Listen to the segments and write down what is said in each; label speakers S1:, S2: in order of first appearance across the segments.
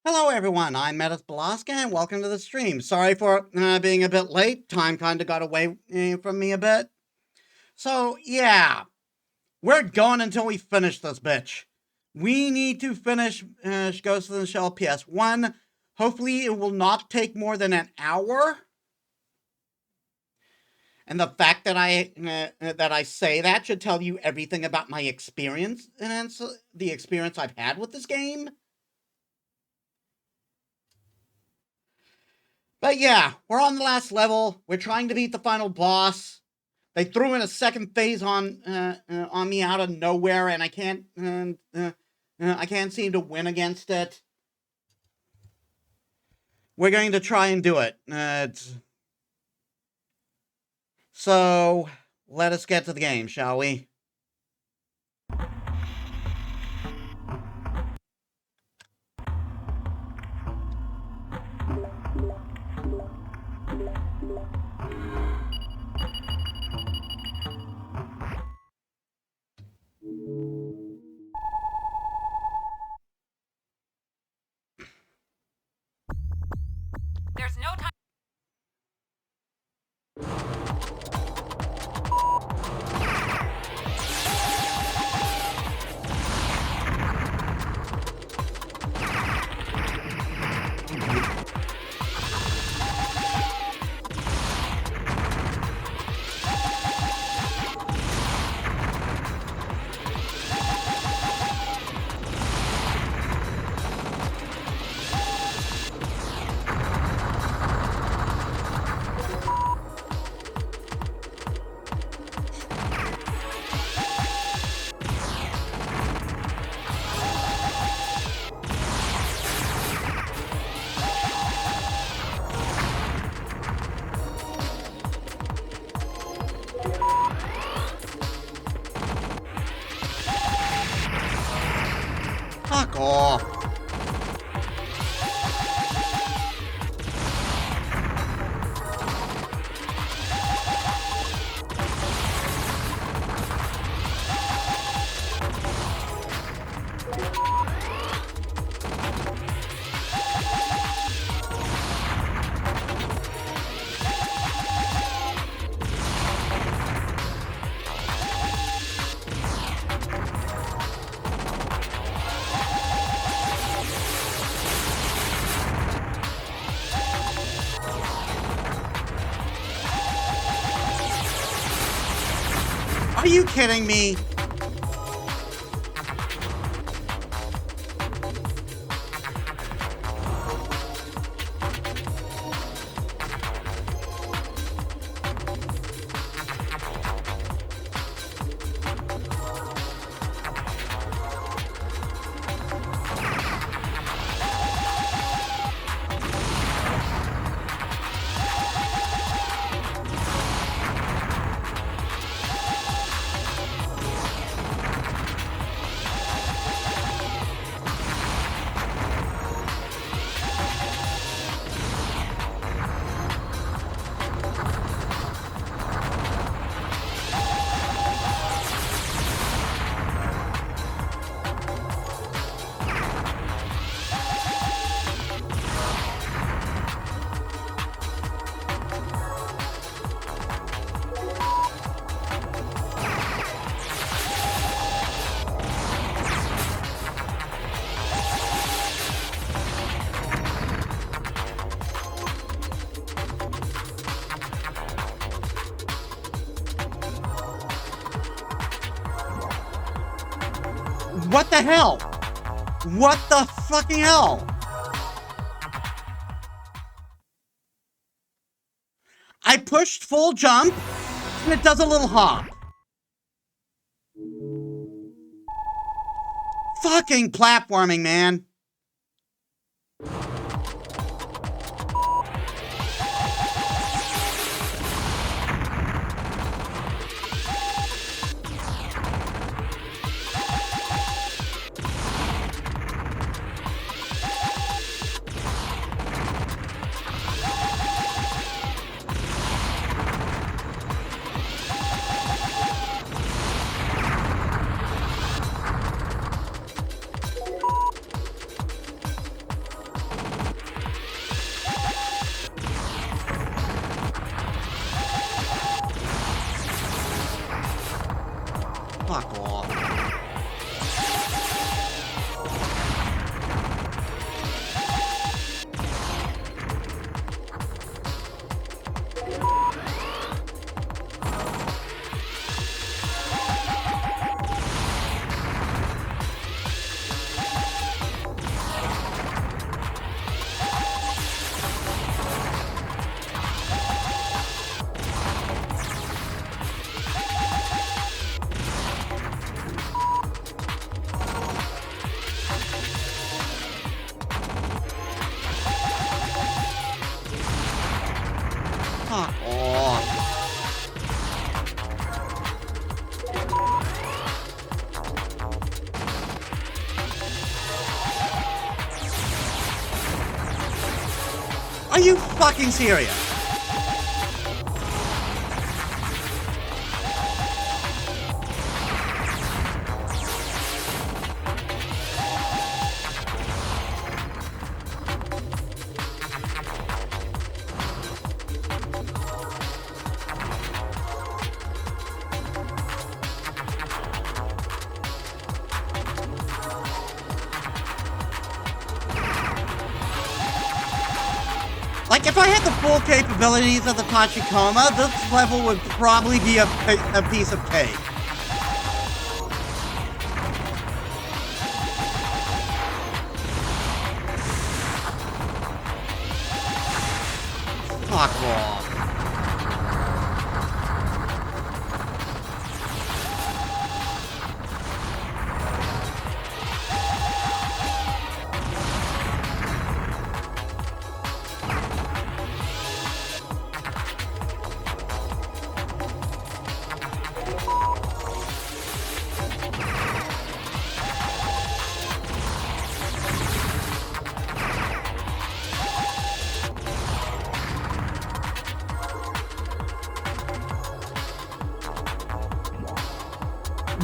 S1: Hello everyone, I'm Metis Balaska and welcome to the stream. Sorry for being a bit late. Time kind of got away from me a bit. So yeah, we're going until we finish this bitch. We need to finish Ghost in the Shell PS1. Hopefully it will not take more than an hour. And the fact that I say that should tell you everything about my experience and the experience I've had with this game. But yeah, we're on the last level. We're trying to beat the final boss. They threw in a second phase on me out of nowhere, and I can't seem to win against it. We're going to try and do it. So let us get to the game, shall we?
S2: There's no time.
S1: Fuck off. Are you kidding me? What the hell? What the fucking hell? I pushed full jump, and it does a little hop. Fucking platforming, man. Are you fucking serious? Like, if I had the full capabilities of the Tachikoma, this level would probably be a piece of cake. Fuck off.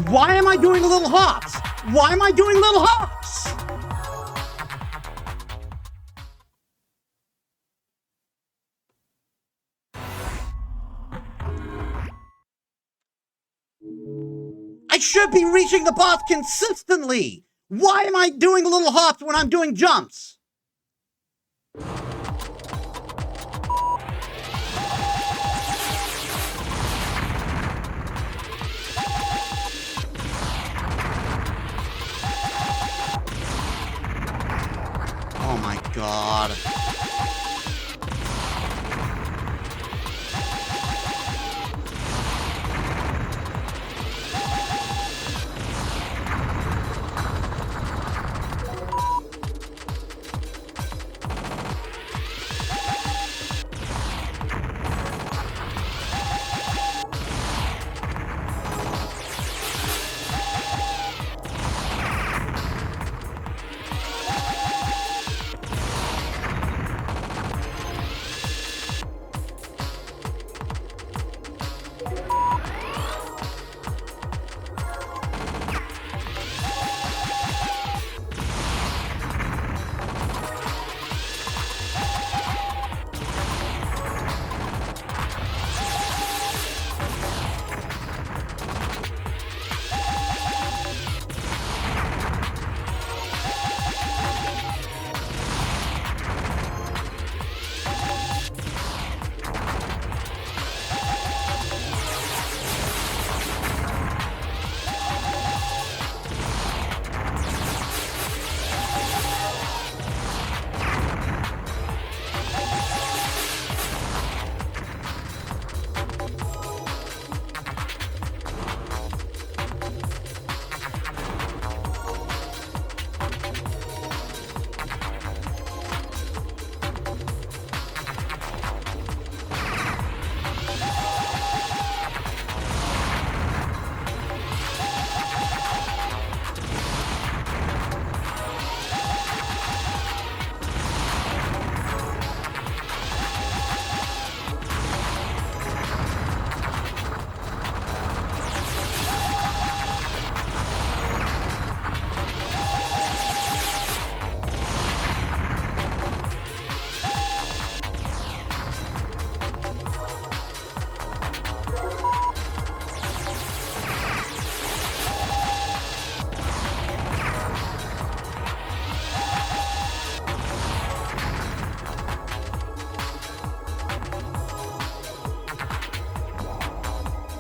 S1: Why am I doing little hops? Why am I doing little hops? I should be reaching the boss consistently. Why am I doing little hops when I'm doing jumps? Oh my god.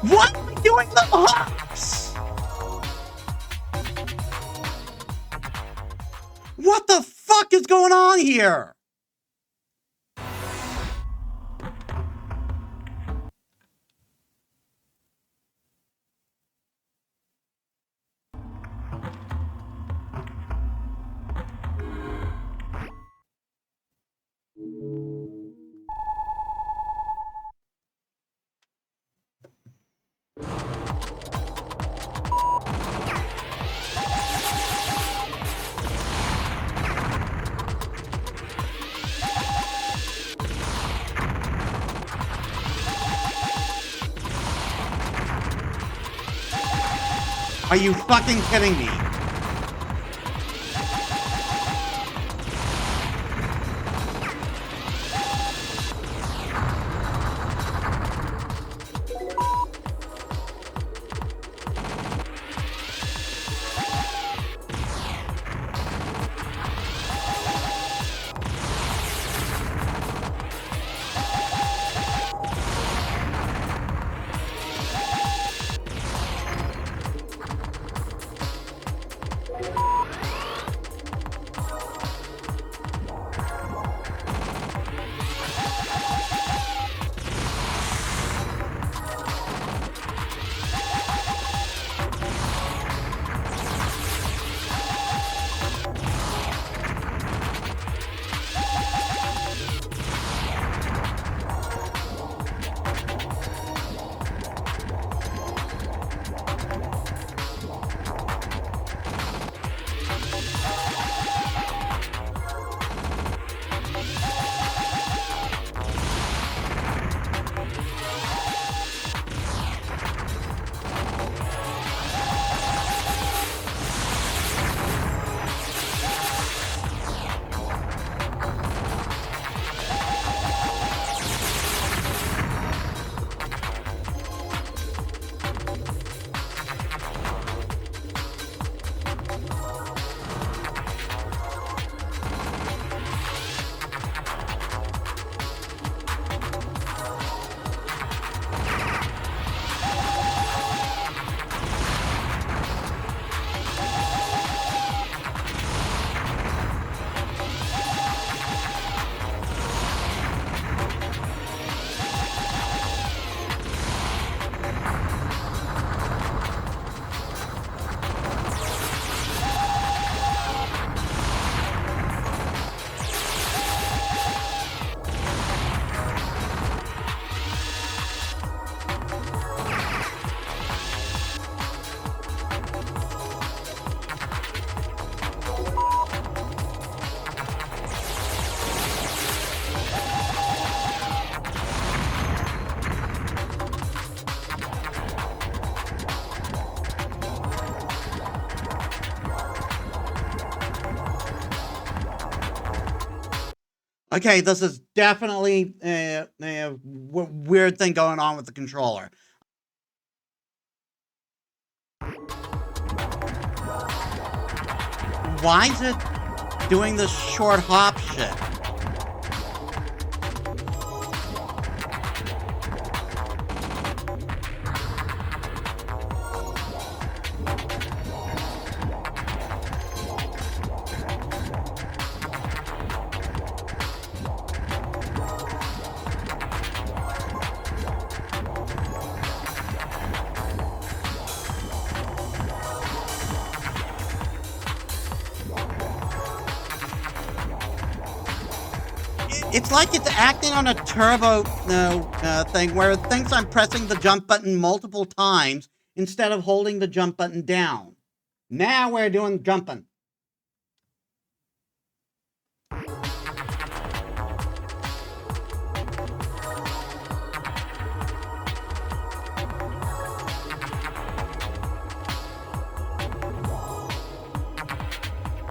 S1: What am I doing little hops? What the fuck is going on here? Are you fucking kidding me? Okay, this is definitely a weird thing going on with the controller. Why is it doing this short hop shit? It's like it's acting on a turbo thing where it thinks I'm pressing the jump button multiple times instead of holding the jump button down. Now we're doing jumping.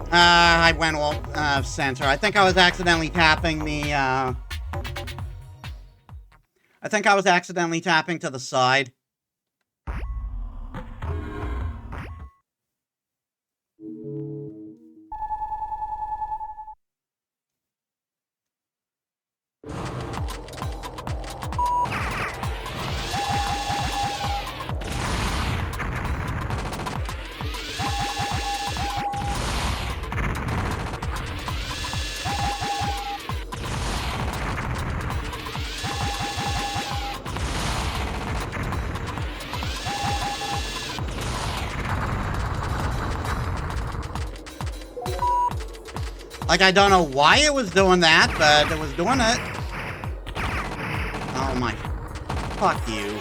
S1: I went all center. I think I was accidentally tapping the. I think I was accidentally tapping to the side. Like, I don't know why it was doing that, but it was doing it. Oh my. Fuck you.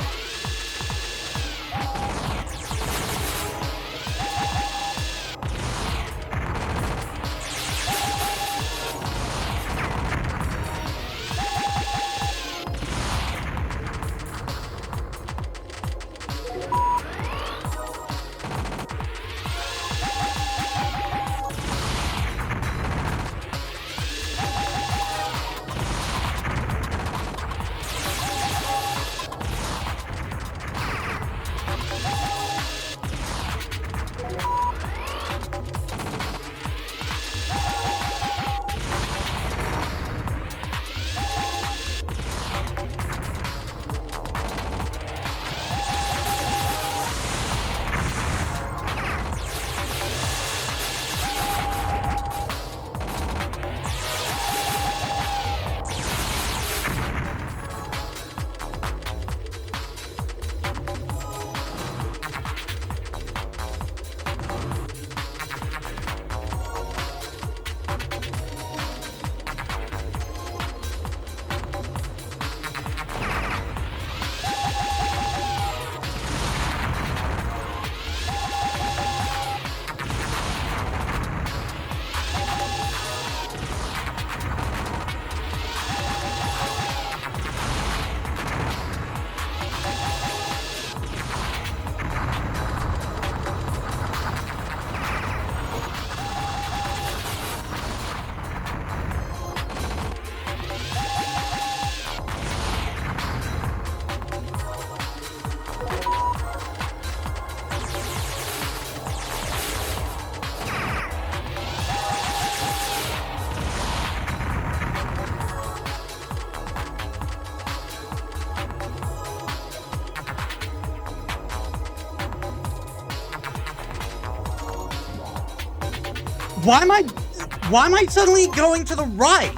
S1: Why am I suddenly going to the right?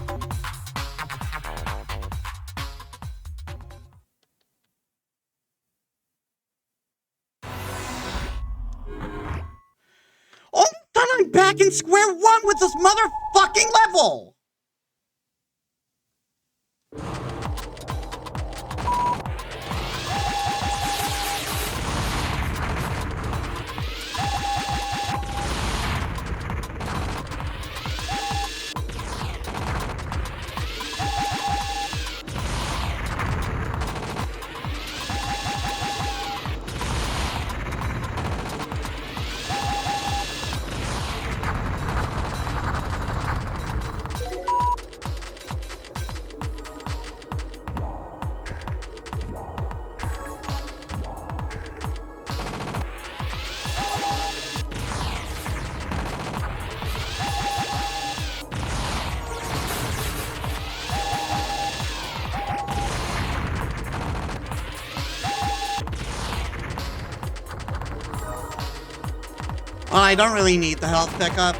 S1: All of a sudden I'm back in square one with this motherfucking level! I don't really need the health pickup.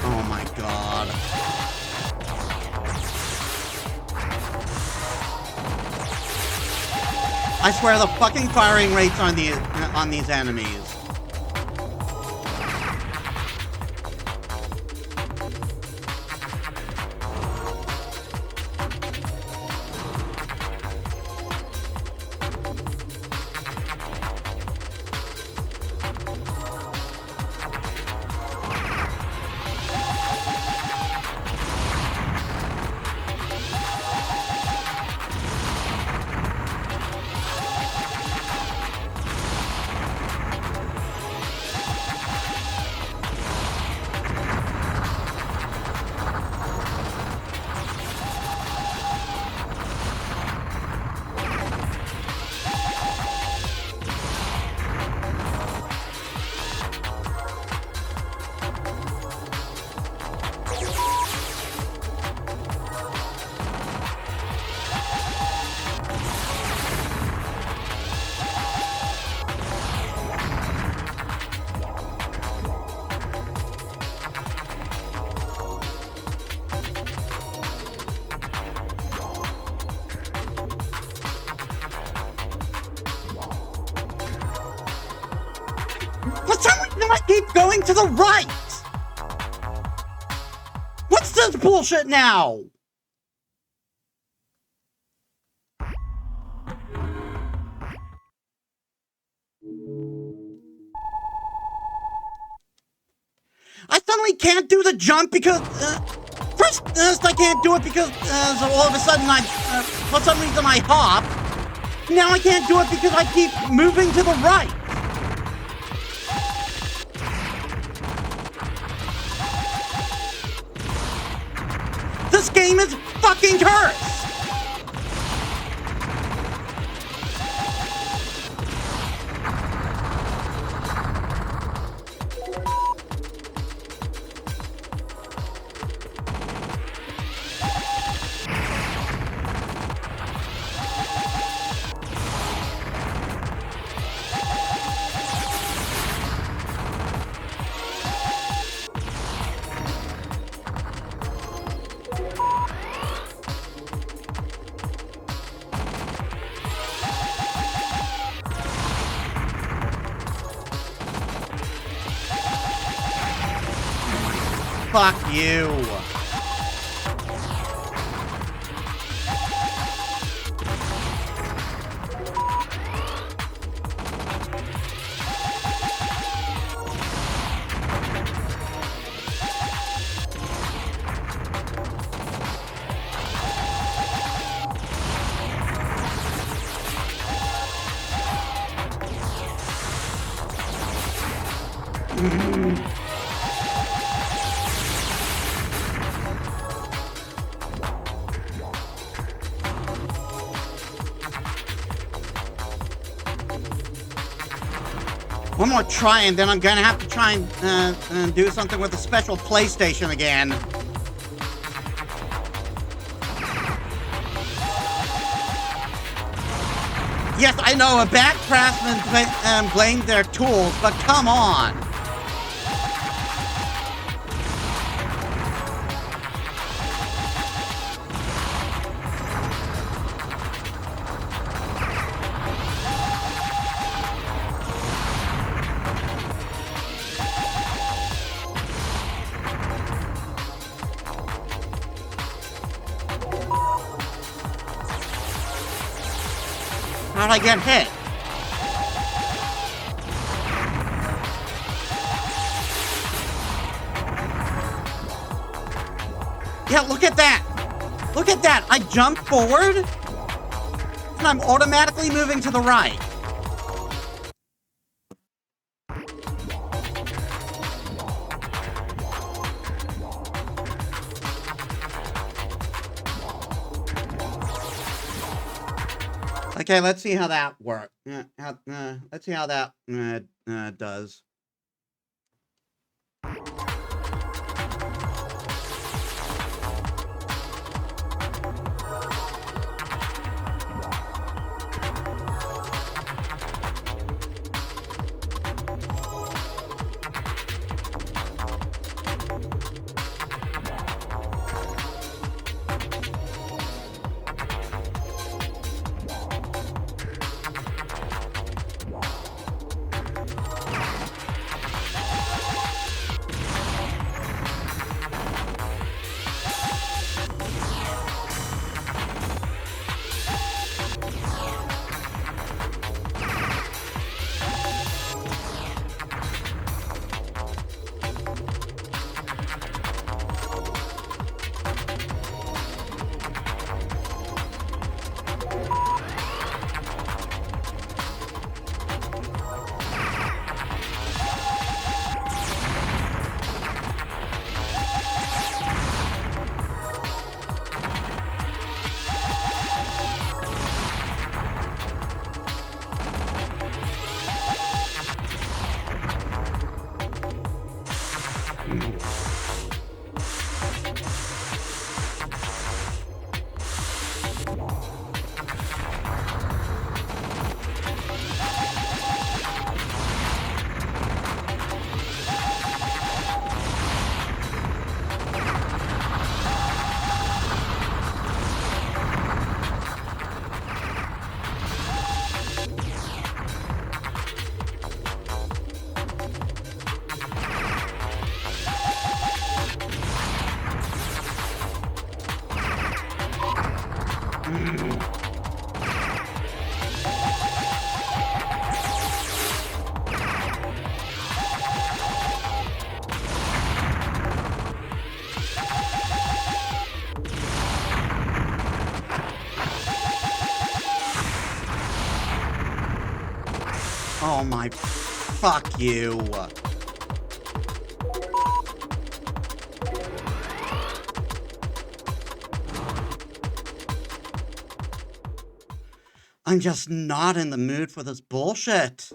S1: Oh my god. I swear the fucking firing rates on these enemies. For some reason I keep going to the right! What's this bullshit now? I suddenly can't do the jump because, first I can't do it because, so all of a sudden for some reason I hop. Now I can't do it because I keep moving to the right. This game is fucking cursed! Fuck you. One more try, and then I'm gonna have to try and do something with a special PlayStation again. Yes, I know a bad craftsman blamed their tools, but come on. How'd I get hit? Yeah, look at that! Look at that! I jump forward, and I'm automatically moving to the right. Okay, let's see how that works. Let's see how that does. Oh my, fuck you. I'm just not in the mood for this bullshit.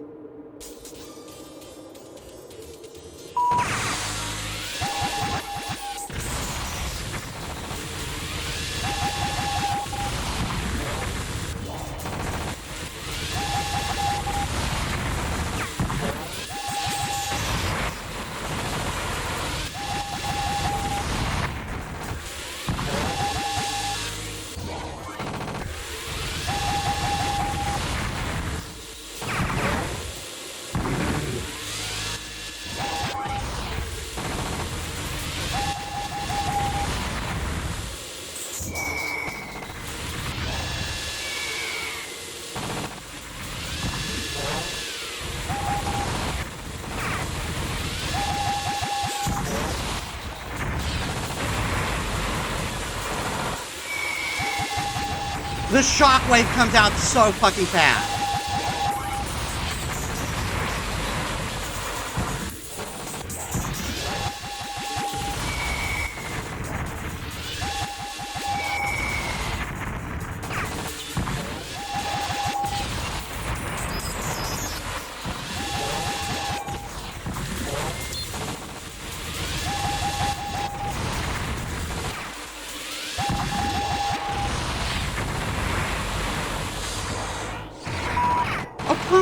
S1: The shockwave comes out so fucking fast.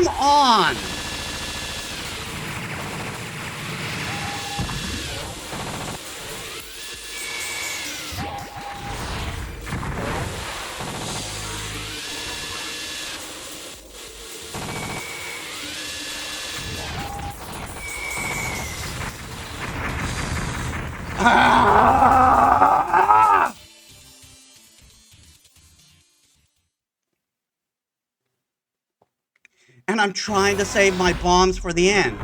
S1: Come on! Ah! And I'm trying to save my bombs for the end.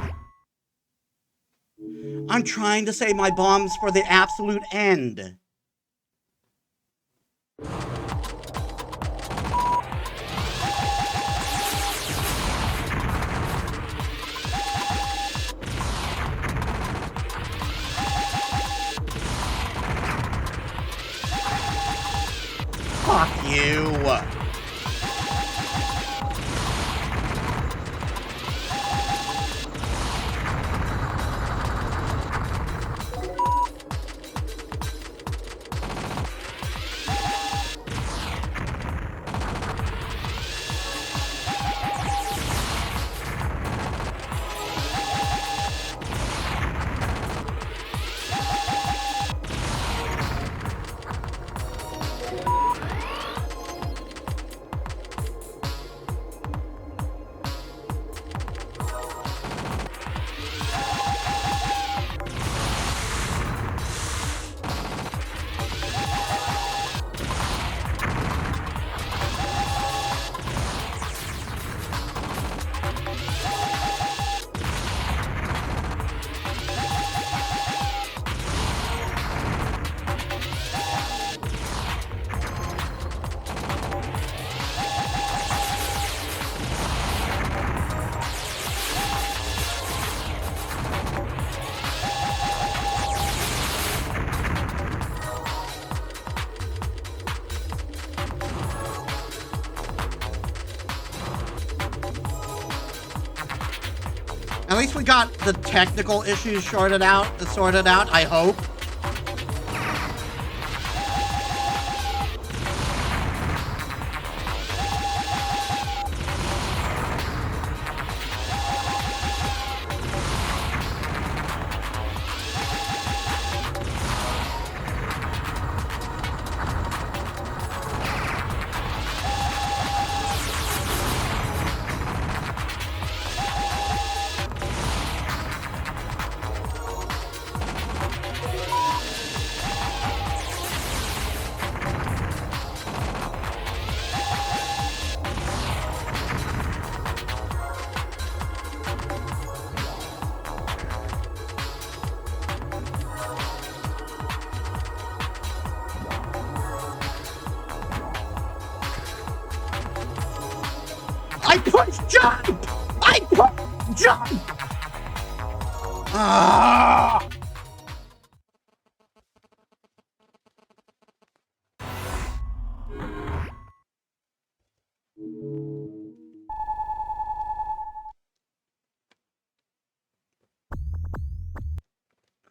S1: I'm trying to save my bombs for the absolute end. Fuck you. At least we got the technical issues sorted out, I hope. I pushed jump! I pushed jump! Ah!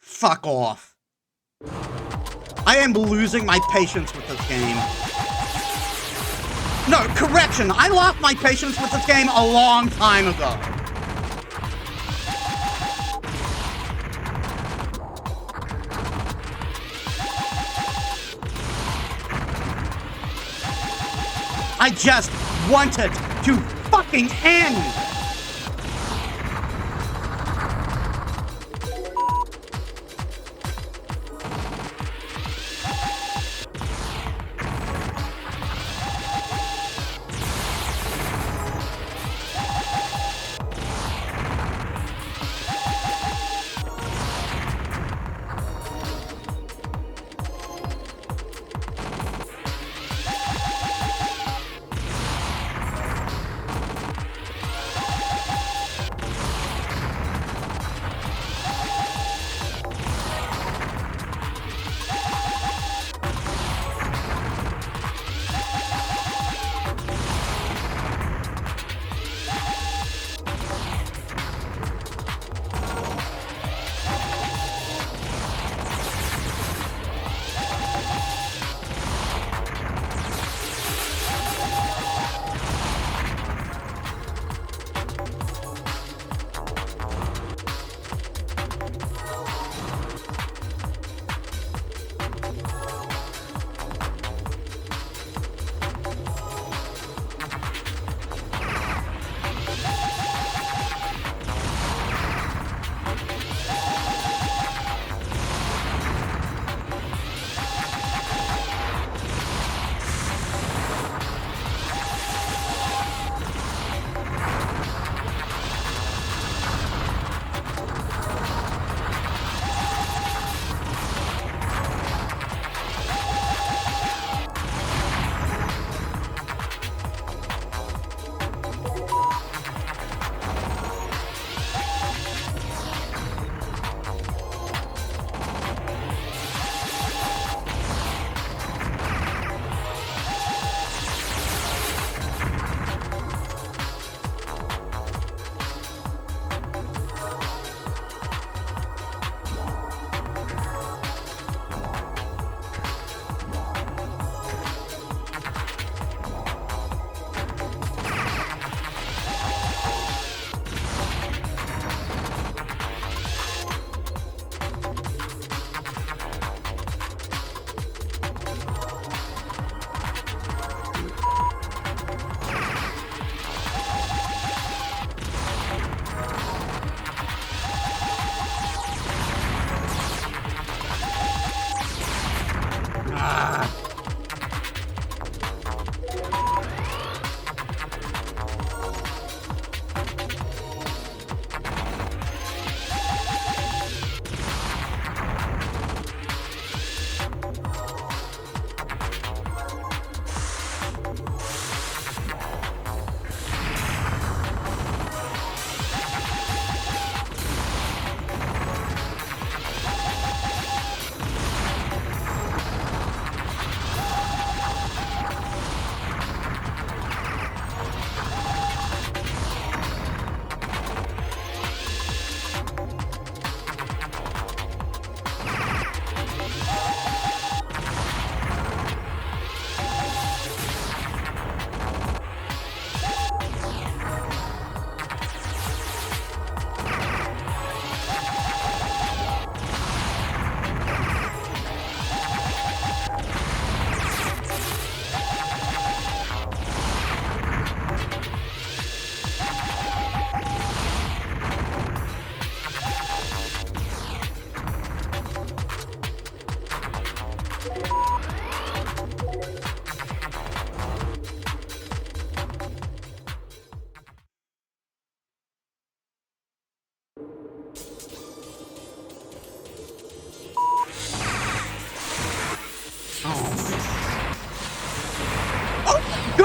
S1: Fuck off. I am losing my patience with this game. No, correction, I lost my patience with this game a long time ago. I just wanted to fucking end.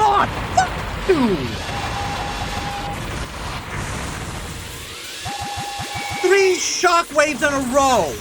S1: God! Fuck you! 3 shockwaves in a row!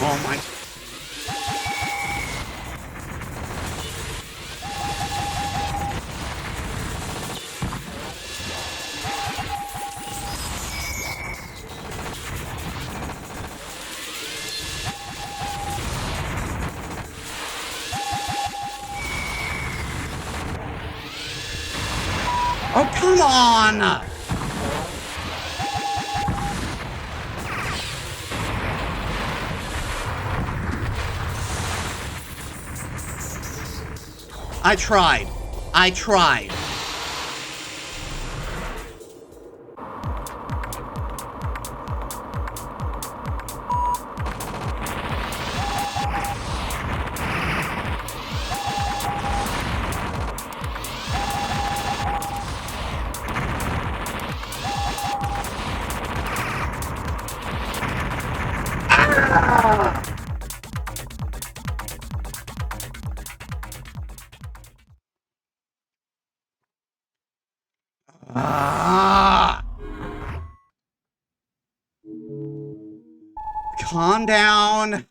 S1: Oh my... Oh, come on! I tried. I tried. Ah! Calm down.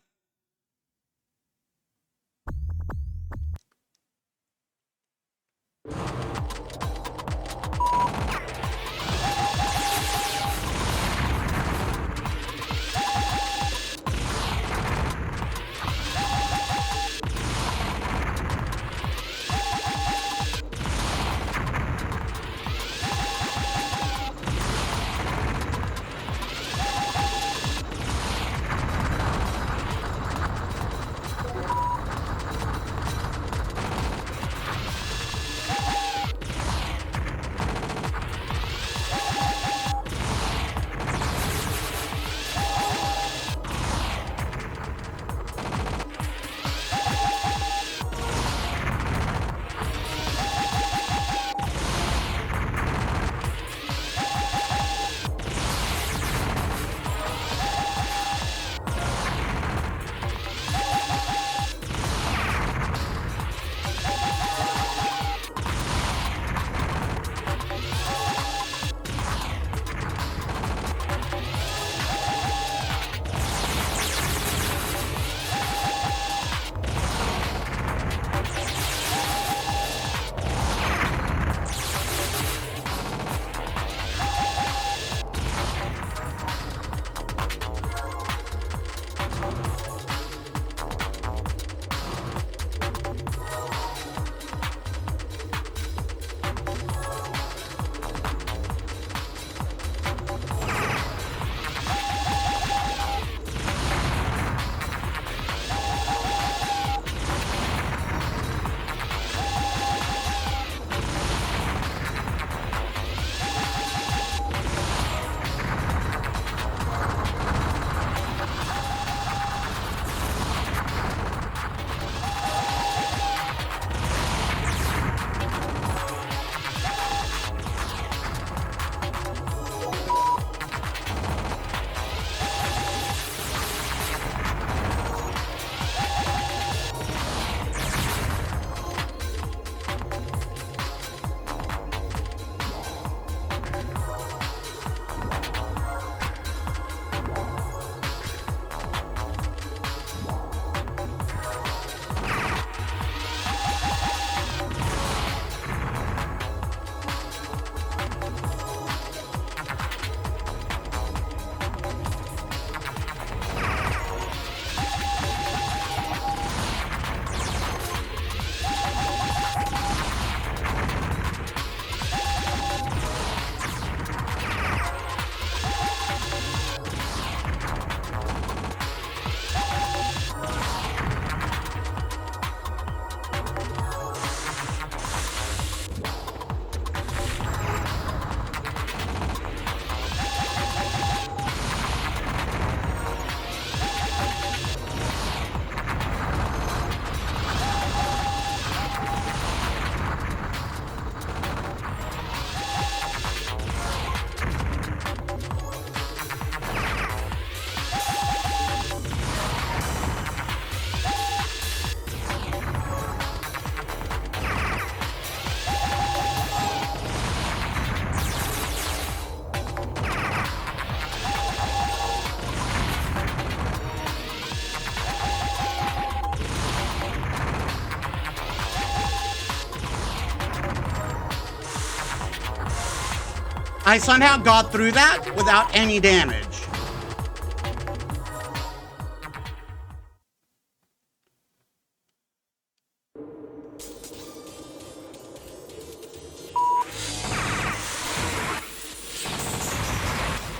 S1: I somehow got through that without any damage.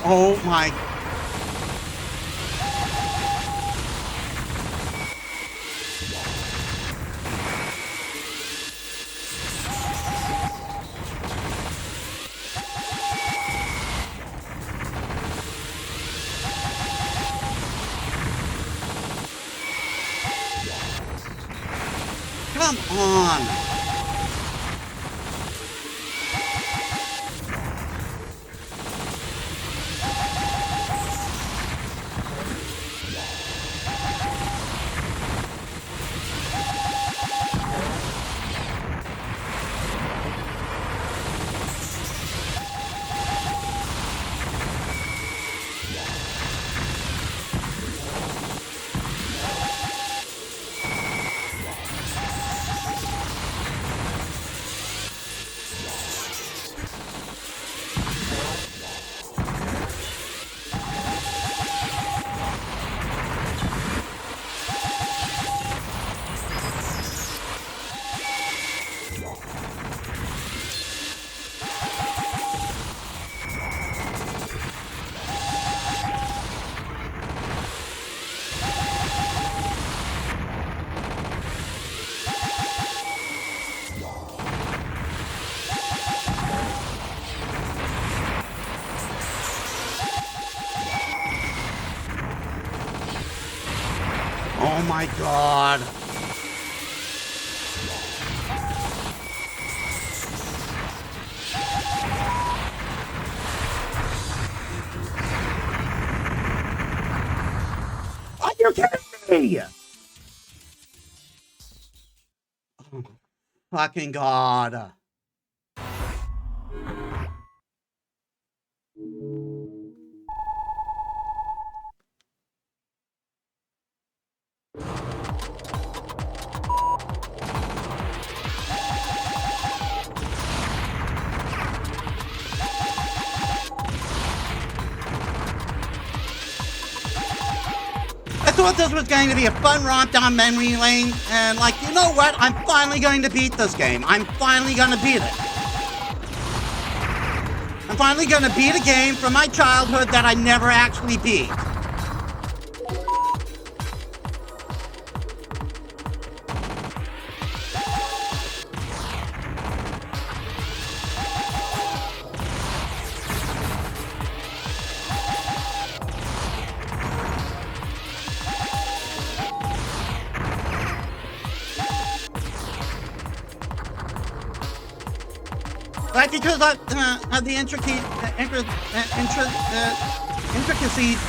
S1: Oh my. Come on. Oh my god. Are you kidding me? Oh, fucking god. I thought this was going to be a fun romp down memory lane, and like, you know what? I'm finally going to beat this game. I'm finally going to beat it. I'm finally going to beat a game from my childhood that I never actually beat. Like, because of the intricacies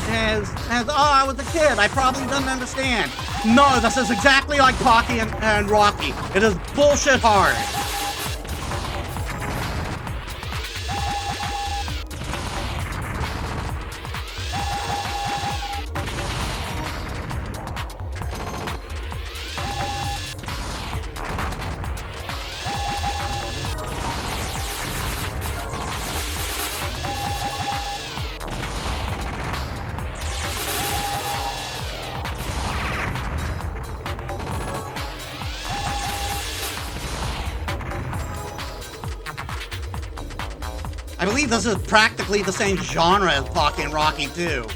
S1: as, oh, I was a kid, I probably didn't understand. No, this is exactly like Pocky and Rocky. It is bullshit hard. I believe this is practically the same genre as Pocky and Rocky too.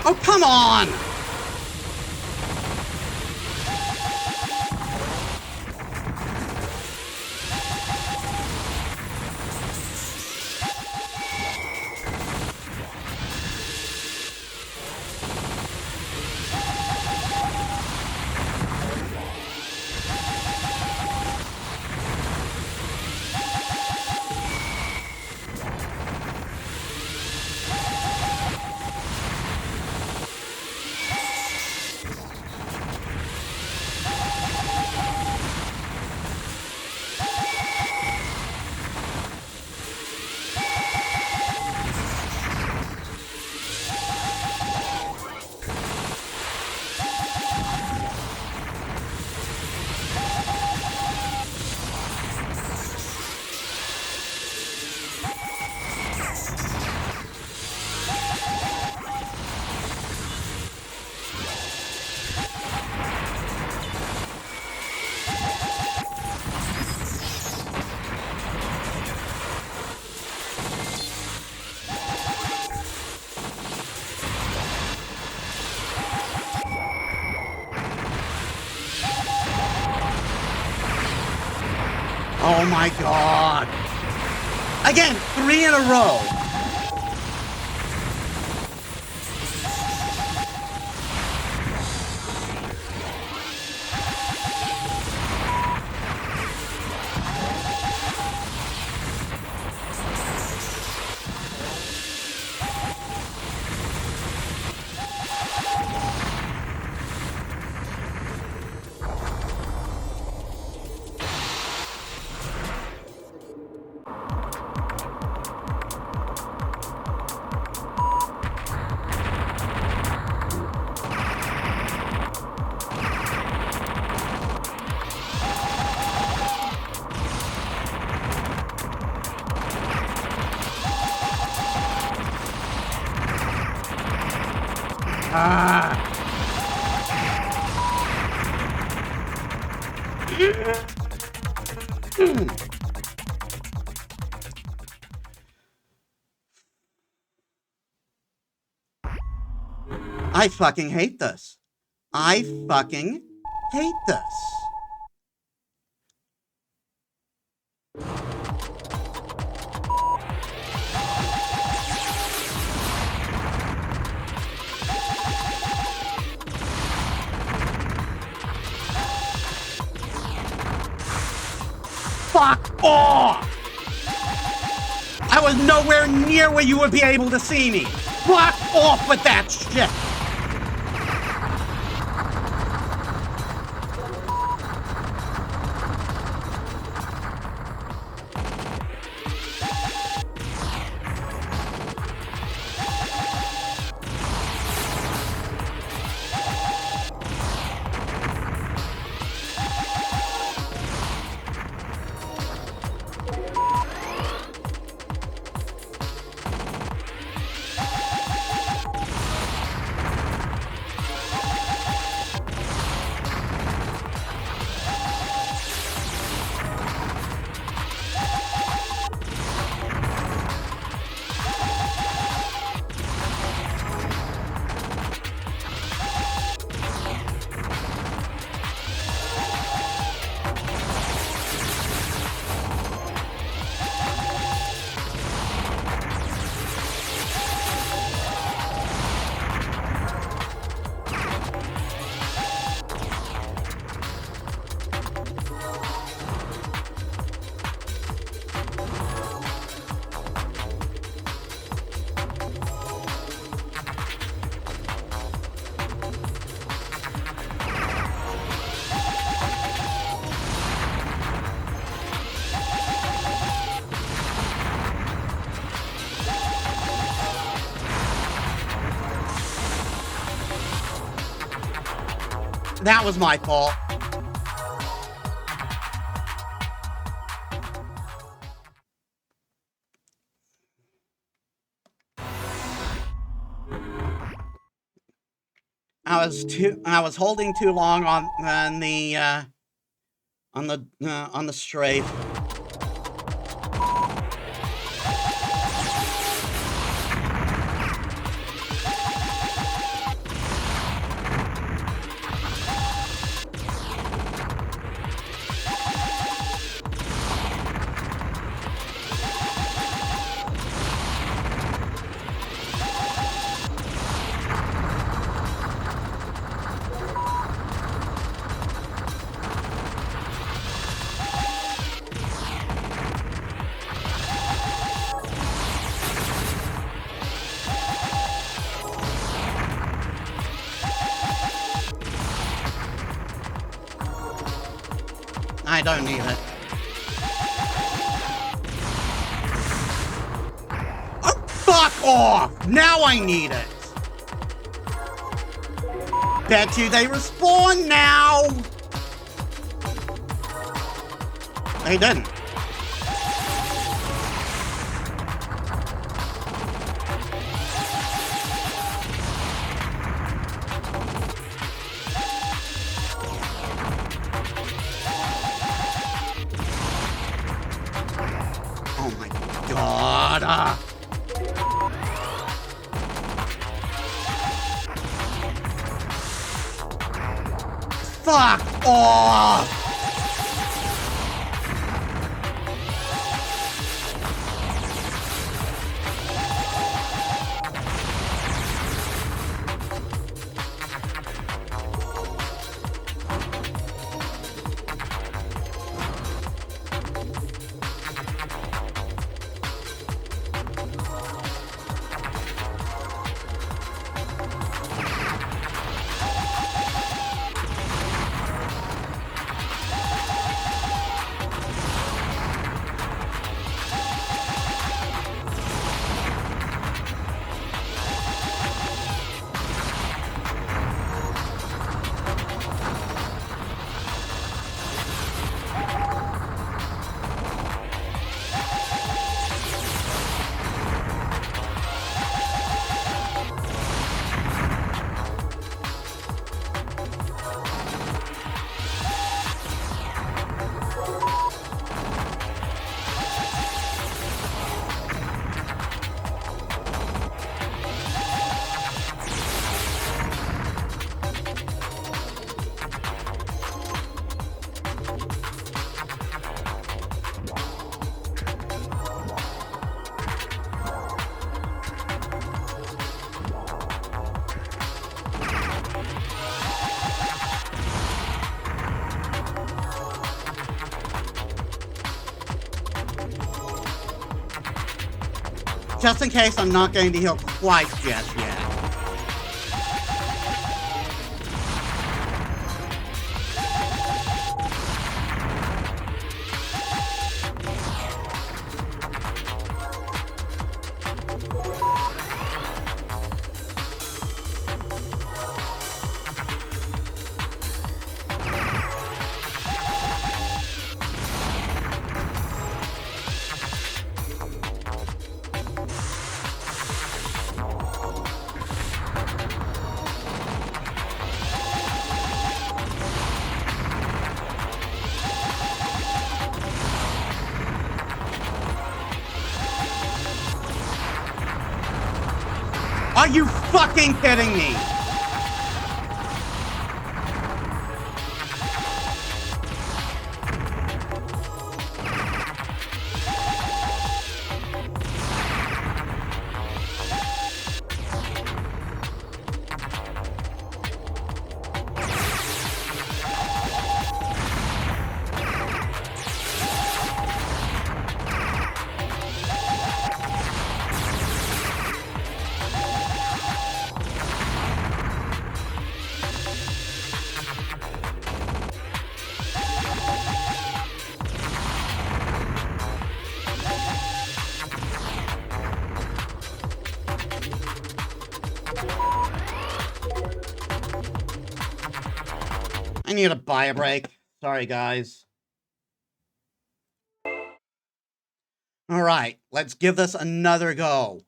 S1: Oh, come on! Oh my god. Again, 3 in a row. I fucking hate this. I fucking hate this. Fuck off! I was nowhere near where you would be able to see me. Fuck off with that shit! That was my fault. I was holding too long on the strafe. don't need it. Oh, fuck off! Now I need it! Bet you they respawn now! They didn't. Oh my god. Fuck off! Just in case I'm not going to heal quite just yet. Are you fucking kidding me? I need to buy a break. Sorry, guys. Alright, let's give this another go.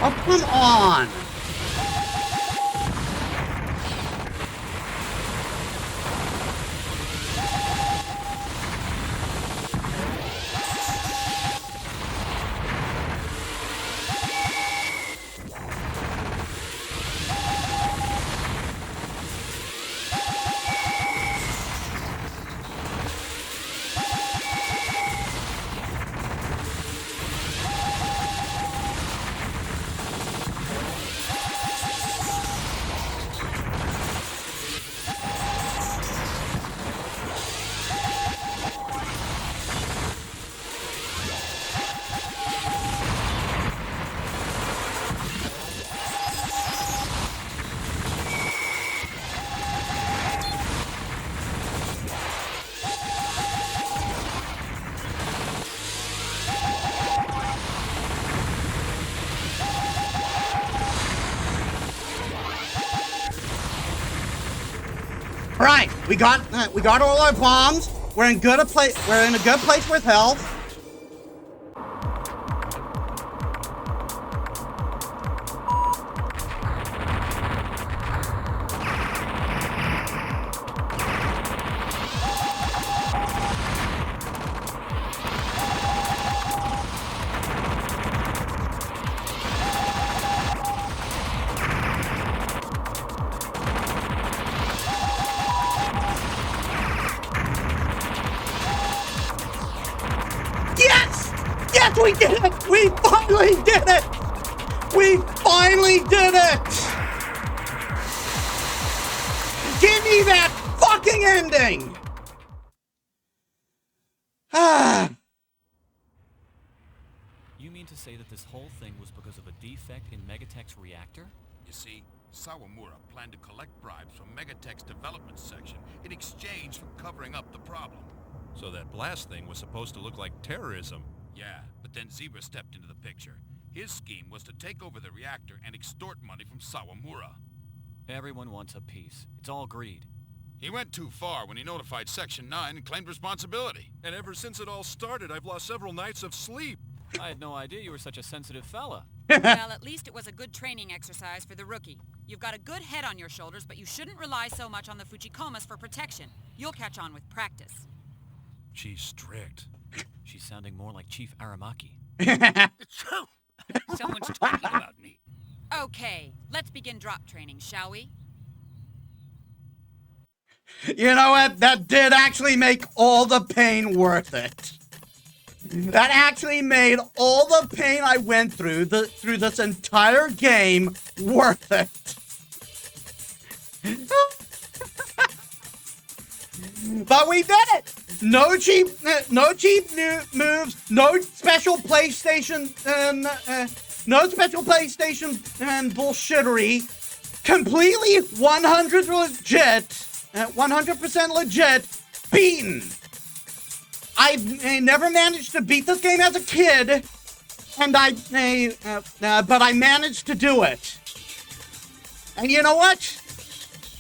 S1: Oh, come on! All right, we got all our bombs. We're in a good place with health. Yes, we did it! We finally did it! We finally did it! Give me that fucking ending!
S3: You mean to say that this whole thing was because of a defect in Megatech's reactor?
S4: You see, Sawamura planned to collect bribes from Megatech's development section in exchange for covering up the problem.
S5: So that blast thing was supposed to look like terrorism.
S4: Yeah, but then Zebra stepped into the picture. His scheme was to take over the reactor and extort money from Sawamura.
S3: Everyone wants a piece. It's all greed.
S4: He went too far when he notified Section 9 and claimed responsibility.
S5: And ever since it all started, I've lost several nights of sleep.
S3: I had no idea you were such a sensitive fella.
S2: Well, at least it was a good training exercise for the rookie. You've got a good head on your shoulders, but you shouldn't rely so much on the Fujikomas for protection. You'll catch on with practice.
S5: She's strict.
S3: She's sounding more like Chief Aramaki.
S4: It's true. Someone's talking about me.
S2: Okay, let's begin drop training, shall we?
S1: You know what? That did actually make all the pain worth it. That actually made all the pain I went through this entire game worth it. But we did it! No cheap moves, no special PlayStation, bullshittery. Completely 100% legit, beaten. I never managed to beat this game as a kid, and but I managed to do it. And you know what?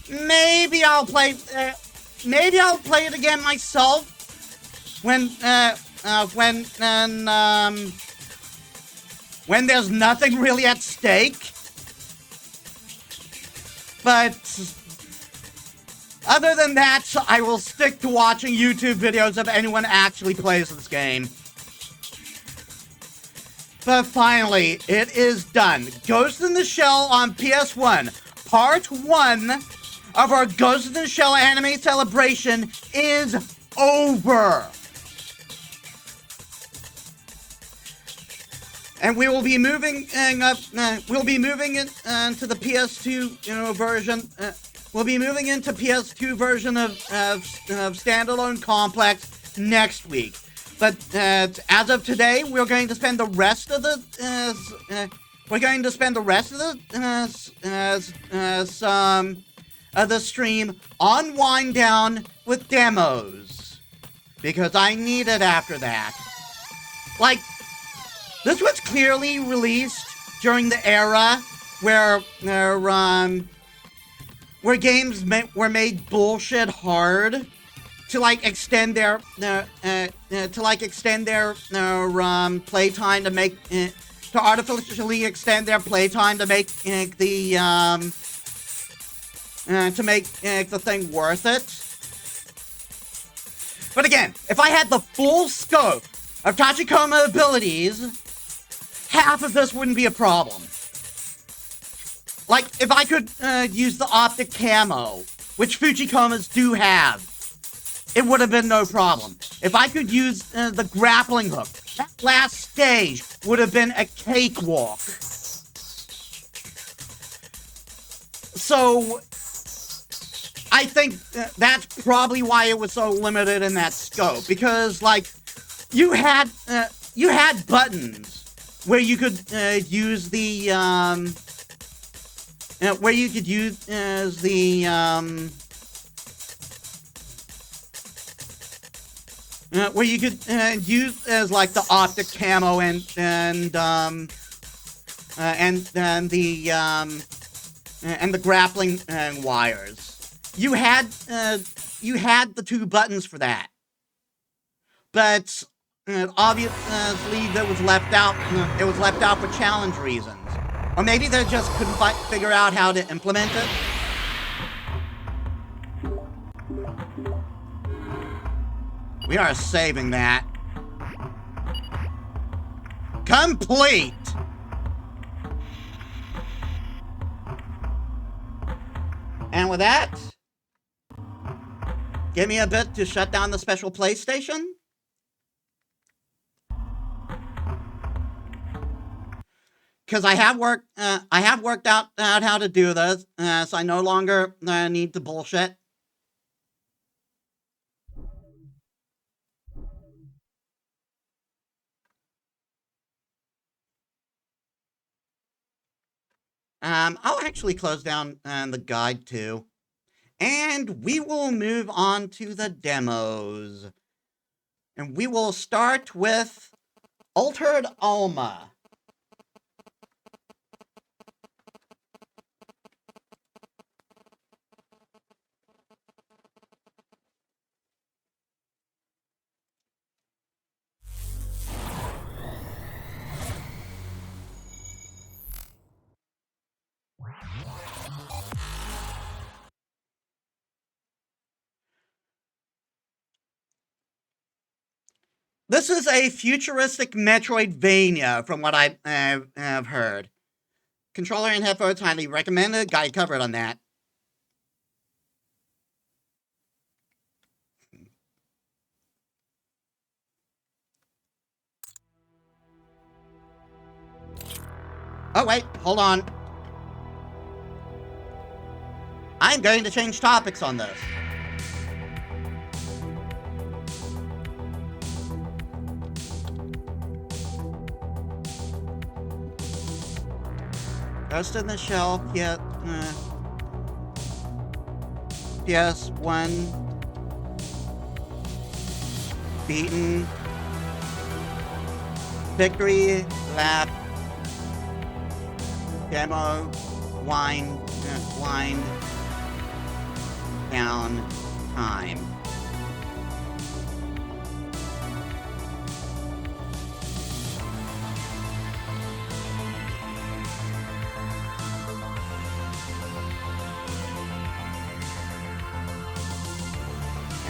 S1: Maybe I'll play it again myself when there's nothing really at stake. But other than that, I will stick to watching YouTube videos if anyone actually plays this game. But finally, it is done. Ghost in the Shell on PS1. Part 1 of our Ghost in the Shell anime celebration is over. And we will be moving into the PS2 version. We'll be moving into PS2 version of standalone Complex next week. But as of today, we're going to spend the rest of the stream on Wind Down with demos, because I need it after that. Like, this was clearly released during the era where games were made bullshit hard to extend their playtime, to artificially extend their playtime to make the thing worth it. But again, if I had the full scope of Tachikoma abilities, half of this wouldn't be a problem. Like, if I could use the optic camo, which Fujikomas do have, it would have been no problem. If I could use the grappling hook, that last stage would have been a cakewalk. So, I think that's probably why it was so limited in that scope, because, you had buttons where you could use the where you could use the where you could use as the optic camo and the grappling wires. you had the two buttons for that, but obviously that was left out. It was left out for challenge reasons, or maybe they just couldn't figure out how to implement it. We are saving that. Complete! And with that, give me a bit to shut down the special PlayStation. Because I have worked out how to do this, so I no longer need to bullshit. I'll actually close down the guide too. And we will move on to the demos. And we will start with Altered Alma. This is a futuristic Metroidvania, from what I have heard. Controller and headphones highly recommended. Got you covered on that. Oh, wait, hold on. I'm going to change topics on this. Ghost in the Shell, yeah, PS1, beaten, victory, lap, demo, wind down time.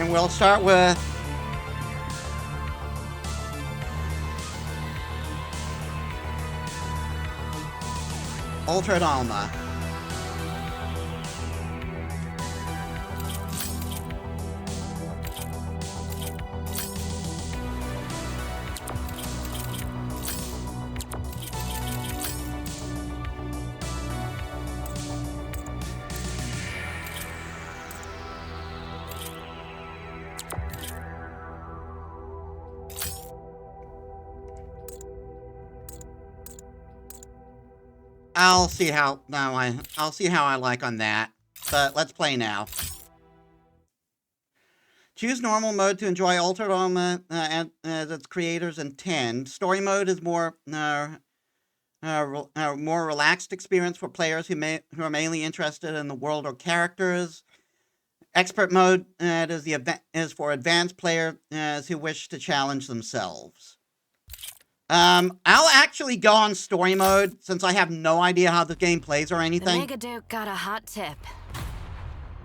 S1: And we'll start with Altered Alma. I'll see how I like on that. But let's play now. Choose normal mode to enjoy Altered Alma as its creators intend. Story mode is more relaxed experience for players who are mainly interested in the world or characters. Expert mode is for advanced players who wish to challenge themselves. I'll actually go on story mode since I have no idea how the game plays or anything.
S6: The Megaduke got a hot tip.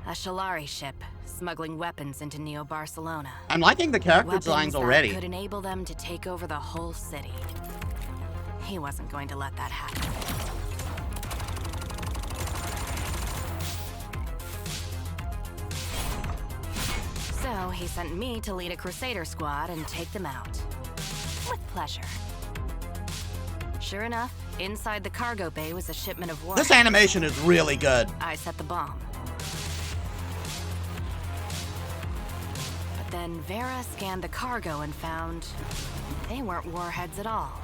S6: A Shalari ship smuggling weapons into Neo Barcelona.
S1: I'm liking the character
S6: Weapons
S1: designs
S6: that
S1: already.
S6: could enable them to take over the whole city. He wasn't going to let that happen. So he sent me to lead a Crusader squad and take them out. With pleasure. Sure enough, inside the cargo bay was a shipment of war.
S1: This animation is really good.
S6: I set the bomb. But then Vera scanned the cargo and found they weren't warheads at all.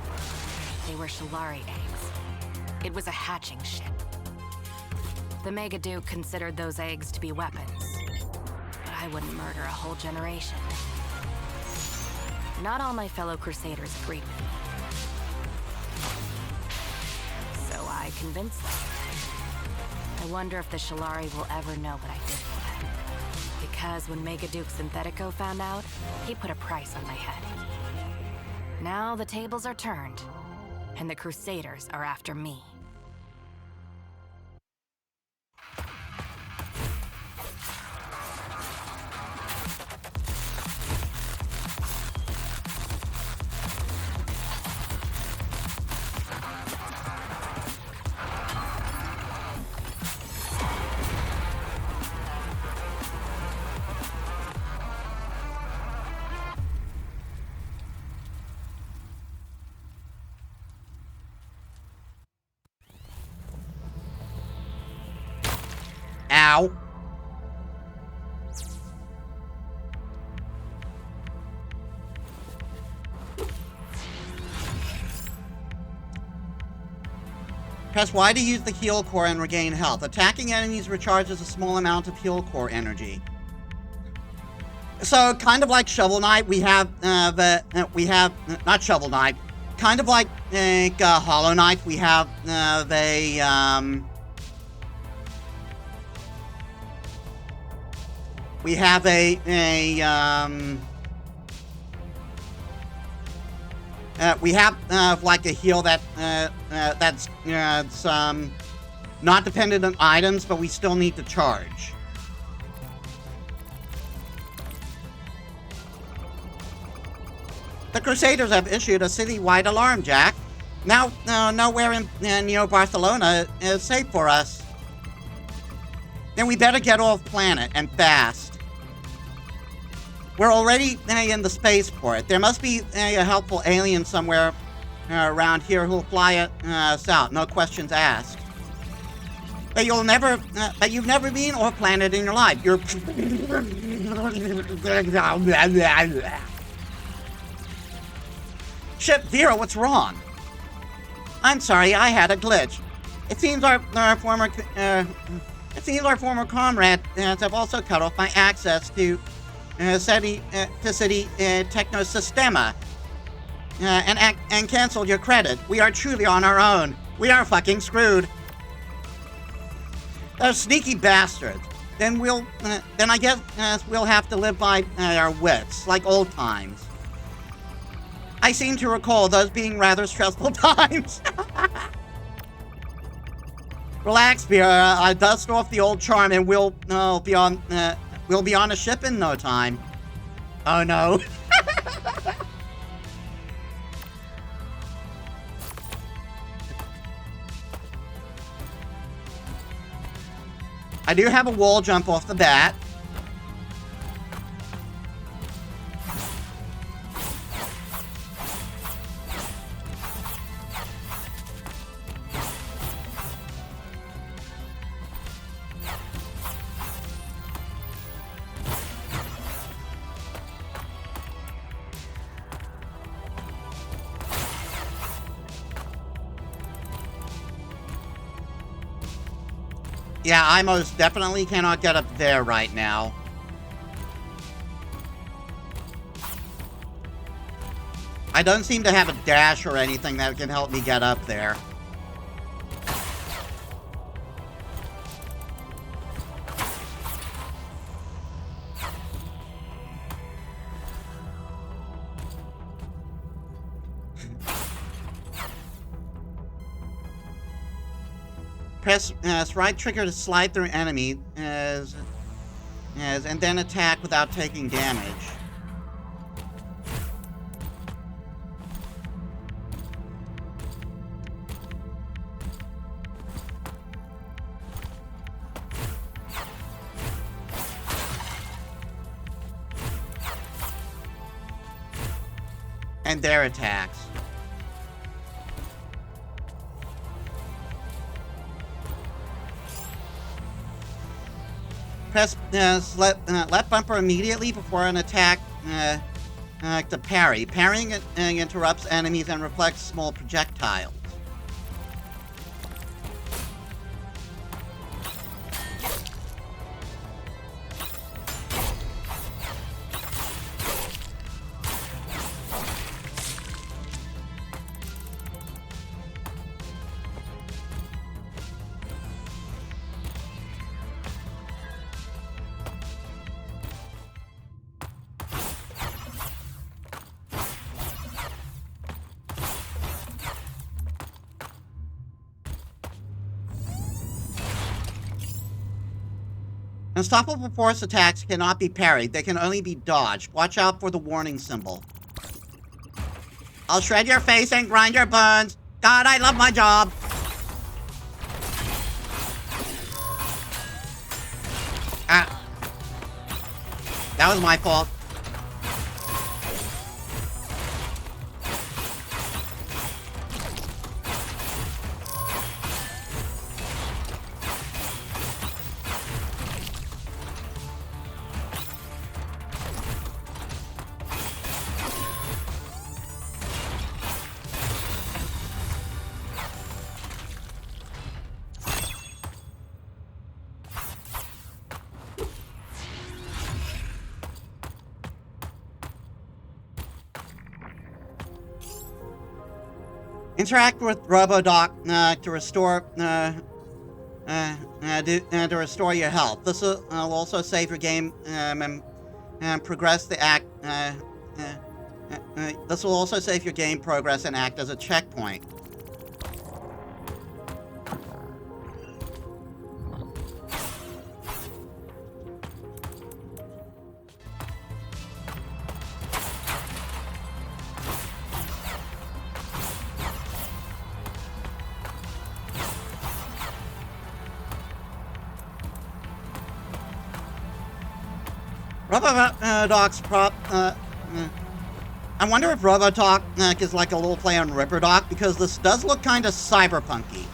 S6: They were Shalari eggs. It was a hatching ship. The Megaduke considered those eggs to be weapons. But I wouldn't murder a whole generation. Not all my fellow Crusaders agreed with me. So I convinced them. I wonder if the Shalari will ever know what I did for them. because when Megaduke Synthetico found out, he put a price on my head. Now the tables are turned, and the Crusaders are after me.
S1: Ow. Press Y to use the heal core and regain health. Attacking enemies recharges a small amount of heal core energy. So, kind of like Shovel Knight, we have not Shovel Knight, kind of like Hollow Knight, we have like a heal that's not dependent on items, but we still need to charge. The Crusaders have issued a city-wide alarm, Jack. Now, nowhere in Neo Barcelona is safe for us. Then we better get off planet, and fast. We're already in the spaceport. There must be a helpful alien somewhere around here who'll fly us out, no questions asked. But you've never been off planet in your life. You're... Ship Zero, what's wrong? I'm sorry, I had a glitch. It seems our former comrades have also cut off my access to City Technosistema and canceled your credit. We are truly on our own. We are fucking screwed. Those sneaky bastards. Then I guess we'll have to live by our wits, like old times. I seem to recall those being rather stressful times. Relax, Vera. Dust off the old charm, and we'll be on a ship in no time. Oh no. I do have a wall jump off the bat. Yeah, I most definitely cannot get up there right now. I don't seem to have a dash or anything that can help me get up there. Press right trigger to slide through enemy and then attack without taking damage. And their attacks. Press left bumper immediately before an attack to parry. Parrying interrupts enemies and reflects small projectiles. Unstoppable force attacks cannot be parried. They can only be dodged. Watch out for the warning symbol. I'll shred your face and grind your bones. God, I love my job. Ah. That was my fault. Interact with RoboDoc to restore your health. This will also save your game and progress the act. This will also save your game progress and act as a checkpoint. RoboDoc's prop. I wonder if RoboDoc is like a little play on RipperDoc, because this does look kind of cyberpunky.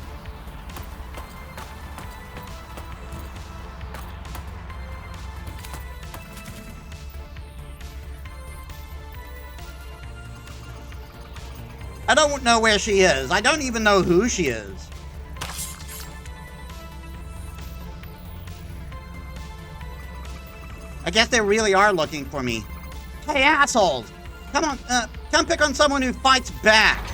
S1: I don't know where she is. I don't even know who she is. I guess they really are looking for me. Hey, assholes! Come on, come pick on someone who fights back.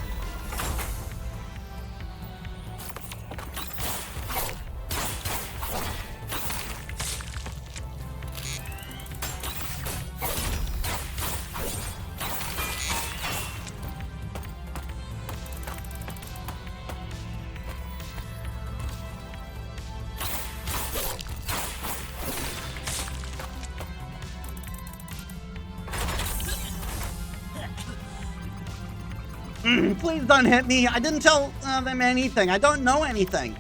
S1: Please don't hit me. I didn't tell them anything. I don't know anything.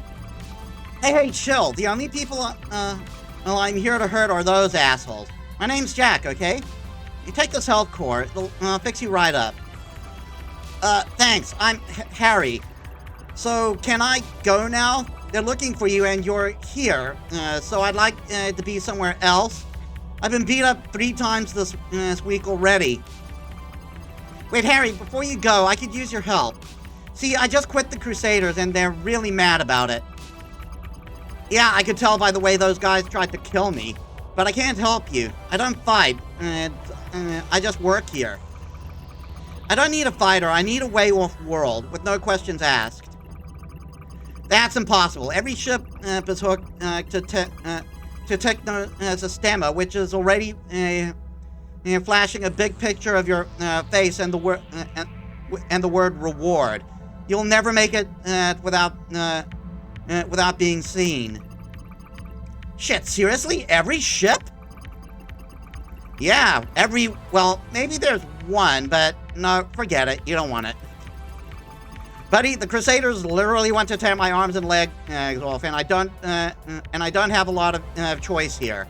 S1: Hey, chill. The only people well, I'm here to hurt are those assholes. My name's Jack, okay? You take this health core. It'll fix you right up. Thanks. I'm Harry. So, can I go now? They're looking for you and you're here. So I'd like to be somewhere else. I've been beat up 3 times this week already. Wait, Harry, before you go, I could use your help. See, I just quit the Crusaders, and they're really mad about it. Yeah, I could tell by the way those guys tried to kill me. But I can't help you. I don't fight. I just work here. I don't need a fighter. I need a way off world, with no questions asked. That's impossible. Every ship is hooked to Techno-Systema, which is already... flashing a big picture of your face and the word reward. You'll never make it without being seen. Shit, seriously? Every ship? Yeah, well, maybe there's one, but no, forget it. You don't want it. Buddy, the Crusaders literally want to tear my arms and legs off, and I don't have a lot of choice here.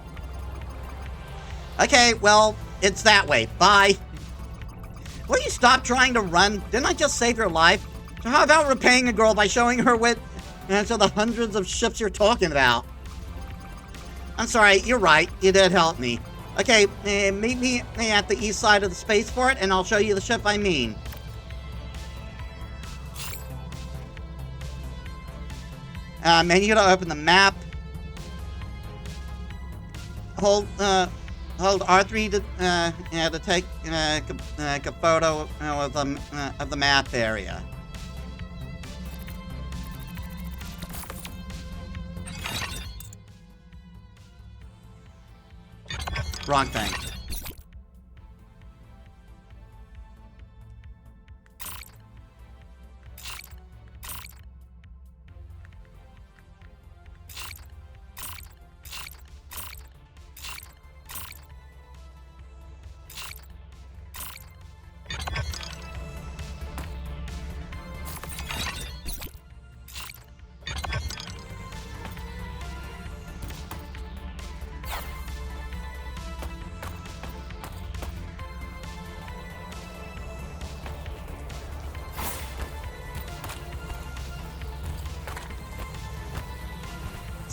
S1: Okay, well, it's that way. Bye. Will you stop trying to run? Didn't I just save your life? So how about repaying a girl by showing her wit to the hundreds of ships you're talking about? I'm sorry, you're right. You did help me. Okay, meet me at the east side of the spaceport, and I'll show you the ship I mean. Menu to open the map. Hold R3 to take a photo of the map area. Wrong thing.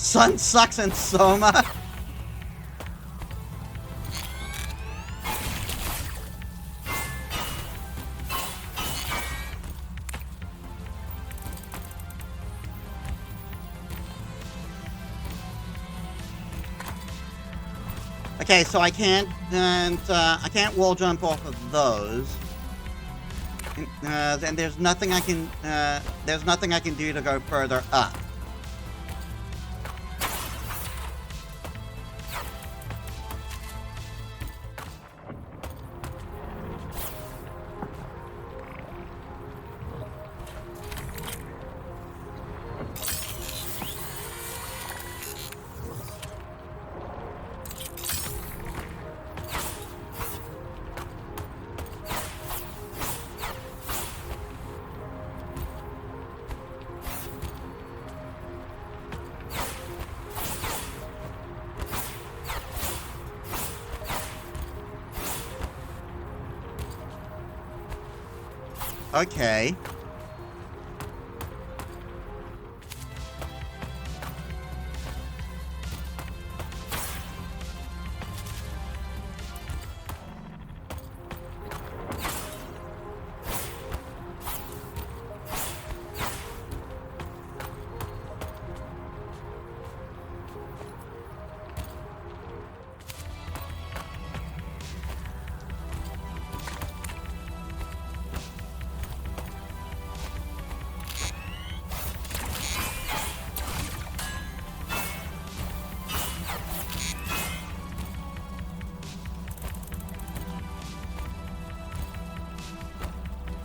S1: Sun sucks in Soma. Okay, so I can't wall jump off of those, and there's nothing I can do to go further up. Okay.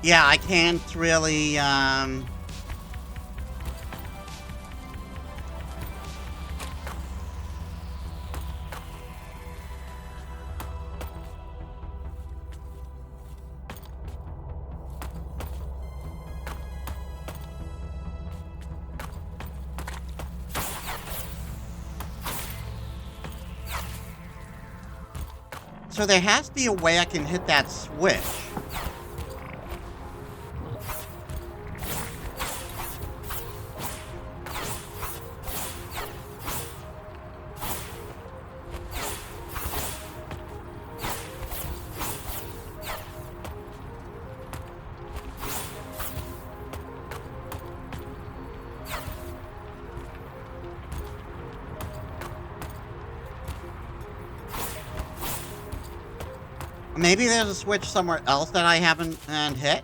S1: Yeah, I can't really, So there has to be a way I can hit that switch. Maybe there's a switch somewhere else that I haven't hit.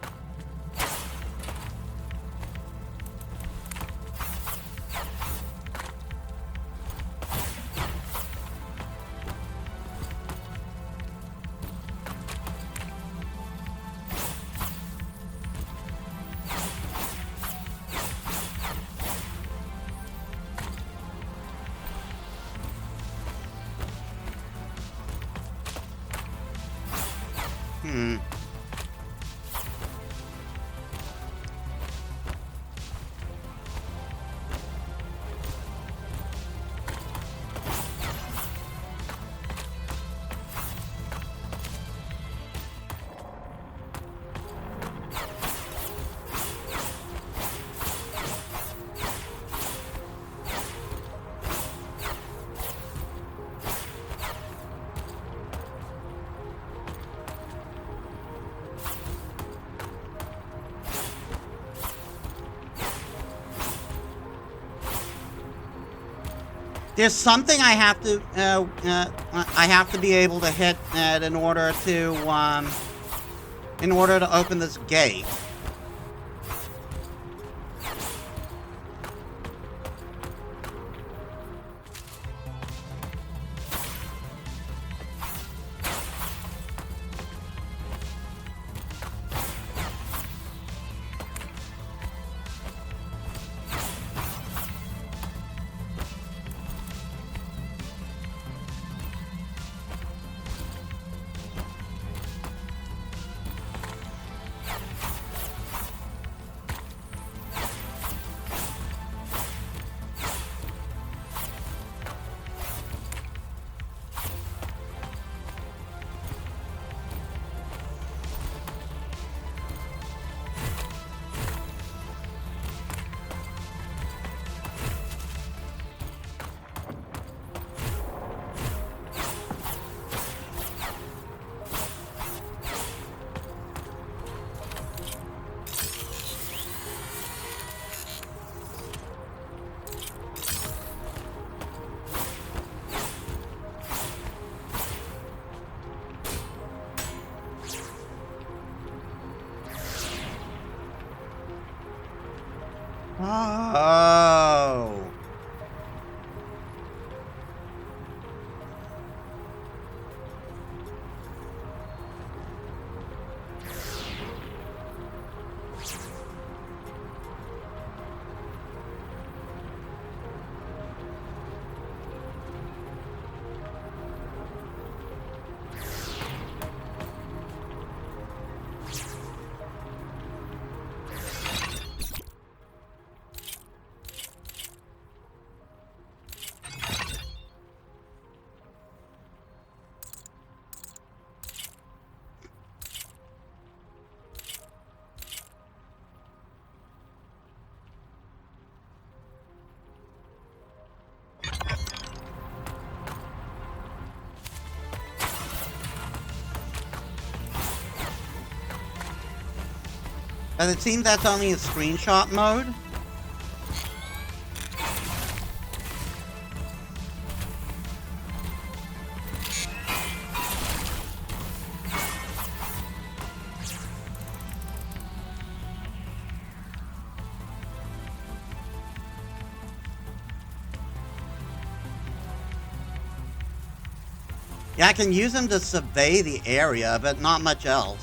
S1: There's something I have to be able to hit in order to open this gate. Oh. And it seems that's only a screenshot mode. Yeah, I can use them to survey the area, but not much else.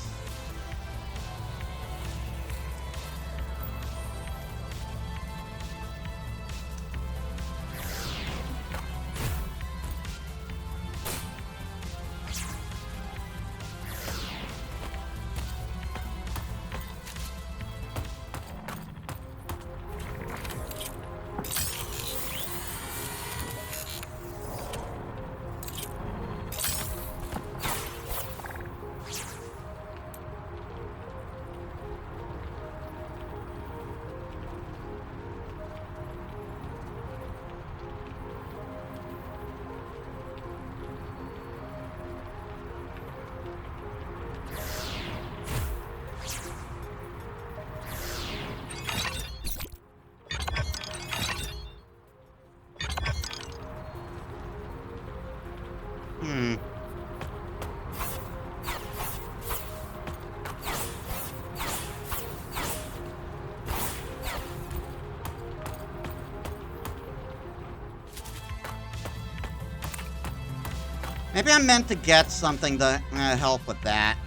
S1: Maybe I'm meant to get something to help with that.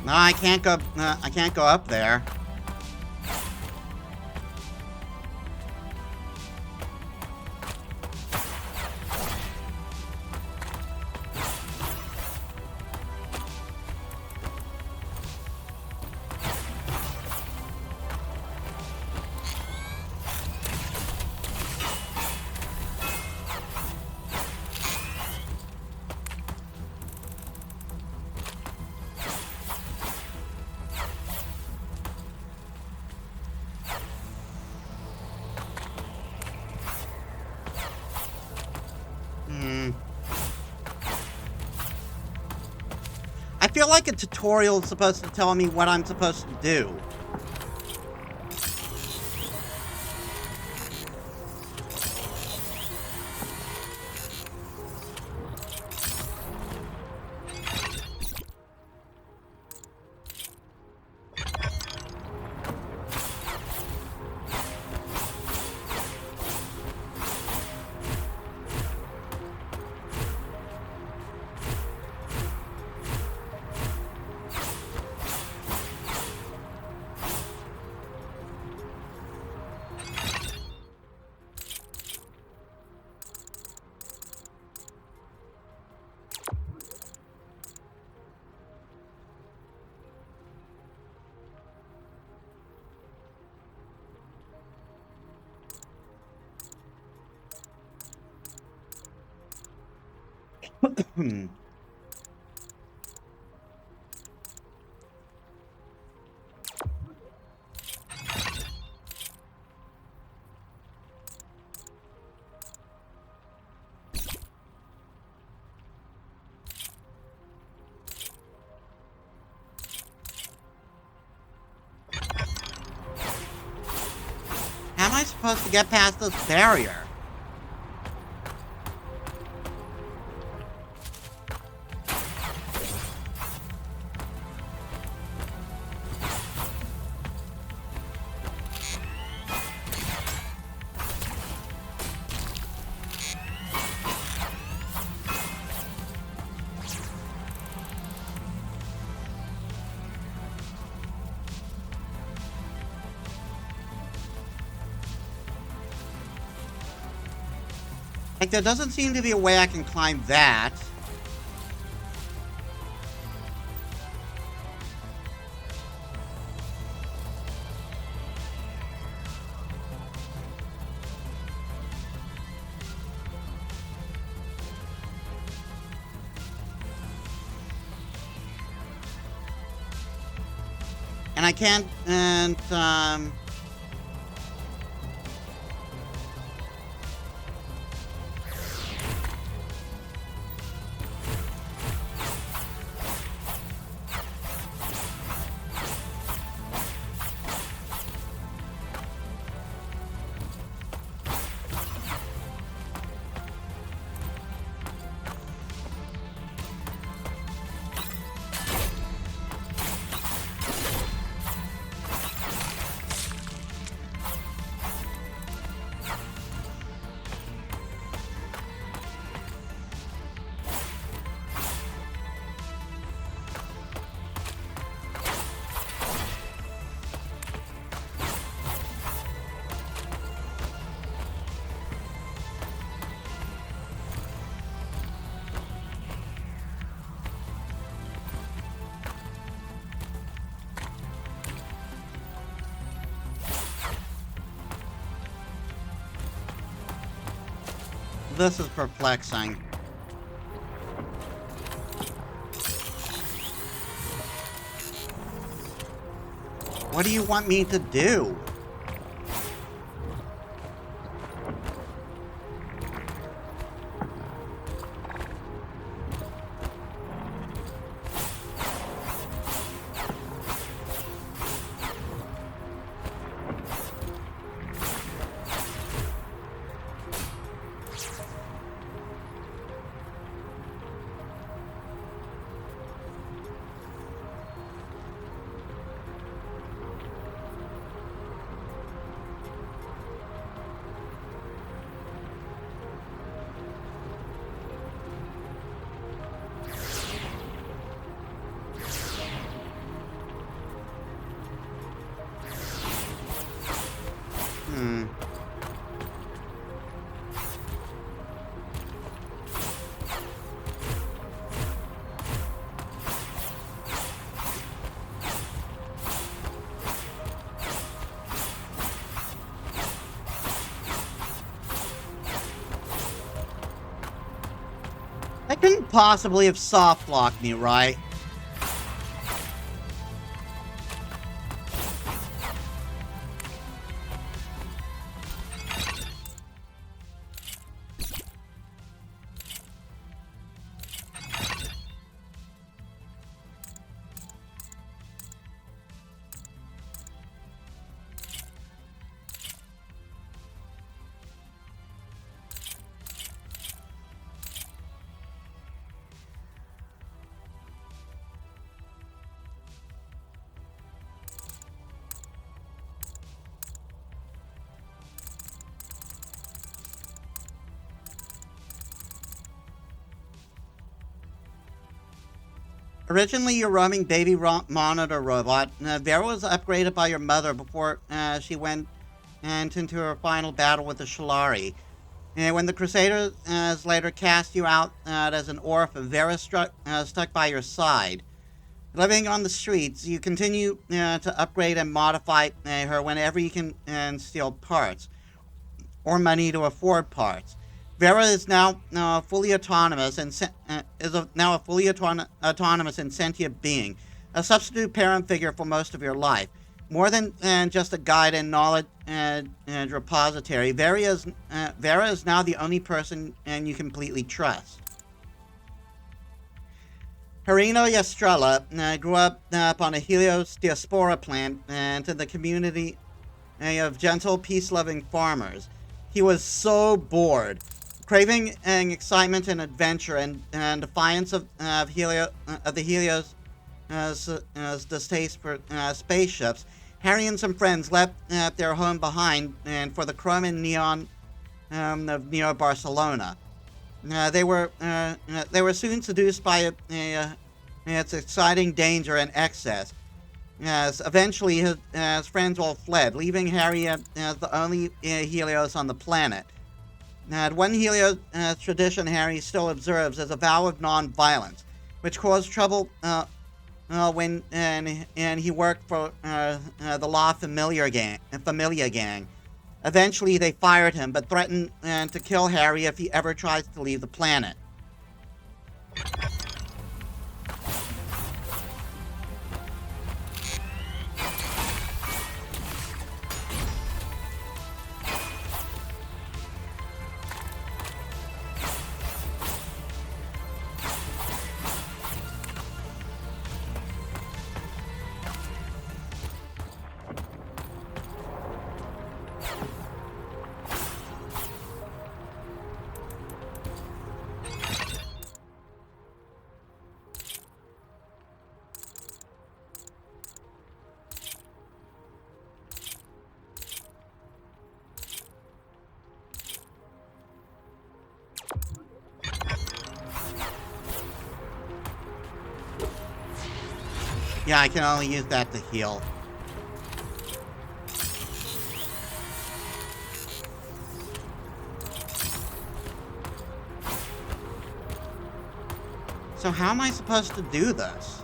S1: No, I can't go. I can't go up there. I feel like a tutorial is supposed to tell me what I'm supposed to do. How am I supposed to get past this barrier? Like, there doesn't seem to be a way I can climb that. And I can't, this is perplexing. What do you want me to do? I couldn't possibly have soft locked me, right? Originally, your roaming baby monitor robot, Vera was upgraded by your mother before she went into her final battle with the Shalari. And when the Crusaders later cast you out as an orphan, Vera stuck by your side. Living on the streets, you continue to upgrade and modify her whenever you can steal parts or money to afford parts. Vera is now fully autonomous and now a fully autonomous and sentient being, a substitute parent figure for most of your life. More than just a guide and knowledge and repository, Vera is now the only person you completely trust. Harino Yastrella grew up on a Helios diaspora plant to the community of gentle, peace-loving farmers. He was so bored, craving excitement and adventure and defiance of the Helios' distaste for spaceships. Harry and some friends left their home behind and for the chrome and neon of Neo Barcelona. They were soon seduced by its exciting danger and excess. Eventually, his friends all fled, leaving Harry as the only Helios on the planet. And one Helio tradition Harry still observes as a vow of non-violence, which caused trouble when he worked for the La Familia gang. Eventually, they fired him, but threatened to kill Harry if he ever tries to leave the planet. Yeah, I can only use that to heal. So how am I supposed to do this?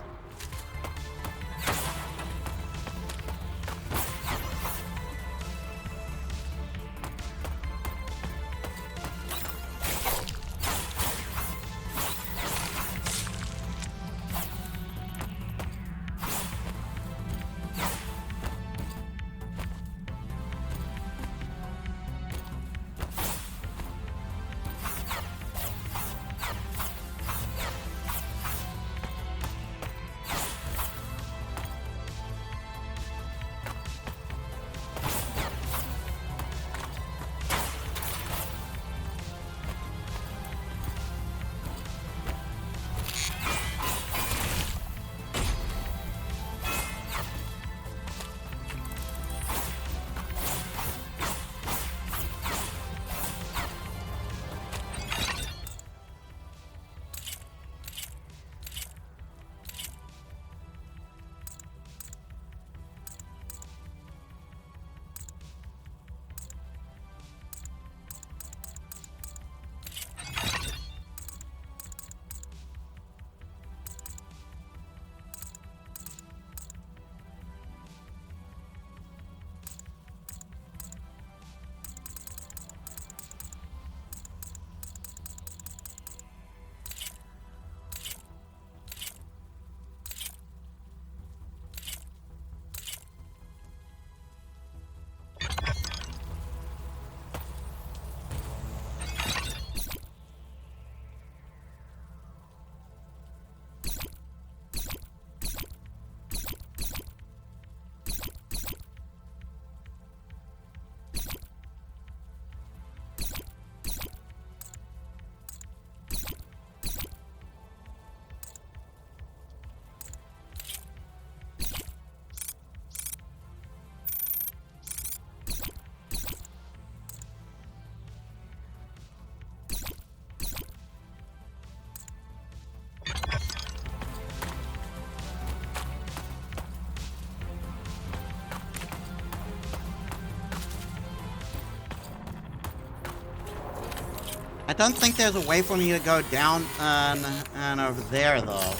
S1: I don't think there's a way for me to go down and over there, though.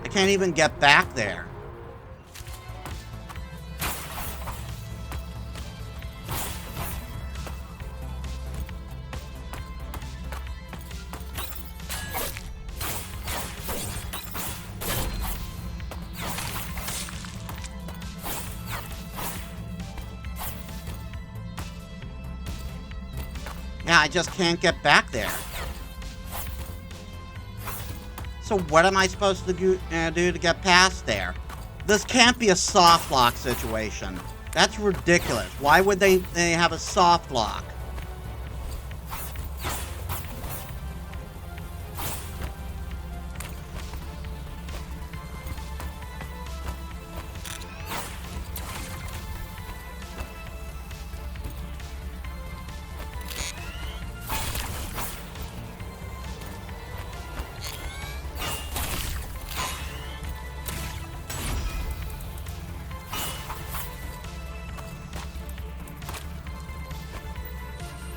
S1: I can't even get back there. Yeah, I just can't get back there. So what am I supposed to do to get past there? This can't be a soft lock situation. That's ridiculous. Why would they have a soft lock?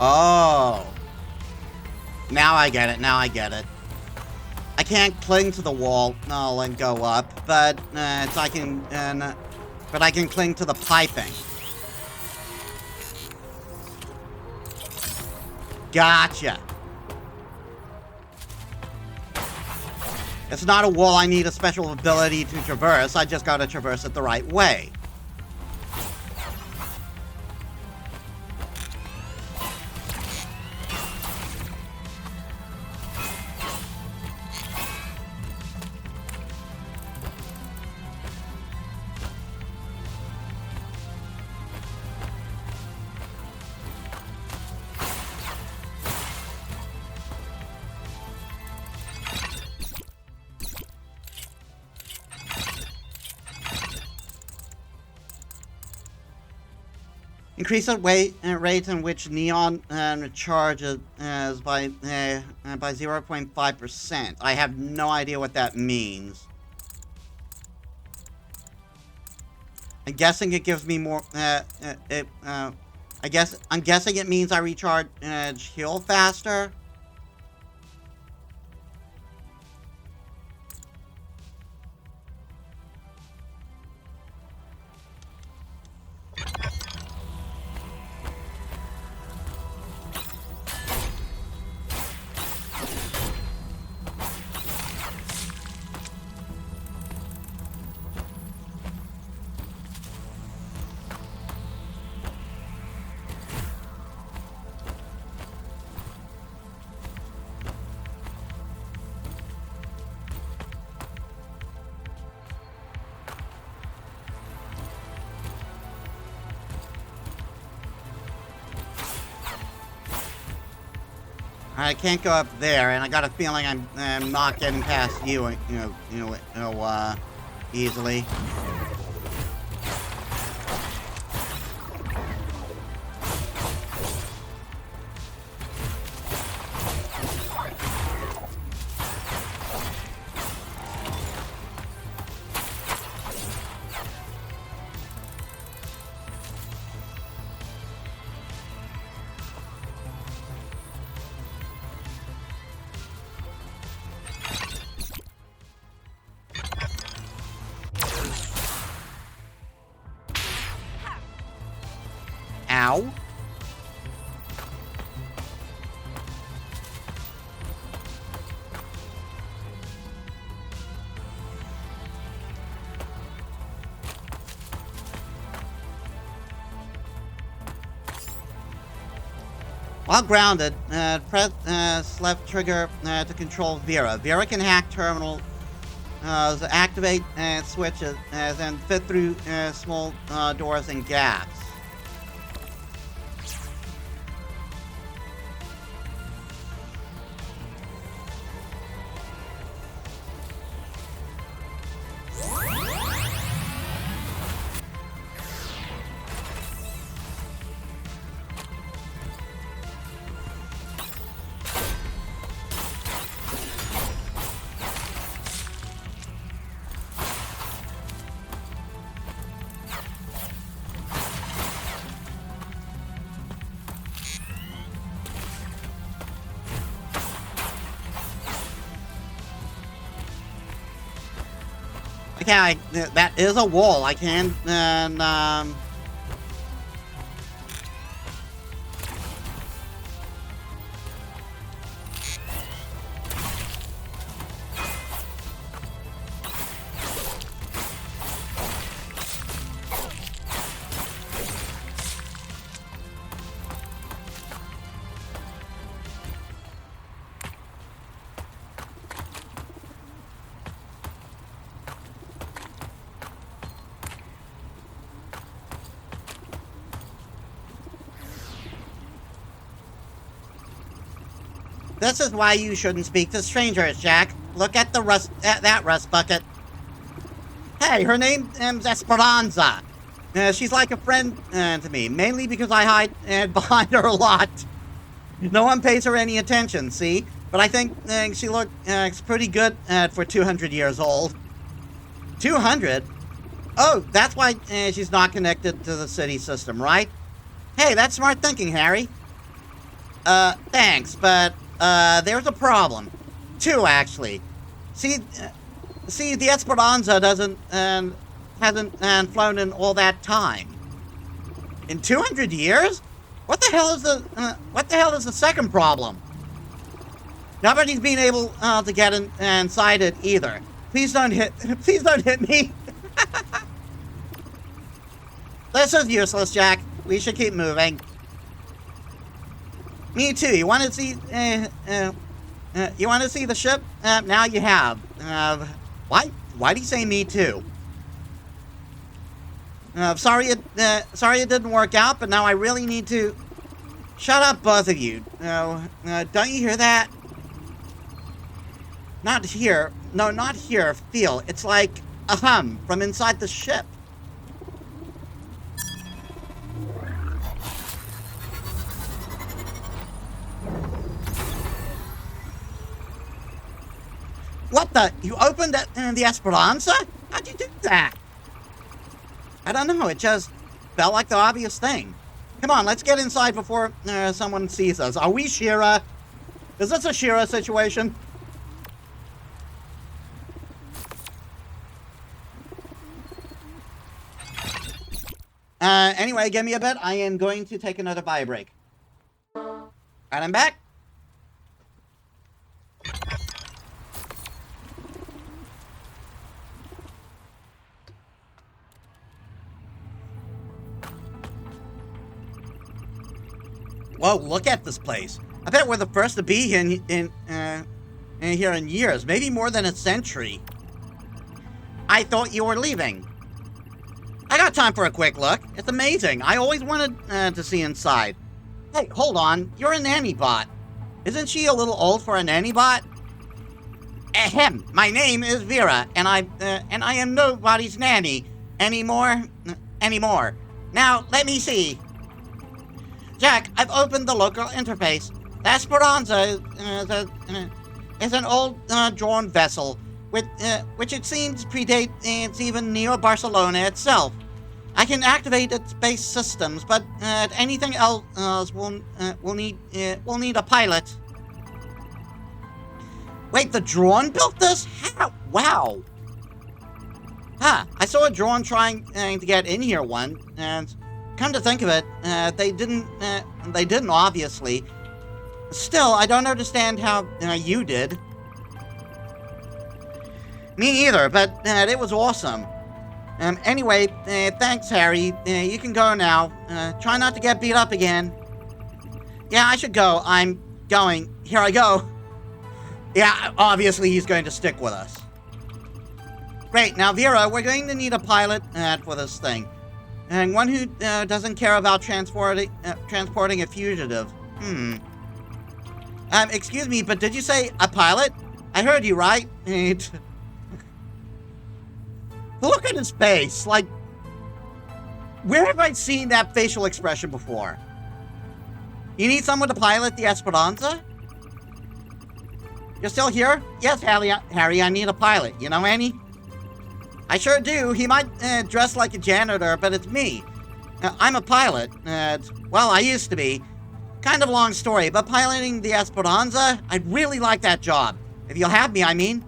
S1: Oh. Now I get it, now I get it. I can't cling to the wall, no, and go up, but I can cling to the piping. Gotcha. It's not a wall I need a special ability to traverse, I just gotta traverse it the right way. Increase the rate in which neon recharges by 0.5%. I have no idea what that means. I'm guessing it gives me more. I'm guessing it means I recharge heal faster. I can't go up there, and I got a feeling I'm not getting past you, easily. Ow. While grounded, press left trigger to control Vera. Vera can hack terminal, activate switches, and fit through small doors and gaps. Okay, that is a wall. I can, This is why you shouldn't speak to strangers, Jack. Look at that rust bucket. Hey, her name's Esperanza. She's like a friend to me, mainly because I hide behind her a lot. No one pays her any attention, see? But I think she looks pretty good for 200 years old. 200? Oh, that's why she's not connected to the city system, right? Hey, that's smart thinking, Harry. Thanks, but there's a problem. Two, actually. See, the Esperanza hasn't flown in all that time. In 200 years? What the hell is the second problem? Nobody's been able to get inside it either. Please don't hit me. This is useless, Jack. We should keep moving. Me too. You want to see the ship? Now you have. Why do you say me too? Sorry it didn't work out, but now I really need to... Shut up, both of you. Don't you hear that? Not here. No, not here. Feel. It's like a hum from inside the ship. What the? You opened the Esperanza? How'd you do that? I don't know. It just felt like the obvious thing. Come on, let's get inside before someone sees us. Are we Shira? Is this a Shira situation? Anyway, give me a bit. I am going to take another bio break. And I'm back. Whoa, look at this place. I bet we're the first to be here here in years, maybe more than a century. I thought you were leaving. I got time for a quick look. It's amazing. I always wanted to see inside. Hey, hold on. You're a nanny bot. Isn't she a little old for a nanny bot? Ahem. My name is Vera, and I am nobody's nanny anymore. Now, let me see. Jack, I've opened the local interface. The Esperanza is an old drawn vessel, which it seems predates even Neo-Barcelona itself. I can activate its base systems, but anything else will need a pilot. Wait, the drone built this? How? Wow. Huh, I saw a drone trying to get in here one, and come to think of it, they didn't obviously. Still, I don't understand how you did. Me either, but it was awesome. Anyway, thanks, Harry. You can go now. Try not to get beat up again. Yeah, I should go. I'm going. Here I go. Yeah, obviously he's going to stick with us. Great. Now, Vera, we're going to need a pilot for this thing. And one who doesn't care about transporting a fugitive. Excuse me, but did you say a pilot? I heard you, right? Look at his face. Like, where have I seen that facial expression before? You need someone to pilot the Esperanza? You're still here? Yes, Harry, I need a pilot. You know any? I sure do. He might dress like a janitor, but it's me. I'm a pilot. Well, I used to be. Kind of a long story, but piloting the Esperanza, I'd really like that job. If you'll have me, I mean.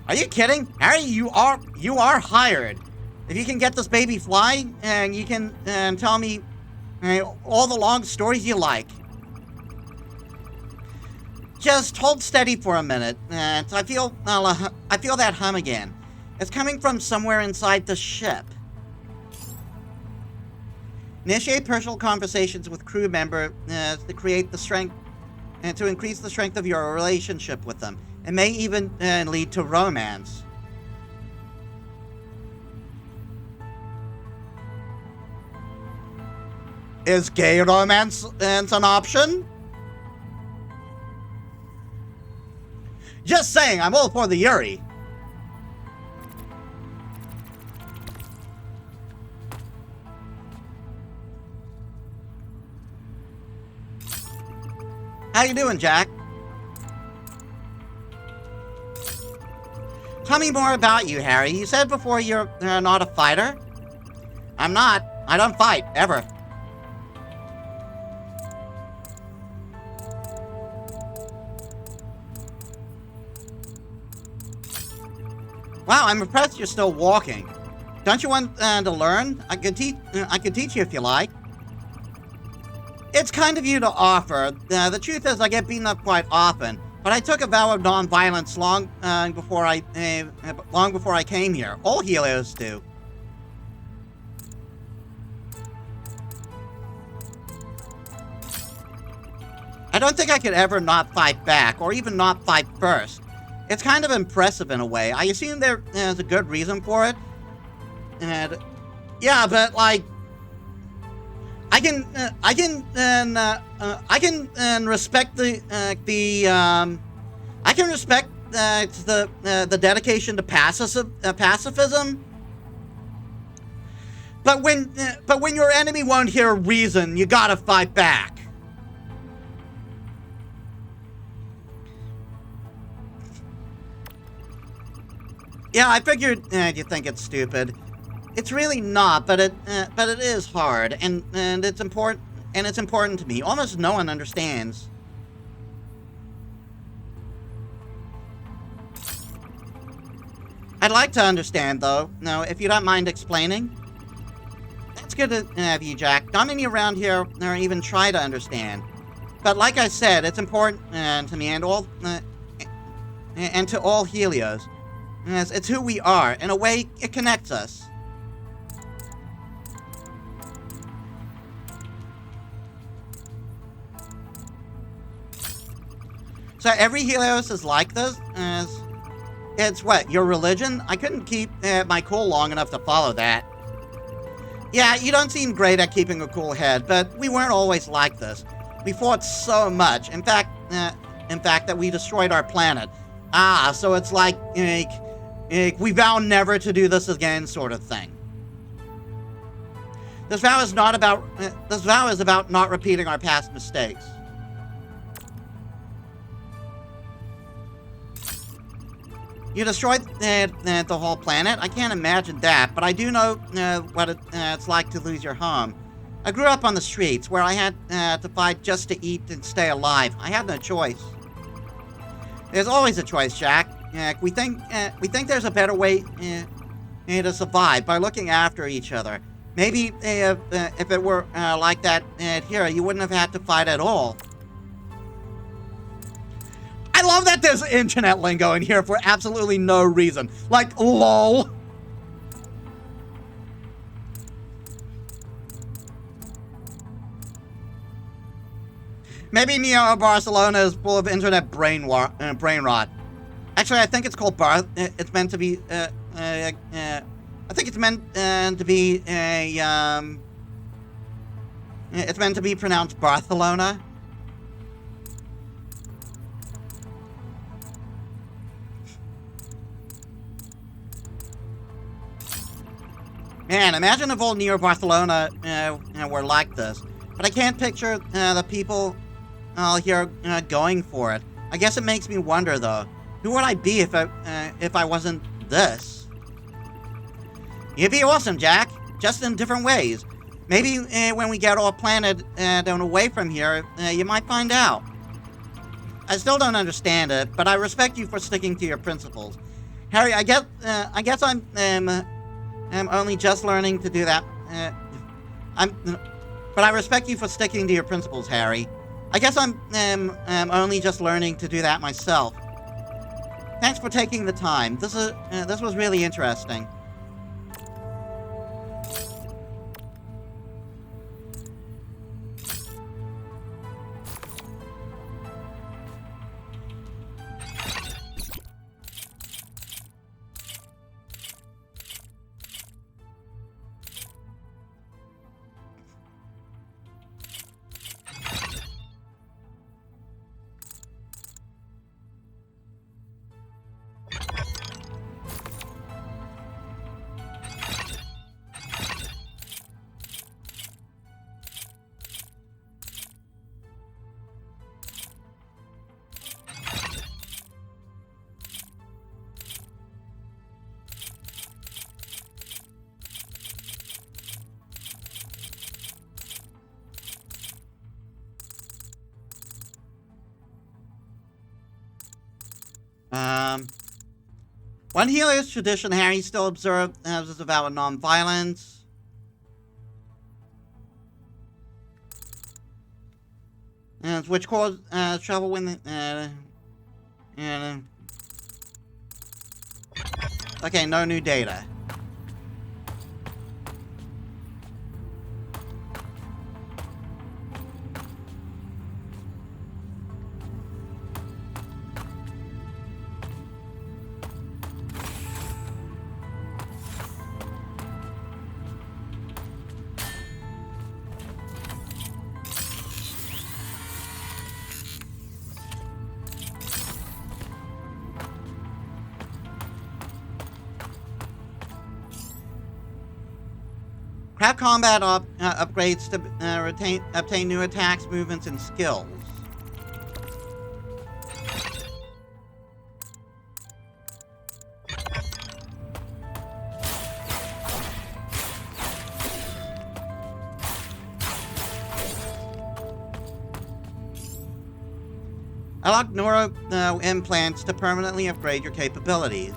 S1: Are you kidding? Harry, you are hired. If you can get this baby flying, and you can tell me all the long stories you like. Just hold steady for a minute. I feel that hum again. It's coming from somewhere inside the ship. Initiate personal conversations with crew member to create the strength and to increase the strength of your relationship with them. It may even lead to romance. Is gay romance an option? Just saying, I'm all for the Yuri. How you doing, Jack? Tell me more about you, Harry. You said before you're not a fighter. I'm not. I don't fight, ever. Wow, I'm impressed you're still walking. Don't you want to learn? I could teach you if you like. It's kind of you to offer. The truth is, I get beaten up quite often, but I took a vow of non-violence long before I came here. All healers do. I don't think I could ever not fight back, or even not fight first. It's kind of impressive in a way. I assume there's a good reason for it. And yeah, but like, I can respect the dedication to pacifism. But when your enemy won't hear reason, you gotta fight back. Yeah, I figured you think it's stupid. It's really not, but it is hard, and it's important, to me. Almost no one understands. I'd like to understand, though. No, if you don't mind explaining. That's good to have you, Jack. Not many around here or even try to understand. But like I said, it's important to me and to all Helios. Yes, it's who we are. In a way, it connects us. So every Helios is like this? It's what, your religion? I couldn't keep my cool long enough to follow that. Yeah, you don't seem great at keeping a cool head, but we weren't always like this. We fought so much. In fact, that we destroyed our planet. Ah, so it's like we vow never to do this again, sort of thing. This vow is about not repeating our past mistakes. You destroyed the whole planet? I can't imagine that, but I do know what it's like to lose your home. I grew up on the streets, where I had to fight just to eat and stay alive. I had no choice. There's always a choice, Jack. We think there's a better way to survive by looking after each other. Maybe if it were like that here, you wouldn't have had to fight at all. I love that there's internet lingo in here for absolutely no reason. Like, lol. Maybe Neo Barcelona is full of internet brain rot. Actually, I think it's called it's meant to be. I think it's meant to be a. It's meant to be pronounced Barcelona. Man, imagine if old Neo Barcelona were like this. But I can't picture the people here going for it. I guess it makes me wonder, though. Who would I be if I wasn't this? You'd be awesome, Jack. Just in different ways. Maybe when we get off planet and away from here, you might find out. I still don't understand it, but I respect you for sticking to your principles. Harry, I guess I'm only just learning to do that. But I respect you for sticking to your principles, Harry. I guess I'm only just learning to do that myself. Thanks for taking the time. This was really interesting. One Helios tradition, Harry still observed as a vow of non-violence. Which caused trouble when okay, no new data. Craft combat upgrades to obtain new attacks, movements, and skills. Unlock neuro implants to permanently upgrade your capabilities.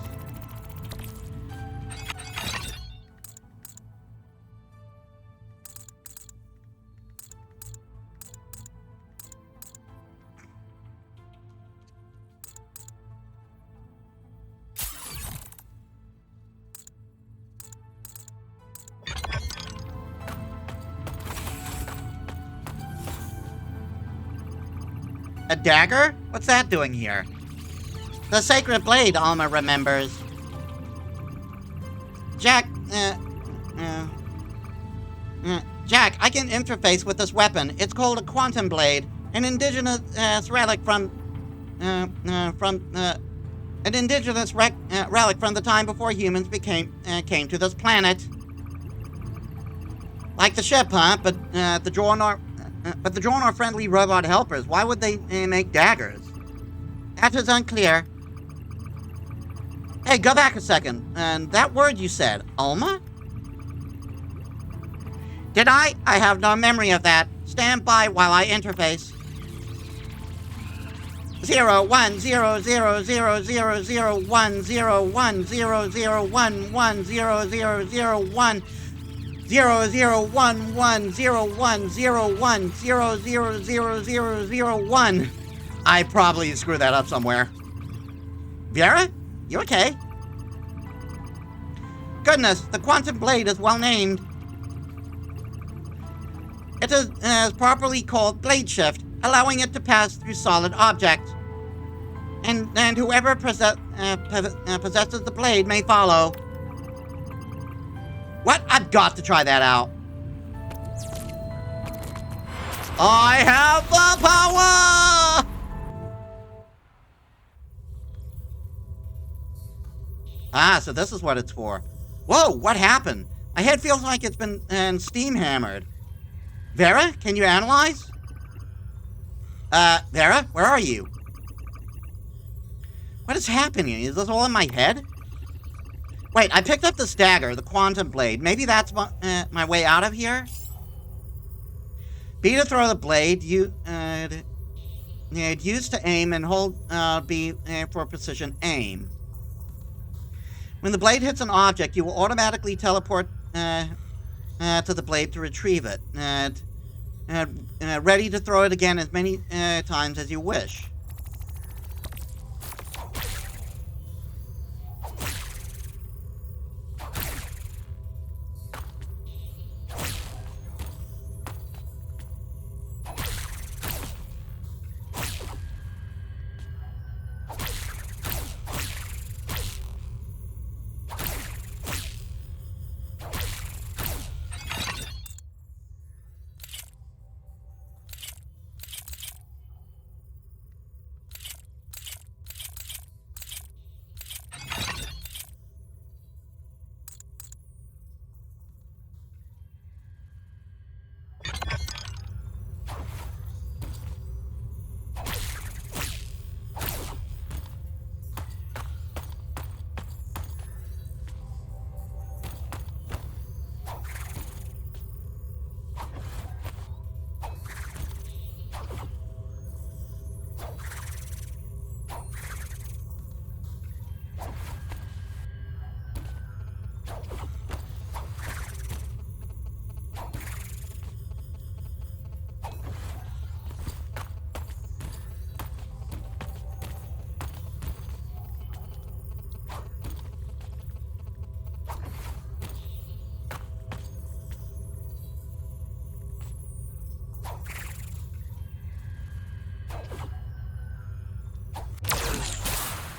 S1: A dagger? What's that doing here? The sacred blade, Alma remembers. Jack, Jack, I can interface with this weapon. It's called a quantum blade, an indigenous relic from the time before humans came to this planet. Like the ship, huh? But the drone are friendly robot helpers. Why would they make daggers? That is unclear. Hey, go back a second. That word you said, Alma? Did I? I have no memory of that. Stand by while I interface. 0 1 0 0 0 0 0 1 0 1 0 0 1 1 0 0 0 1 0 0 1 1 0 1 0 1 0 0 0 0 0 1. I probably screwed that up somewhere. Vera? You okay? Goodness, the quantum blade is well named. It is properly called blade shift, allowing it to pass through solid objects. And whoever possesses the blade may follow. What? I've got to try that out. I have the power! Ah, so this is what it's for. Whoa, what happened? My head feels like it's been steam hammered. Vera, can you analyze? Vera, where are you? What is happening? Is this all in my head? Wait, I picked up this dagger, the quantum blade. Maybe that's my way out of here? B to throw the blade, use to aim, and hold B for precision aim. When the blade hits an object, you will automatically teleport to the blade to retrieve it. Ready to throw it again as many times as you wish.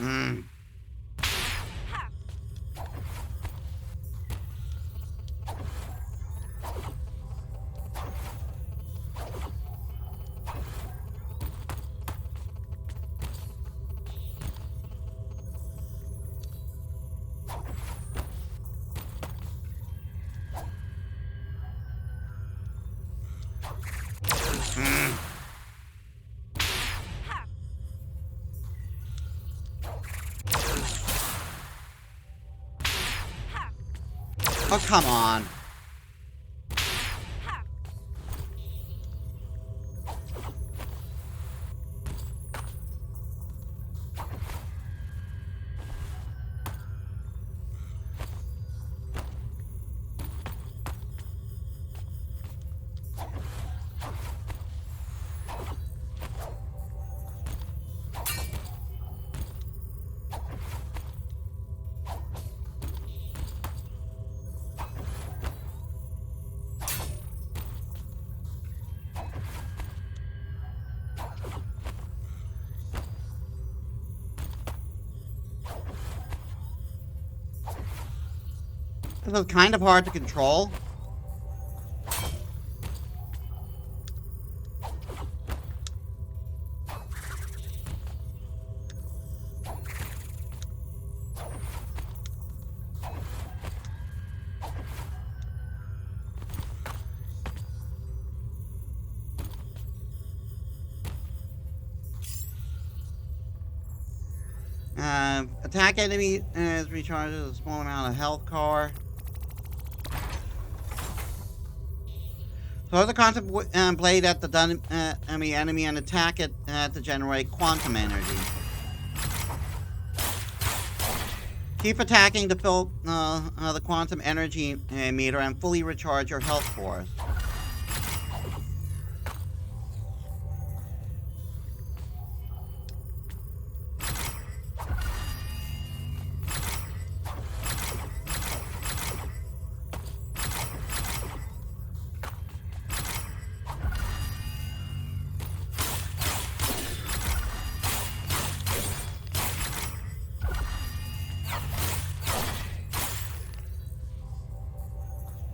S1: Mm. Mm. Oh, come on. This is kind of hard to control. Attack enemy is recharges a small amount of health car. Throw the quantum blade at the enemy and attack it to generate quantum energy. Keep attacking to fill the quantum energy meter and fully recharge your health force.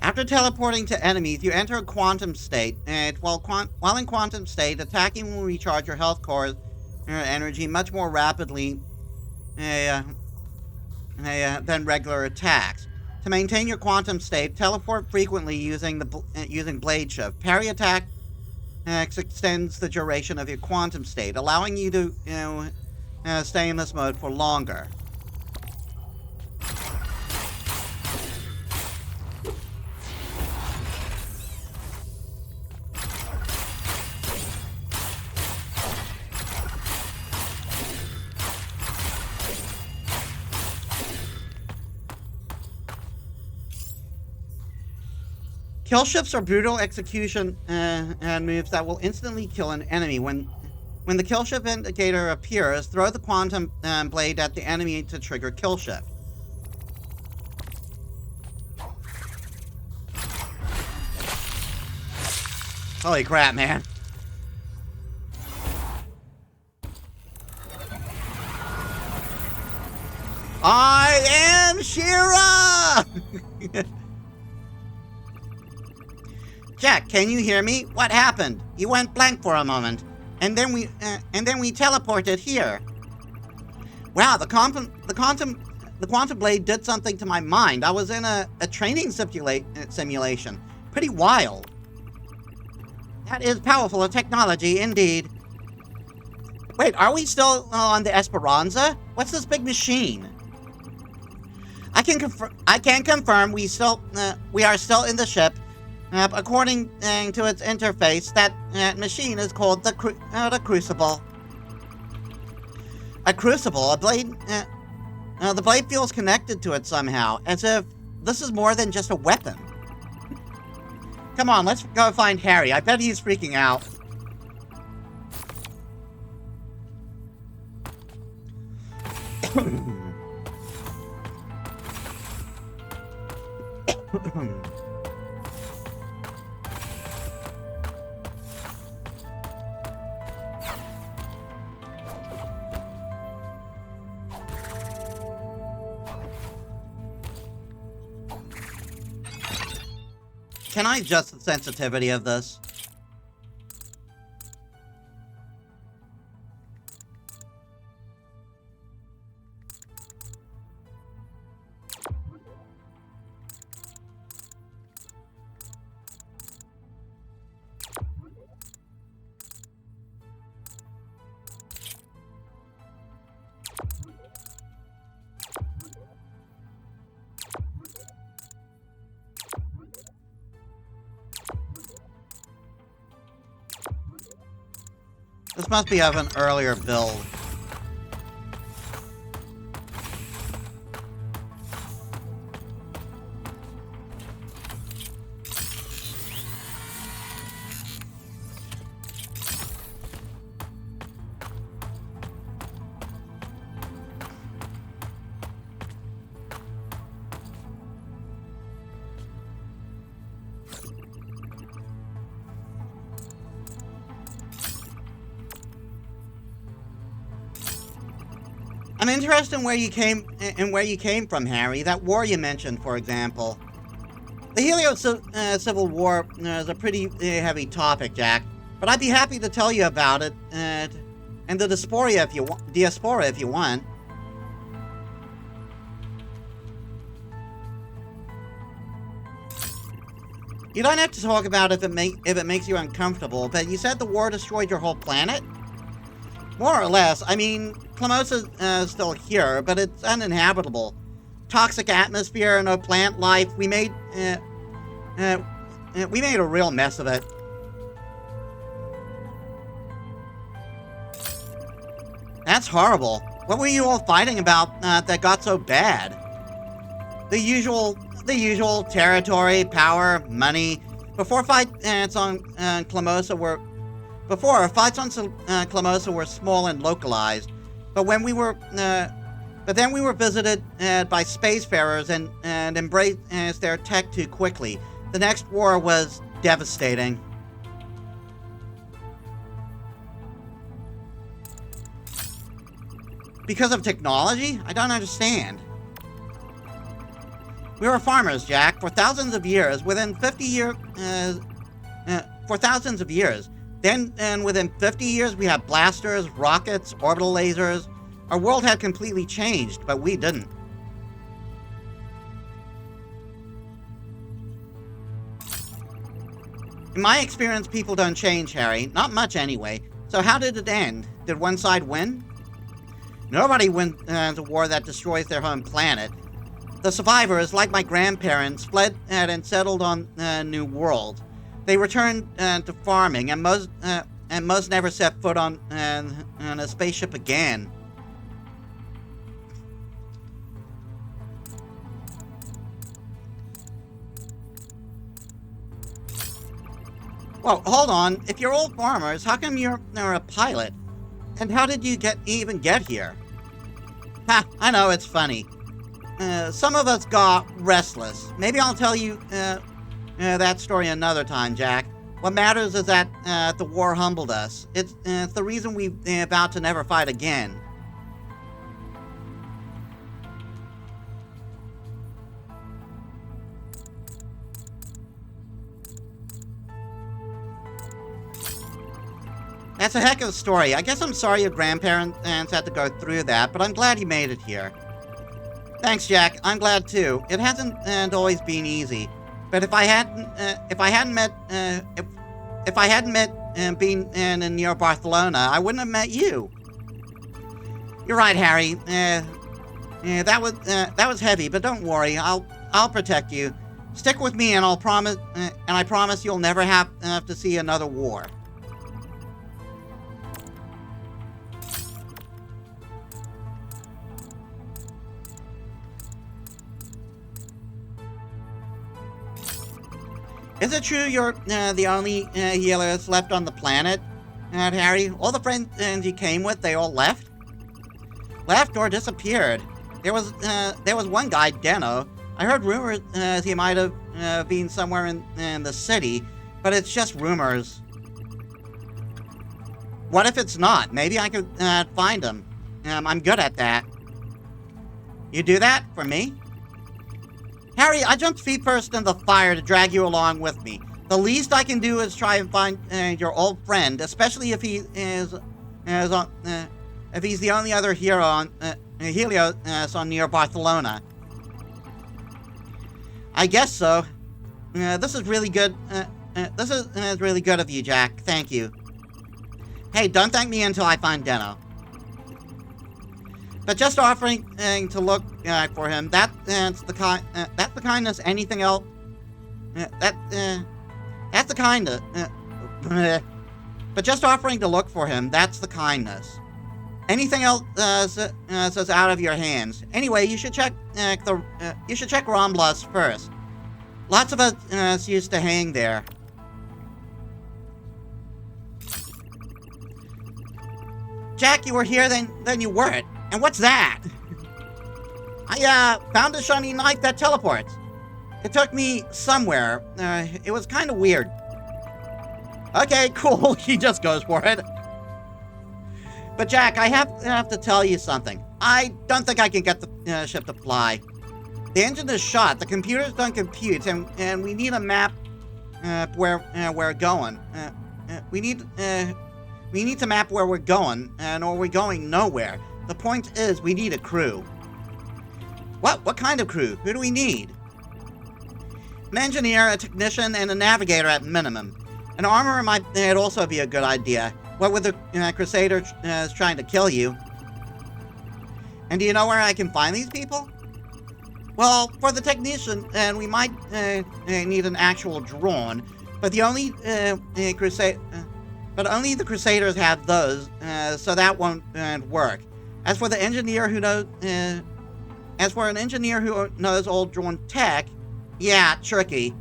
S1: After teleporting to enemies, you enter a quantum state, and while in quantum state, attacking will recharge your health core energy much more rapidly than regular attacks. To maintain your quantum state, teleport frequently using blade shift. Parry attack extends the duration of your quantum state, allowing you to stay in this mode for longer. Kill shifts are brutal execution and moves that will instantly kill an enemy. When the kill shift indicator appears, throw the quantum blade at the enemy to trigger kill shift. Holy crap, man. I am Shira! Jack, can you hear me? What happened? You went blank for a moment, and then we teleported here. Wow, the quantum blade did something to my mind. I was in a training simulation. Pretty wild. That is powerful technology, indeed. Wait, are we still on the Esperanza? What's this big machine? I can confirm we are still in the ship. According to its interface, that machine is called the Crucible. A crucible, a blade. The blade feels connected to it somehow, as if this is more than just a weapon. Come on, let's go find Harry. I bet he's freaking out. can I adjust the sensitivity of this? This must be of an earlier build. I'm interested in where you came from, Harry. That war you mentioned, for example. The Helio Civil War is a pretty heavy topic, Jack. But I'd be happy to tell you about it, and the diaspora if you want. You don't have to talk about it if it makes you uncomfortable, but you said the war destroyed your whole planet? More or less. I mean, Clamosa's still here, but it's uninhabitable. Toxic atmosphere, no plant life. We made a real mess of it. That's horrible. What were you all fighting about that got so bad? The usual territory, power, money. Before fights on Clamosa were small and localized, but then we were visited by spacefarers and embraced their tech too quickly. The next war was devastating. Because of technology? I don't understand. We were farmers, Jack, for thousands of years. Within 50 years, Then, and within 50 years, we had blasters, rockets, orbital lasers. Our world had completely changed, but we didn't. In my experience, people don't change, Harry. Not much, anyway. So how did it end? Did one side win? Nobody wins a war that destroys their home planet. The survivors, like my grandparents, fled and settled on New World. They returned to farming, and most never set foot on a spaceship again. Well, hold on. If you're all farmers, how come you're a pilot? And how did you even get here? Ha! I know, it's funny. Some of us got restless. Maybe I'll tell you that story another time, Jack. What matters is that the war humbled us. It's the reason we vowed to never fight again. That's a heck of a story. I guess I'm sorry your grandparents had to go through that, but I'm glad you made it here. Thanks, Jack. I'm glad too. It hasn't always been easy, but if I hadn't met being near Barcelona, I wouldn't have met you. You're right, Harry. That was heavy, but don't worry. I'll protect you. Stick with me, and I promise you'll never have to see another war. Is it true you're the only healers left on the planet, Harry? All the friends you came with, they all left? Left or disappeared? There was one guy, Deno. I heard rumors he might have been somewhere in the city, but it's just rumors. What if it's not? Maybe I could find him. I'm good at that. You do that for me? Harry, I jumped feet first in the fire to drag you along with me. The least I can do is try and find your old friend, especially if he is if he's the only other hero on Helios on near Barcelona. I guess so. This is really good. This is really good of you, Jack. Thank you. Hey, don't thank me until I find Deno. But just offering to look for him, that's the kindness. Anything else? That's the kindness. But just offering to look for him, that's the kindness. Anything else is out of your hands. Anyway, you should check Ramblas first. Lots of us used to hang there. Jack, you were here, then you weren't. And what's that? I found a shiny knife that teleports. It took me somewhere. It was kind of weird. Okay, cool. He just goes for it. But Jack, I have to tell you something. I don't think I can get the ship to fly. The engine is shot. The computers don't compute, and we need a map where we're going. We need to map where we're going, or we're going nowhere. The point is, we need a crew. What kind of crew? Who do we need? An engineer, a technician, and a navigator at minimum. An armorer might also be a good idea. What with the Crusader trying to kill you? And do you know where I can find these people? Well, for the technician, we might need an actual drone, but only the Crusaders have those, so that won't work. As for an engineer who knows old drone tech, yeah, tricky.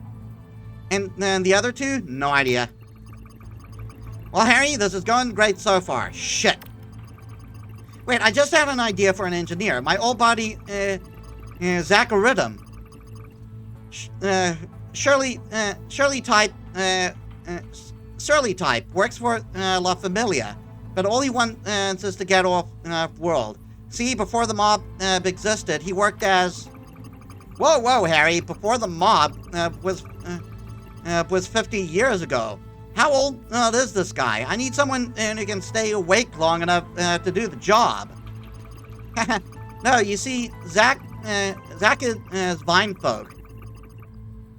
S1: And then the other two, no idea. Well, Harry, this is going great so far. Shit. Wait, I just had an idea for an engineer. My old buddy, Zacharidum. Shirley type works for La Familia, but all he wants is to get off world. See, before the mob existed, he worked as... Whoa, Harry! Before the mob was 50 years ago. How old is this guy? I need someone who can stay awake long enough to do the job. No, you see, Zach is Vine folk.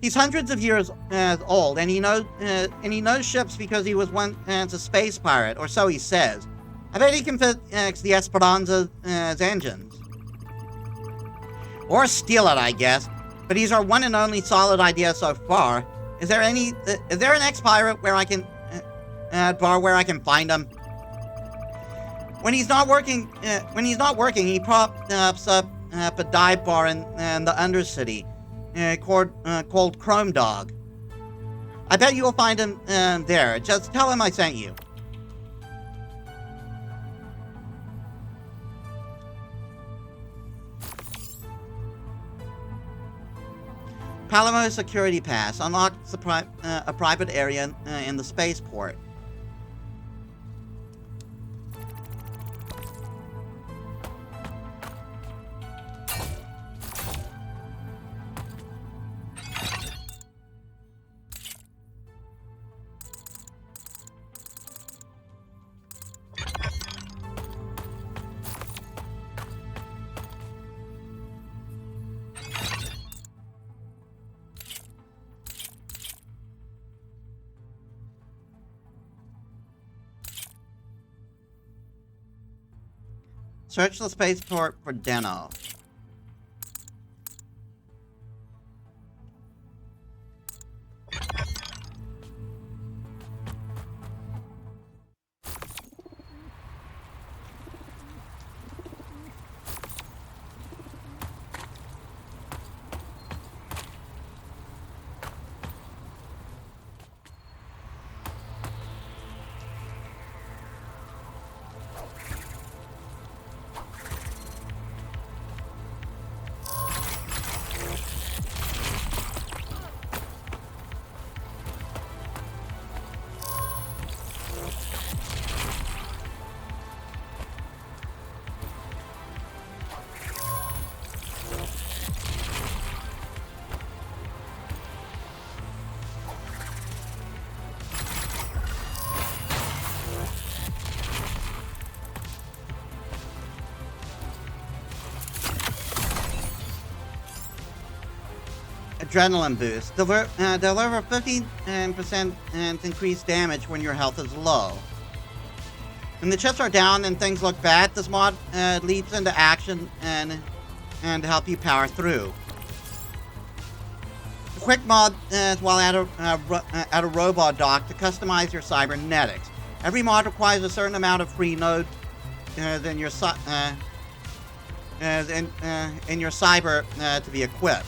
S1: He's hundreds of years old, and he knows ships because he was once a space pirate, or so he says. I bet he can fix the Esperanza's engines. Or steal it, I guess. But he's our one and only solid idea so far. Is there an ex-pirate where I can find him? When he's not working, he props up a dive bar in the Undercity, called Chrome Dog. I bet you'll find him there. Just tell him I sent you. Palamo Security Pass unlocks a private area in the spaceport. Search the spaceport for Deno. adrenaline boost. Deliver 50% increased damage when your health is low. When the chips are down and things look bad, this mod leaps into action and help you power through. A quick mod is while at a robot dock to customize your cybernetics. Every mod requires a certain amount of free node in your cyber to be equipped.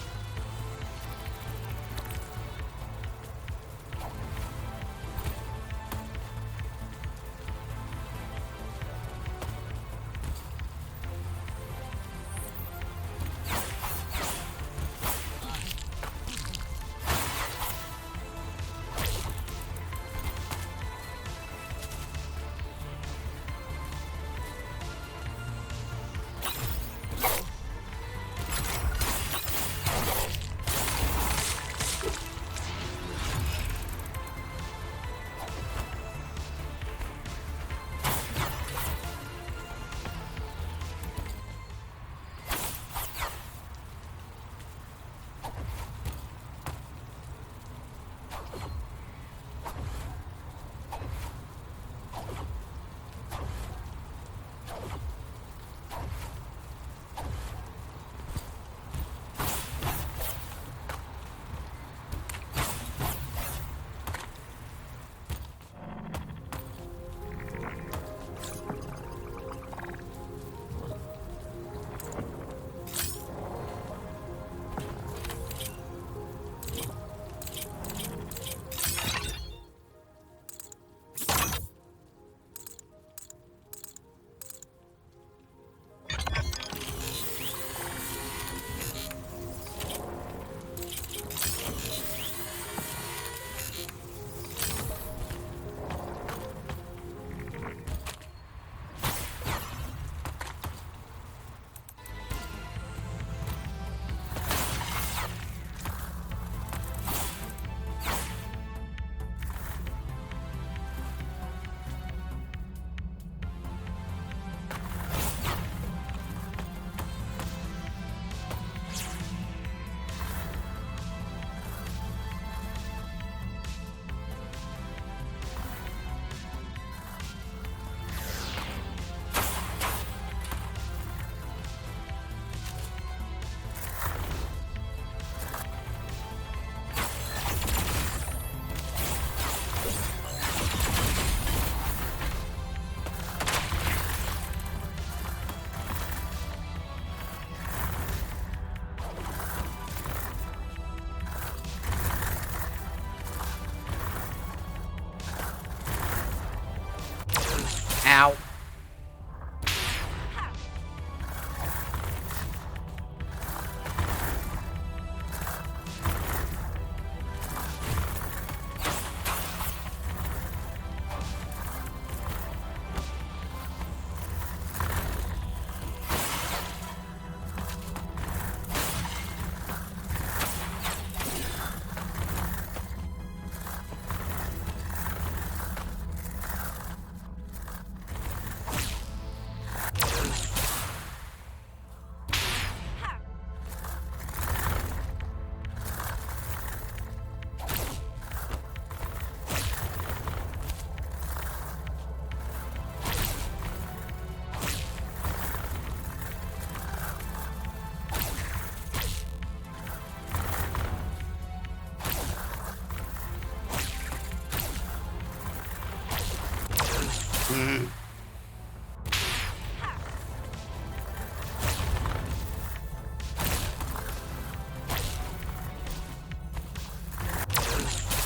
S1: Ow.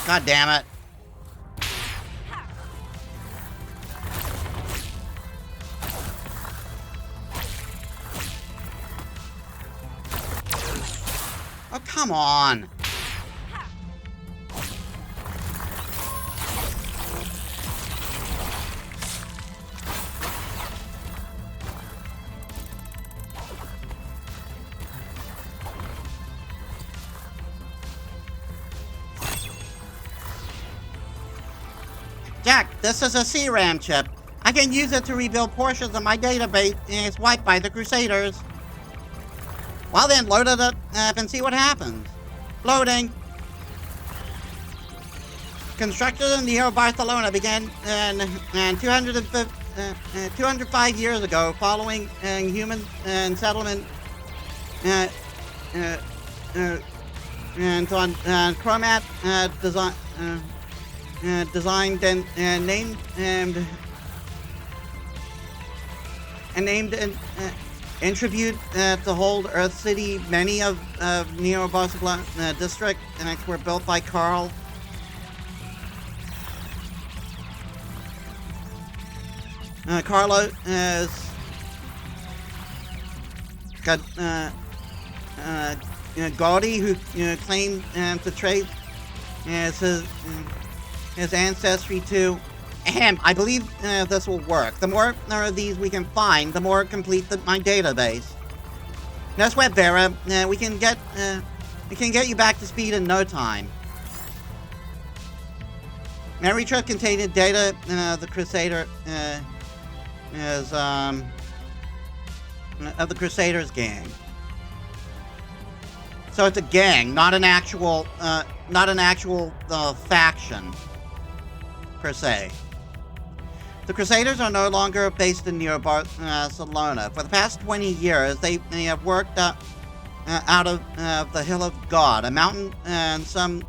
S1: God damn it. Oh, come on. Jack, this is a CRAM chip. I can use it to rebuild portions of my database wiped by the Crusaders. Well then, load it up and see what happens. Loading. Construction near Barcelona began in 205 years ago, following human settlement and on Chromat designed and named in tribute to hold Earth City. Many of Neo Barcelona district were built by Carl. Carlo has got Gaudi, who claimed to trace his ancestry to. I believe this will work. The more of these we can find, the more complete my database. No sweat, Vera. We can get you back to speed in no time. Every trip containing data the Crusader is of the Crusaders gang. So it's a gang, not an actual faction per se. The Crusaders are no longer based in near Barcelona. For the past 20 years, they have worked out of the Hill of God, a mountain some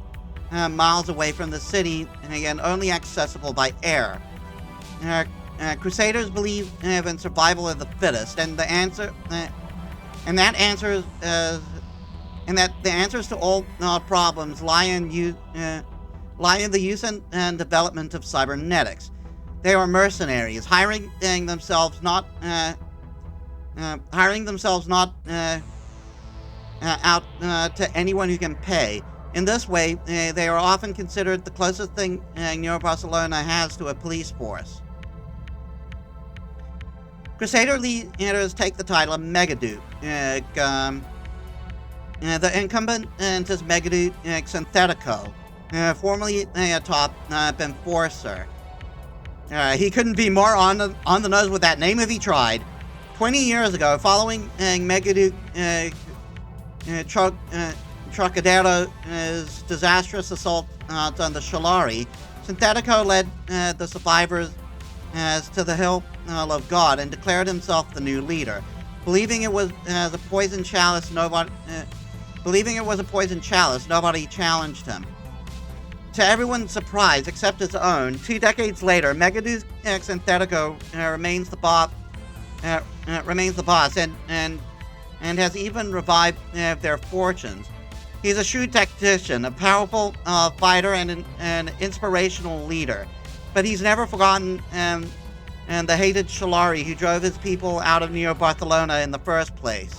S1: miles away from the city, and again only accessible by air. Crusaders believe in survival of the fittest, and the answers to all problems lie in the use and development of cybernetics. They are mercenaries, hiring themselves not out to anyone who can pay. In this way, they are often considered the closest thing Neo Barcelona has to a police force. Crusader leaders take the title of Megaduke. The incumbent is Megaduke Synthetico, formerly a top enforcer. He couldn't be more on the nose with that name if he tried. 20 years ago, following Megaduke Trocadero's disastrous assault on the Shalari, Synthetico led the survivors to the Hill of God and declared himself the new leader. Believing it was a poison chalice, nobody challenged him. To everyone's surprise, except his own, 2 decades later, Megaduke Synthetico remains the boss, and has even revived their fortunes. He's a shrewd tactician, a powerful fighter, and an inspirational leader. But he's never forgotten the hated Shalari who drove his people out of Neo Barcelona in the first place.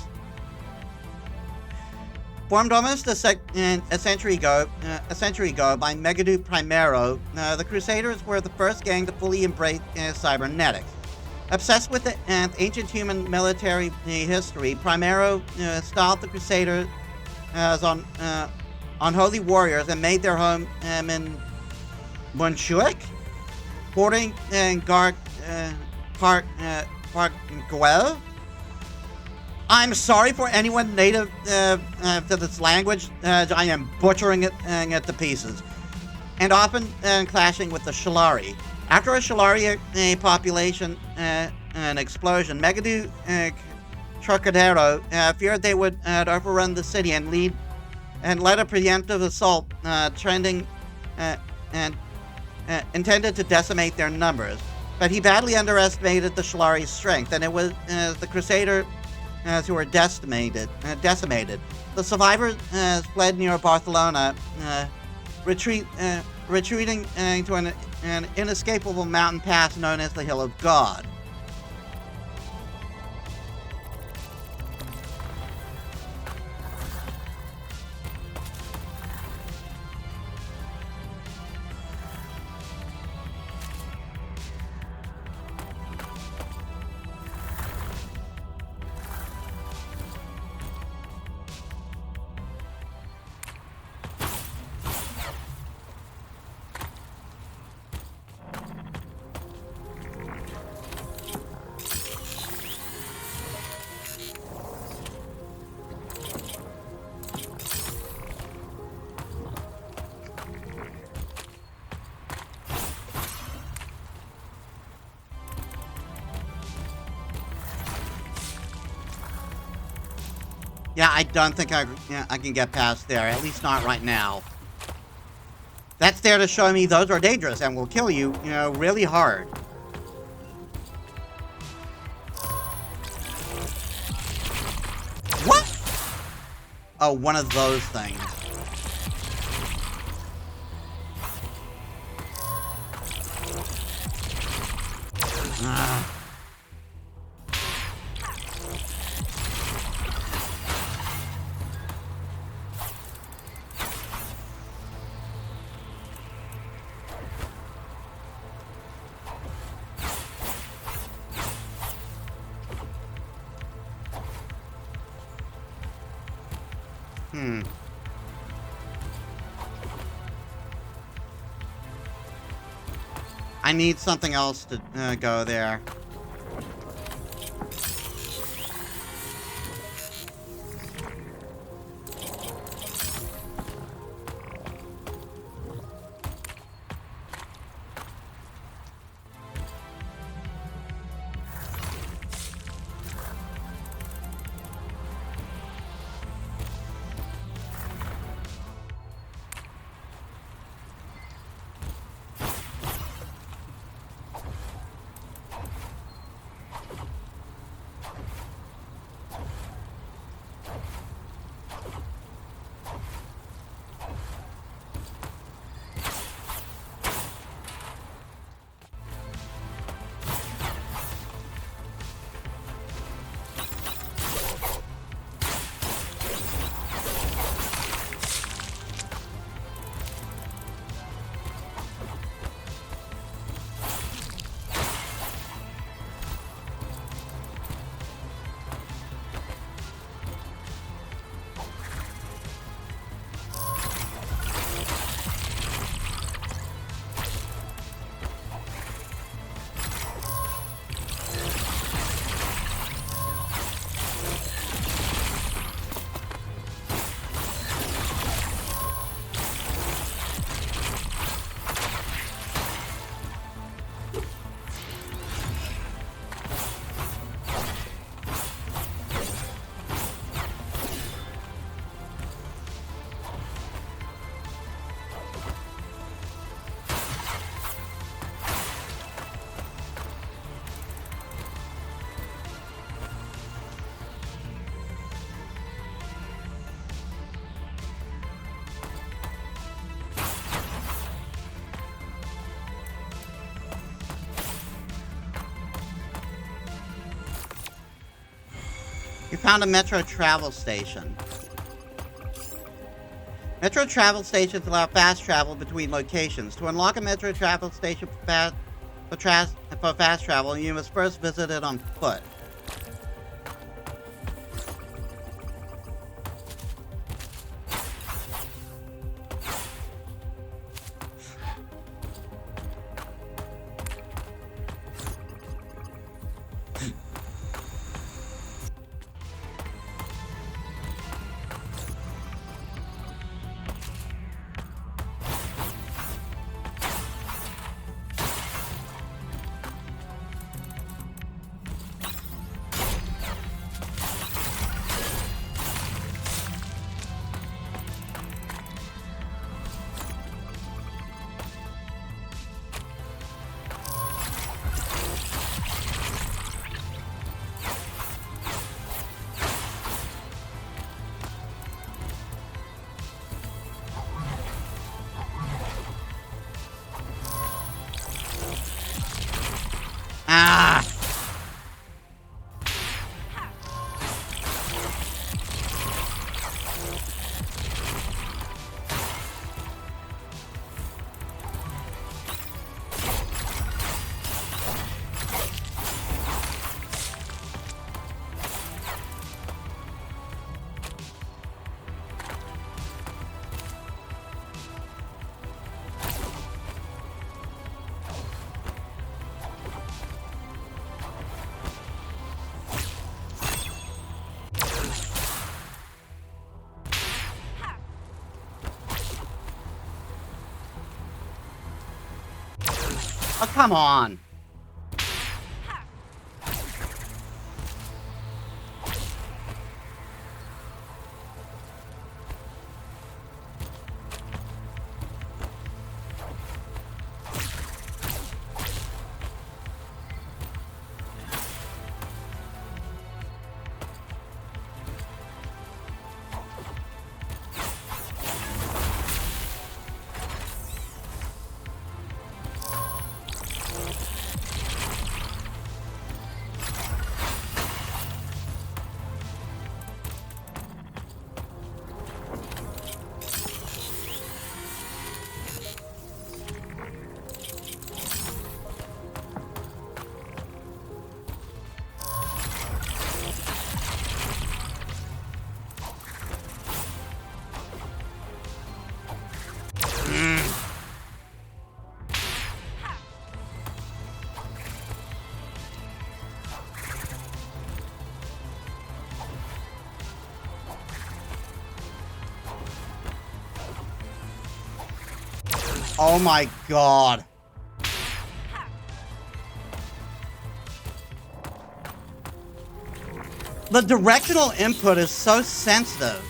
S1: Formed almost a century ago by Megaduke Primero, the Crusaders were the first gang to fully embrace cybernetics. Obsessed with the ancient human military history, Primero styled the Crusaders as unholy warriors and made their home in Montjuic, bordering Guel. I'm sorry for anyone native to this language. I am butchering it to pieces, and often clashing with the Shalari. After a Shalari population an explosion, Megaduke Trocadero feared they would overrun the city and led a preemptive assault intended to decimate their numbers. But he badly underestimated the Shalari's strength, and it was the Crusader who were decimated. The survivors fled near Barcelona, retreating to an inescapable mountain pass known as the Hill of God. Yeah, I don't think I can get past there. At least not right now. That's there to show me those are dangerous and will kill you, you know, really hard. What? Oh, one of those things. Ah. I need something else to go there. You found a metro travel station. Metro travel stations allow fast travel between locations. To unlock a metro travel station for fast travel, you must first visit it on foot. Ah! Oh, come on. Oh my god. The directional input is so sensitive.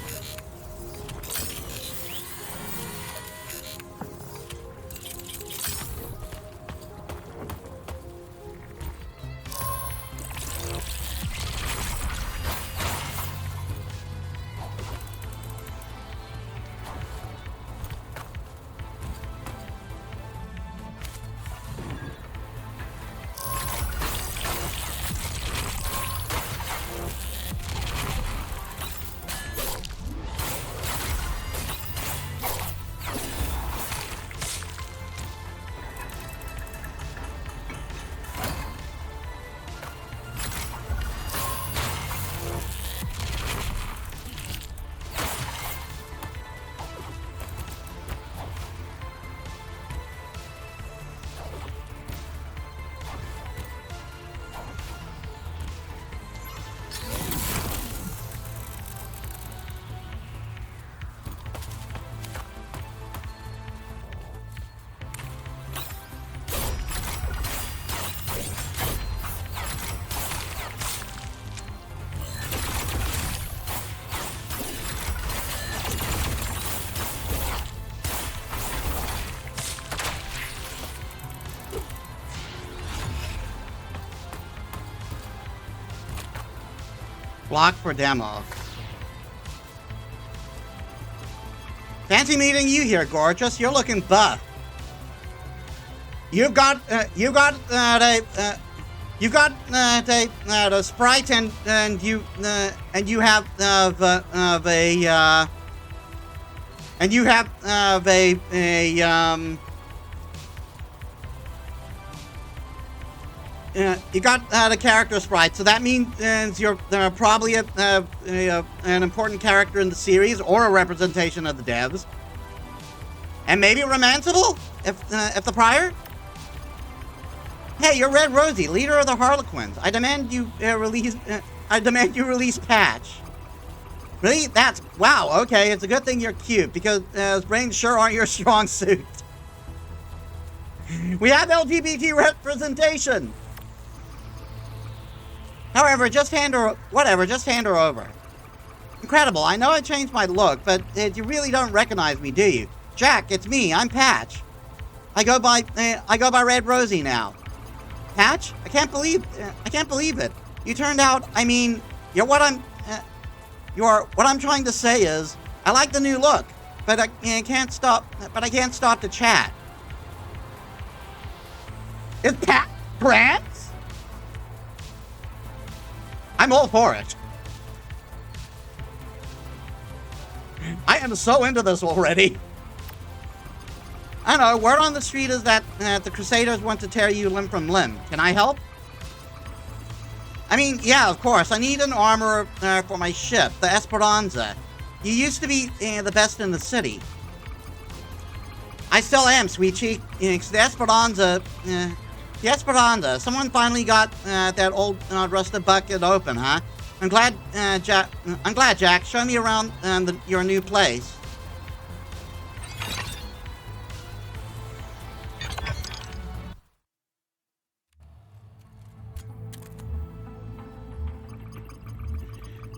S1: Block for demo. Fancy meeting you here, gorgeous. You're looking buff. You got the sprite and you have you got the character sprite, so that means you're probably an important character in the series or a representation of the devs, and maybe romanceable if the prior. Hey, you're Red Rosie, leader of the Harlequins. I demand you release Patch. Really? That's wow. Okay, it's a good thing you're cute because brains sure aren't your strong suit. We have LGBT representation. However, just hand her over. Incredible. I know I changed my look, but you really don't recognize me, do you? Jack, it's me. I'm Patch. I go by Red Rosie now. Patch? I can't believe it. You turned out. I mean, what I'm trying to say is, I like the new look, but I can't stop to chat. Is Pat Prance? I'm all for it. I am so into this already. I don't know, word on the street is that the Crusaders want to tear you limb from limb. Can I help? I mean, yeah, of course. I need an armor for my ship, the Esperanza. You used to be the best in the city. I still am, sweet cheek. The Esperanza. Someone finally got that old rusted bucket open, huh? I'm glad, Jack. Show me around your new place.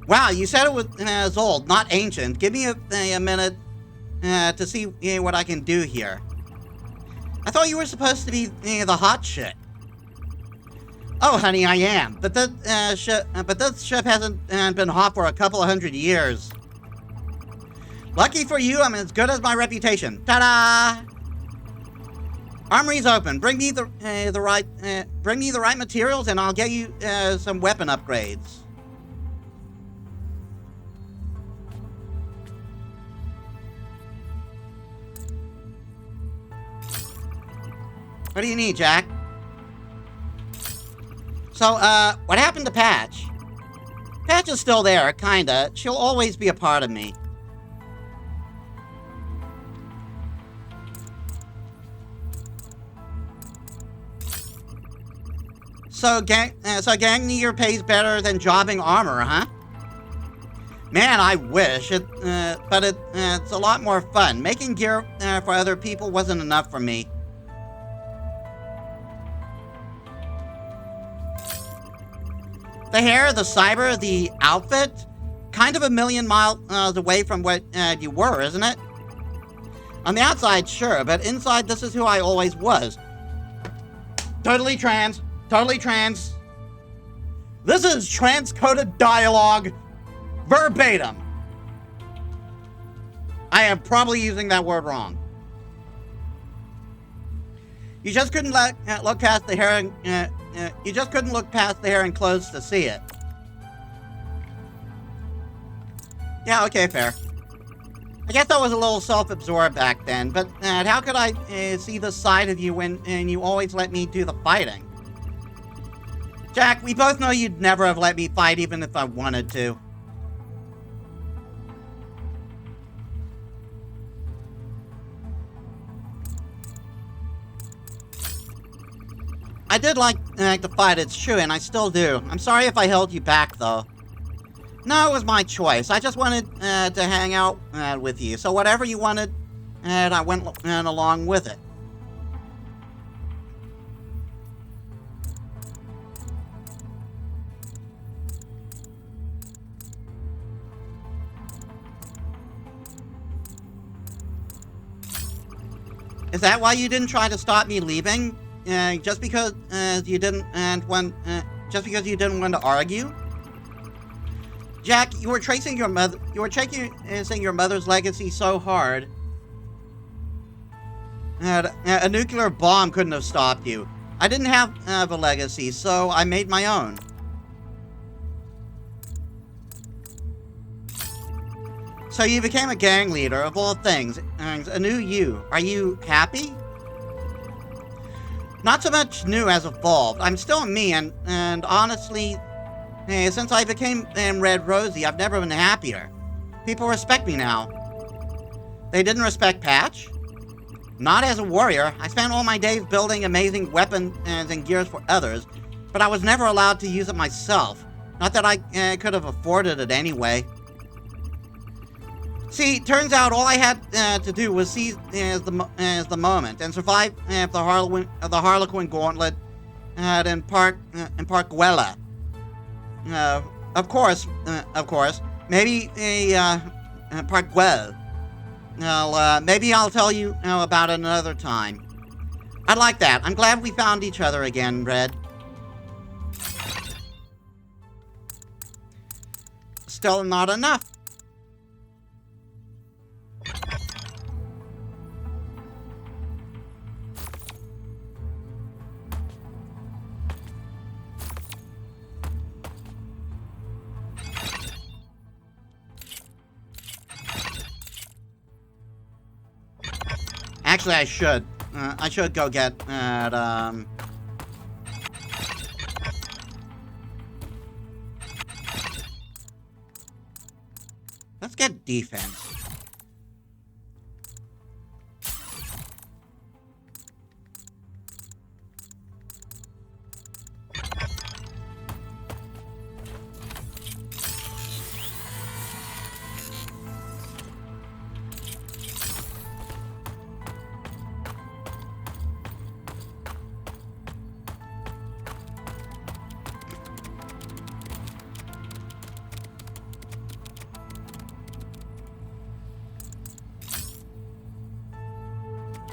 S1: Wow, you said it was old, not ancient. Give me a minute to see what I can do here. I thought you were supposed to be the hot shit. Oh, honey, I am. But this ship hasn't been hot for a couple of 100 years. Lucky for you, I'm as good as my reputation. Ta-da! Armory's open. Bring me the right materials, and I'll get you some weapon upgrades. What do you need, Jack? So, what happened to Patch? Patch is still there, kinda. She'll always be a part of me. So Gangnir pays better than jobbing armor, huh? Man, I wish it, but it's a lot more fun. Making gear for other people wasn't enough for me. The hair, the cyber, the outfit, kind of a million miles away from what you were, isn't it? On the outside, sure, but inside, this is who I always was. Totally trans. Totally trans. This is transcoded dialogue. Verbatim. I am probably using that word wrong. You just couldn't look past the hair and you just couldn't look past the hair and clothes to see it. Yeah, okay, fair. I guess I was a little self-absorbed back then, but how could I see the side of you when you always let me do the fighting? Jack, we both know you'd never have let me fight even if I wanted to. I did like to fight, it's true, and I still do. I'm sorry if I held you back, though. No, it was my choice. I just wanted to hang out with you, so whatever you wanted, I went along with it. Is that why you didn't try to stop me leaving? Just because you didn't want to argue? Jack, you were tracing your mother's legacy so hard. A nuclear bomb couldn't have stopped you. I didn't have a legacy, so I made my own. So you became a gang leader, of all things, a new you. Are you happy? Not so much new as evolved. I'm still me, and honestly, since I became Red Rosie, I've never been happier. People respect me now. They didn't respect Patch? Not as a warrior. I spent all my days building amazing weapons and gears for others, but I was never allowed to use it myself. Not that I could have afforded it anyway. See, turns out all I had to do was seize the moment and survive the Harlequin Gauntlet in Park Guella. Of course, maybe Park Guel. Well, maybe I'll tell you about it another time. I'd like that. I'm glad we found each other again, Red. Still not enough. Actually, I should. I should go get let's get defense.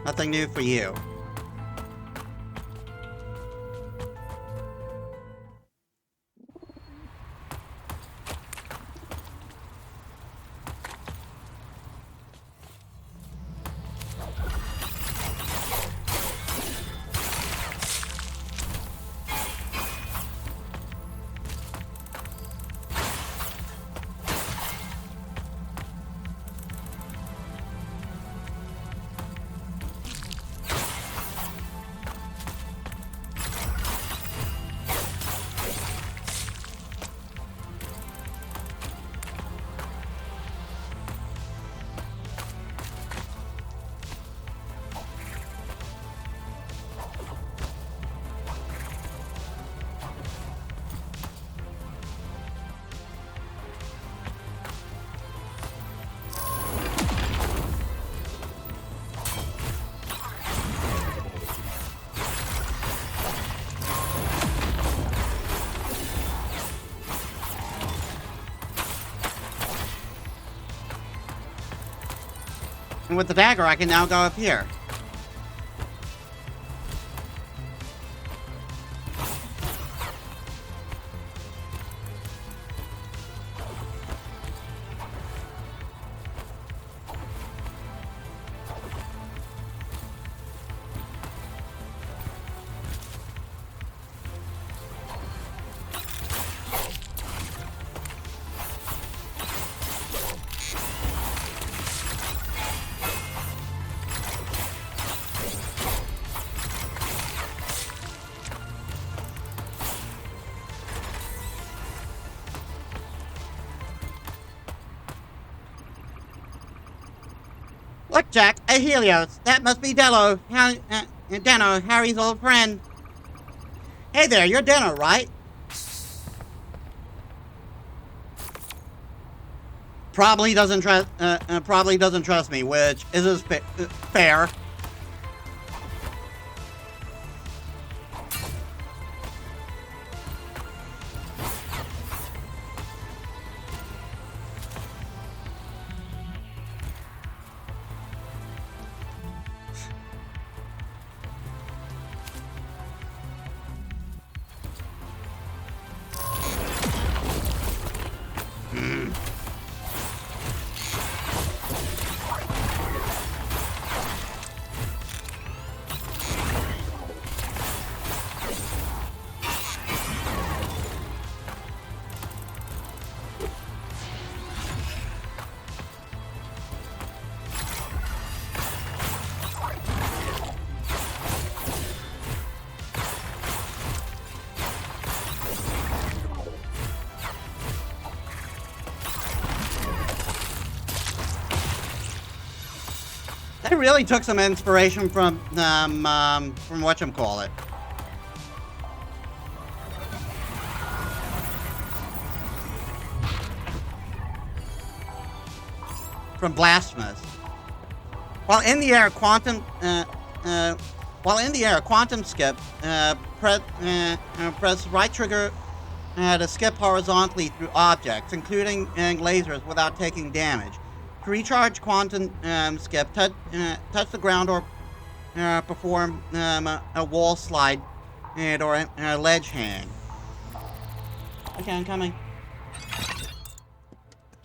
S1: Nothing new for you. And with the dagger, I can now go up here. Look, Jack, a Helios. That must be Dano, Harry's old friend. Hey there, you're Dano, right? Probably doesn't trust me, which is fair. I really took some inspiration from whatchamacallit. From Blasphemous. While in the air, quantum skip. Press right trigger to skip horizontally through objects, including lasers, without taking damage. To recharge quantum skip, touch the ground or perform a wall slide or a ledge hang. Okay, I'm coming.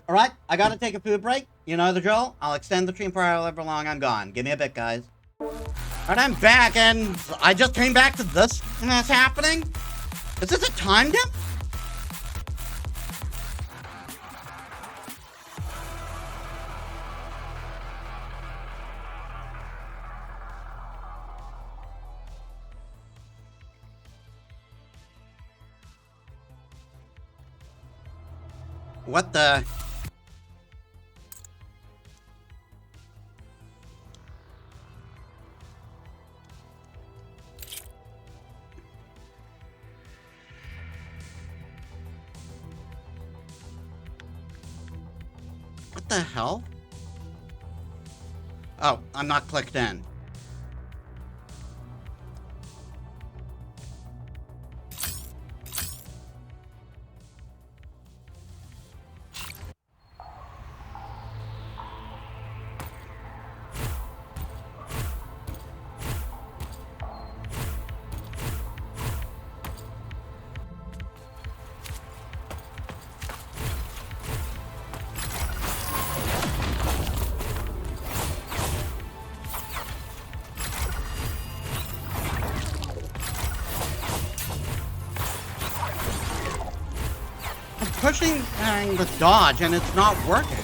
S1: Alright, I gotta take a food break. You know the drill. I'll extend the stream for however long I'm gone. Give me a bit, guys. Alright, I'm back, and I just came back to this that's happening. Is this a time jump? What the? What the hell? Oh, I'm not clicked in. Pushing the dodge and it's not working.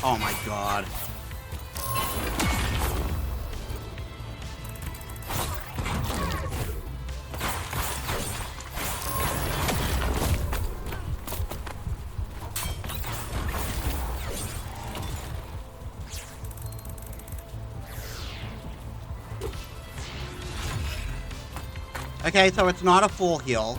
S1: Oh my god. Okay, so it's not a full heal.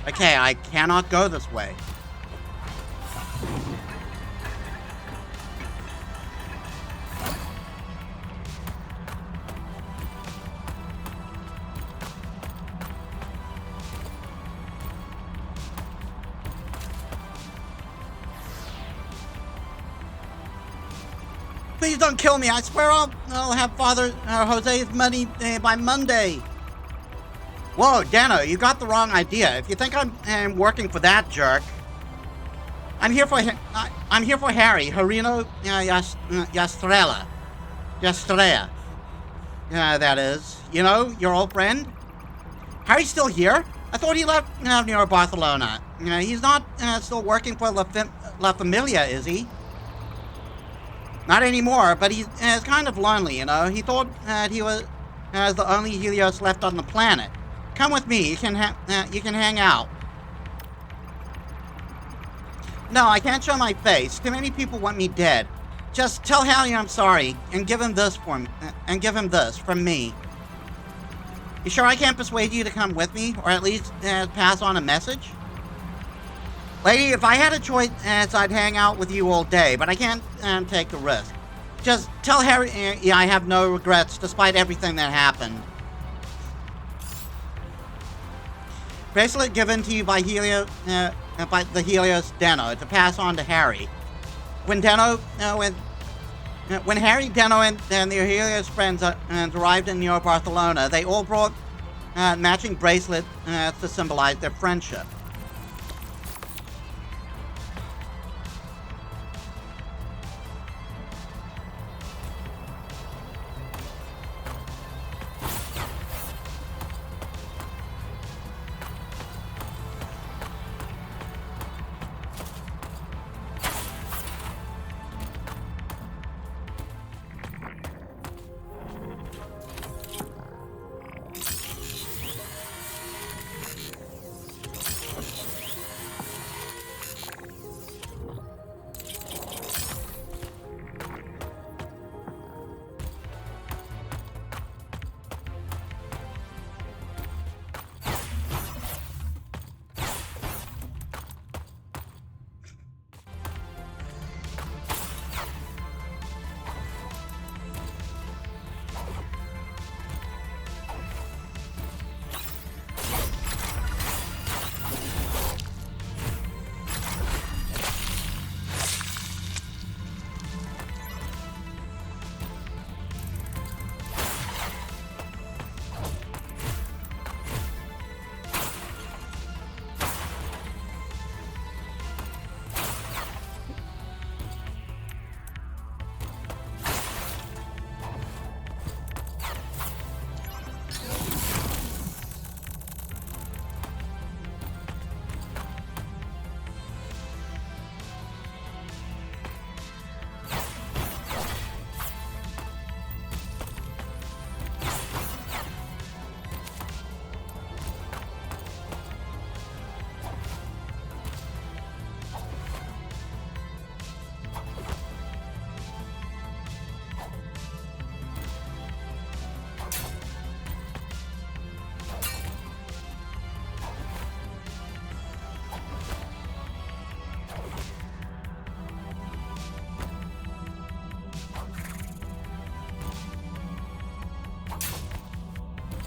S1: Okay, I cannot go this way. Please don't kill me. I swear I'll have Father Jose's money by Monday. Whoa, Dano, you got the wrong idea. If you think I'm working for that jerk, I'm here for Harry Harino Yastrella. Yastrea. That is. You know, your old friend. Harry's still here? I thought he left near Barcelona. He's not still working for La Familia, is he? Not anymore, but he's kind of lonely, you know. He thought that he was the only Helios left on the planet. Come with me. You can hang out. No, I can't show my face. Too many people want me dead. Just tell Harry I'm sorry and give him this from me. You sure I can't persuade you to come with me, or at least pass on a message? Lady, if I had a choice, I'd hang out with you all day, but I can't take the risk. Just tell Harry I have no regrets despite everything that happened. Bracelet given to you by the Helios Dano to pass on to Harry. When Harry, Dano, and their Helios friends arrived in Neo Barcelona, they all brought matching bracelets to symbolize their friendship.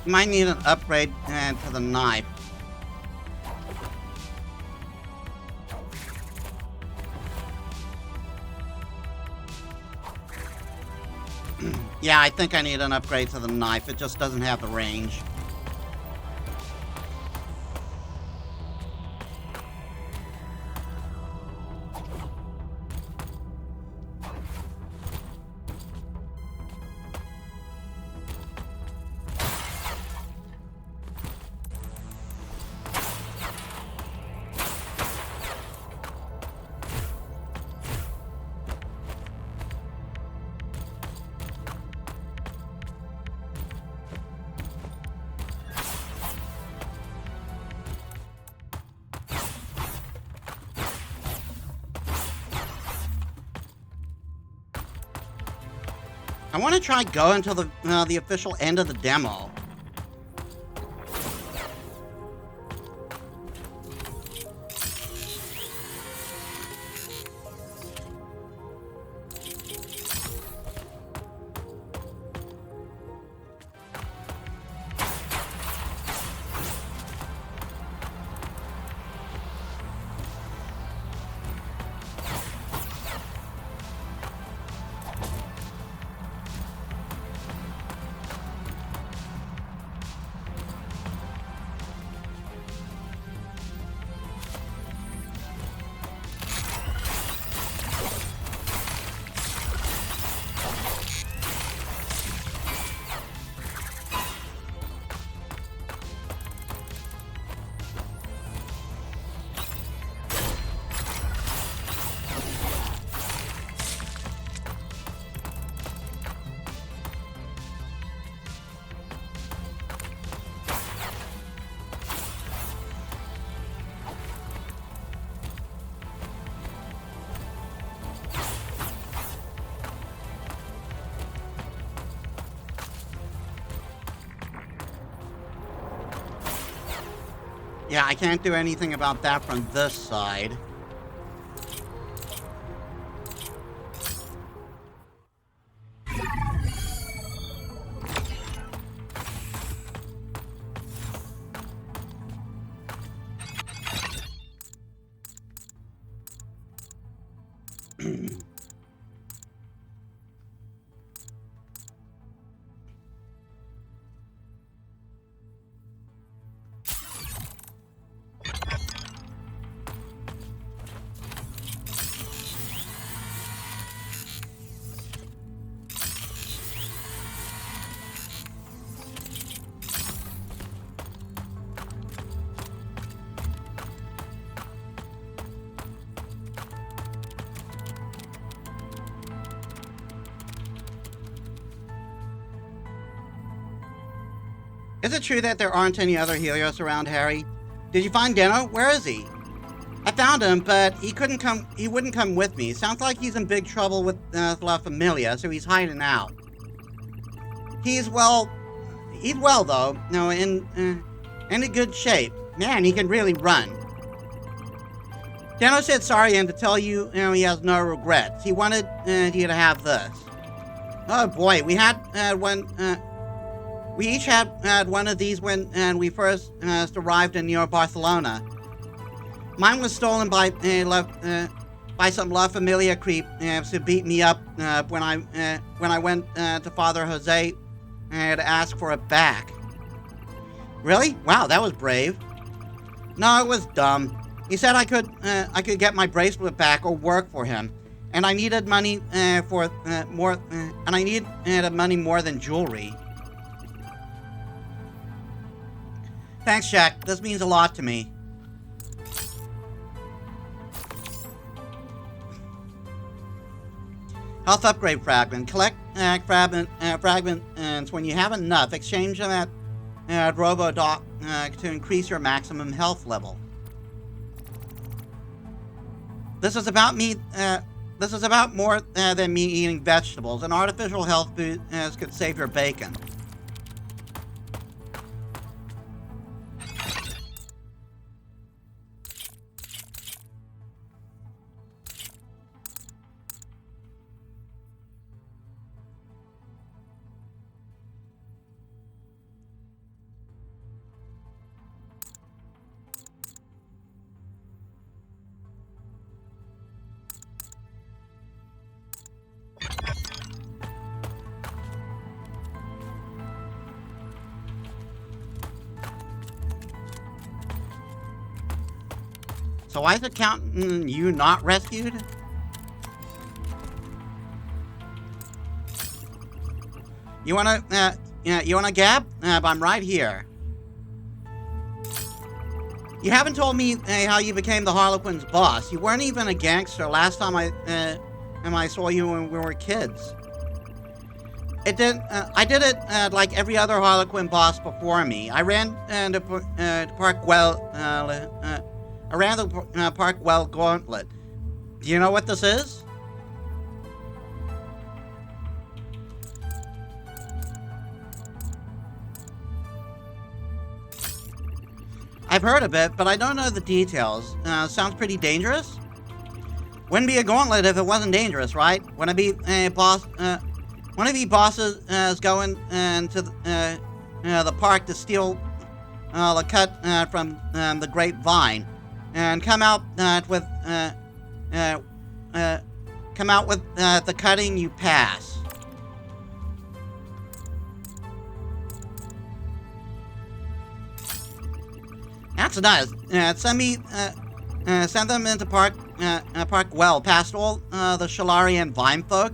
S1: You might need an upgrade to the knife. Yeah, I think I need an upgrade to the knife. It just doesn't have the range. I want to try going to the official end of the demo. Yeah, I can't do anything about that from this side. Is it true that there aren't any other Helios around, Harry? Did you find Deno? Where is he? I found him, but he wouldn't come with me. Sounds like he's in big trouble with La Familia, so he's hiding out. He's well though. No, in a good shape. Man, he can really run. Deno said sorry and to tell you, he has no regrets. He wanted you to have this. Oh boy, we had one. We each had one of these when we first arrived in New Barcelona. Mine was stolen by some La Familia creep who beat me up when I went to Father Jose to ask for it back. Really? Wow, that was brave. No, it was dumb. He said I could get my bracelet back or work for him, and I needed money more than jewelry. Thanks, Jack. This means a lot to me. Health upgrade fragment. Collect fragments when you have enough. Exchange them at Robodoc to increase your maximum health level. This is about me. This is about more than me eating vegetables. An artificial health boost could save your bacon. So why is it counting you not rescued? You wanna gab? I'm right here. You haven't told me how you became the Harlequin's boss. You weren't even a gangster last time I saw you when we were kids. I did it like every other Harlequin boss before me. I ran to Parkwell. I ran the Parkwell Gauntlet. Do you know what this is? I've heard of it, but I don't know the details. Sounds pretty dangerous. Wouldn't be a gauntlet if it wasn't dangerous, right? Wanna be a boss? One of you bosses is going to the park to steal the cut from the grapevine, and come out with the cutting you pass. That's nice. Send them into Parkwell, past all the Shalari and Vine folk.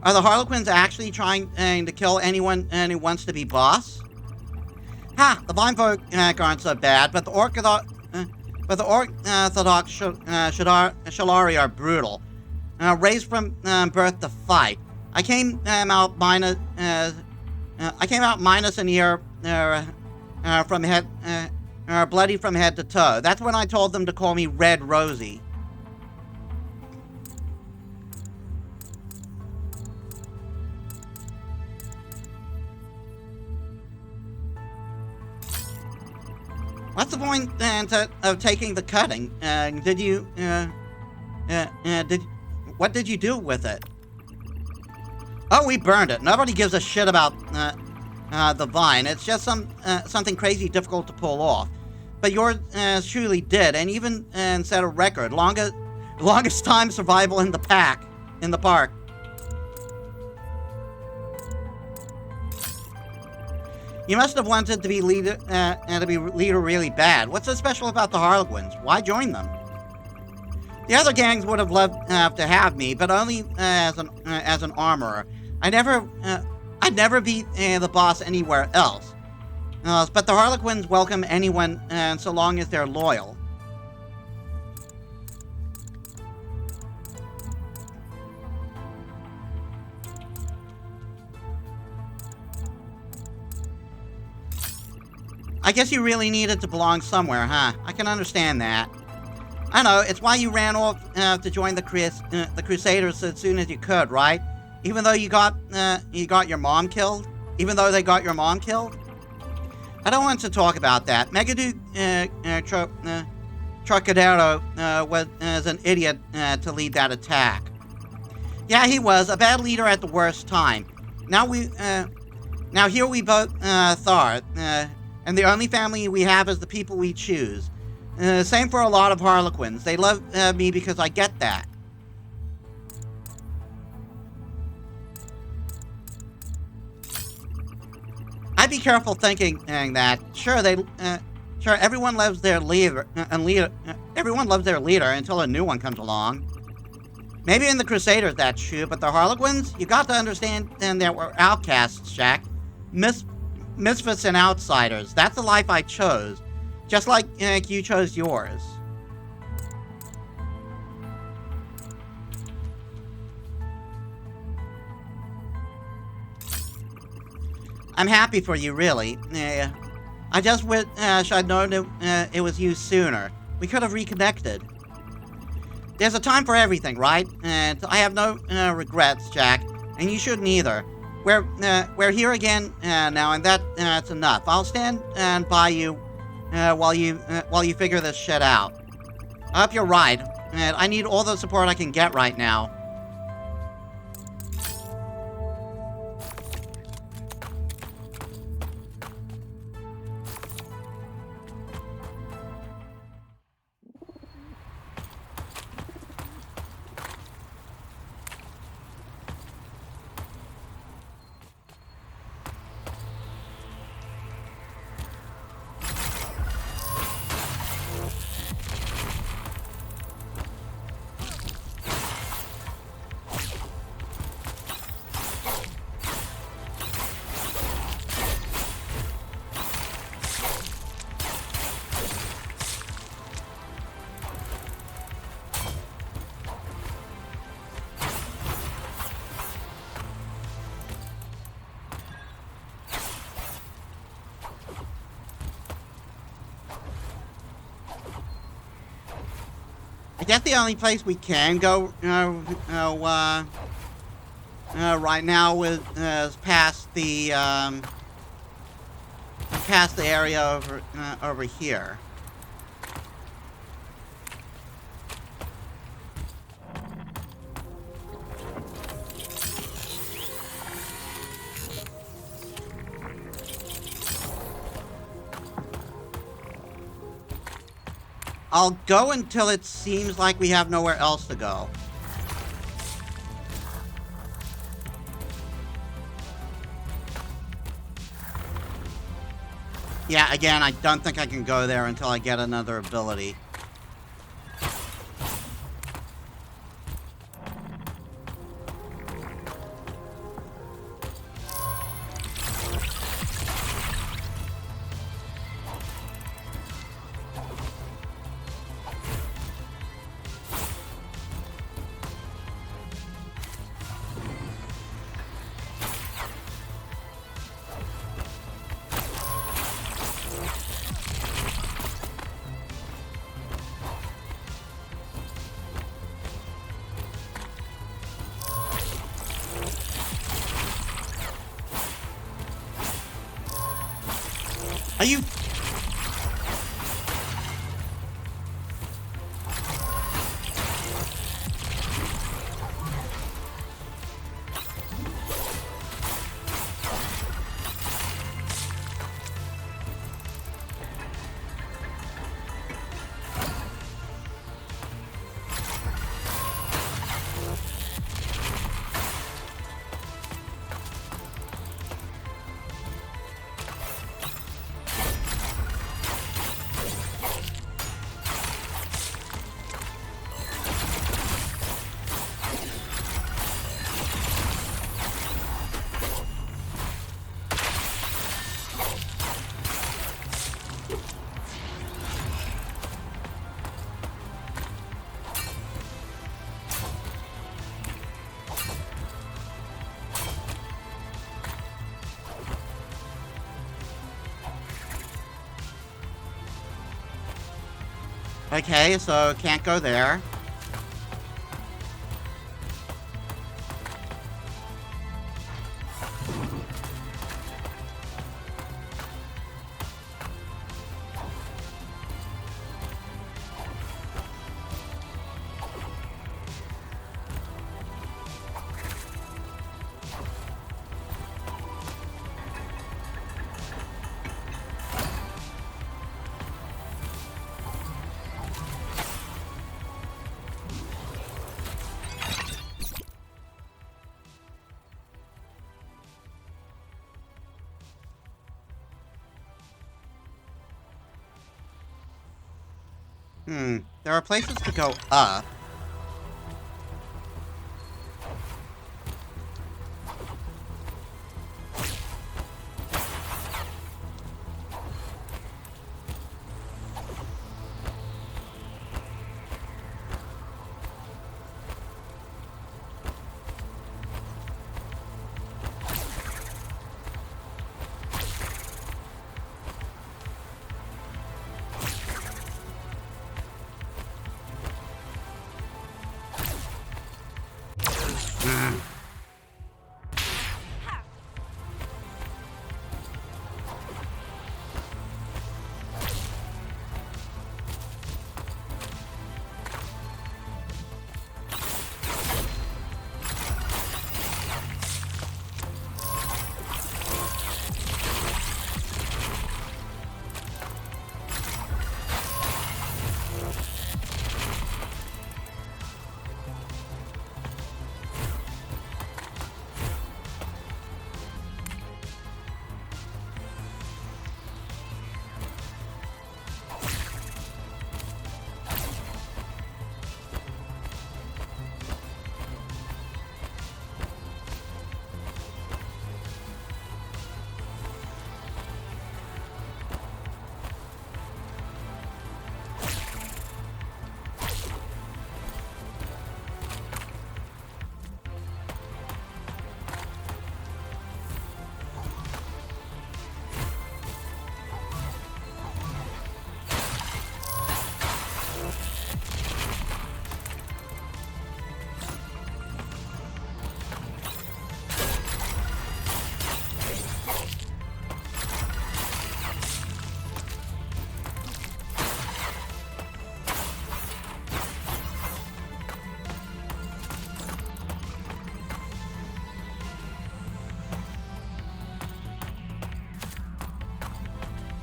S1: Are the Harlequins actually trying to kill anyone who wants to be boss? Ha! The Vine folk aren't so bad, but the Orthodox Shalari are brutal. Raised from birth to fight. I came out minus an ear from head, bloody from head to toe. That's when I told them to call me Red Rosie. What's the point of taking the cutting? What did you do with it? Oh, we burned it. Nobody gives a shit about the vine. It's just something crazy difficult to pull off. But yours truly did, and even set a record. Longest time survival in the park. You must have wanted to be leader really bad. What's so special about the Harlequins? Why join them? The other gangs would have loved to have me, but only as an armorer. I'd never be the boss anywhere else. But the Harlequins welcome anyone, so long as they're loyal. I guess you really needed to belong somewhere, huh? I can understand that. I know, it's why you ran off to join the Crusaders as soon as you could, right? Even though you got your mom killed? Even though they got your mom killed? I don't want to talk about that. Megaduke Trocadero was an idiot to lead that attack. Yeah, he was. A bad leader at the worst time. Now here we both Thar. And the only family we have is the people we choose. Same for a lot of Harlequins. They love me because I get that. I'd be careful thinking that. Sure, everyone loves their leader, everyone loves their leader until a new one comes along. Maybe in the Crusaders that's true, but the Harlequins, you got to understand that we're outcasts, Jack. Misfits and outsiders. That's the life I chose. Just like you chose yours. I'm happy for you, really. I just wish I'd known it was you sooner. We could have reconnected. There's a time for everything, right? And I have no regrets, Jack. And you shouldn't either. We're here again now, and that's enough. I'll stand by you while you figure this shit out. I hope you're right. I need all the support I can get right now. I guess the only place we can go right now is past the area over here. I'll go until it seems like we have nowhere else to go. Yeah, again, I don't think I can go there until I get another ability. Are you... Okay, so can't go there. There are places to go up.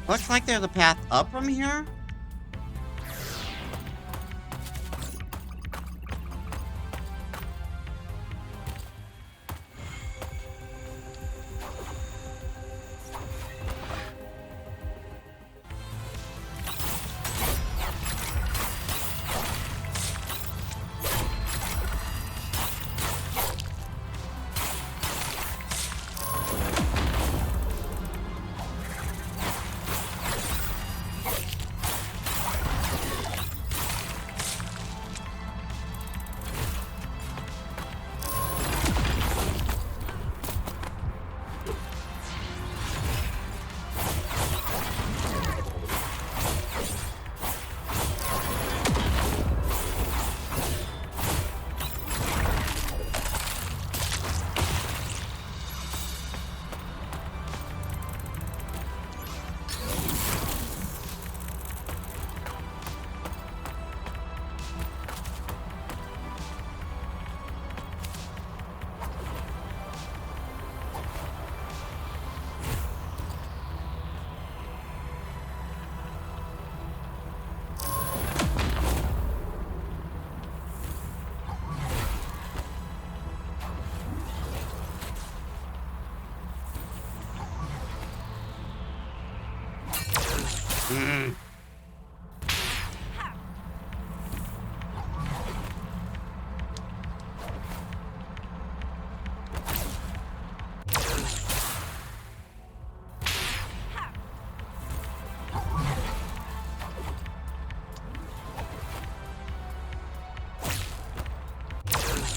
S1: Looks like there's a path up from here.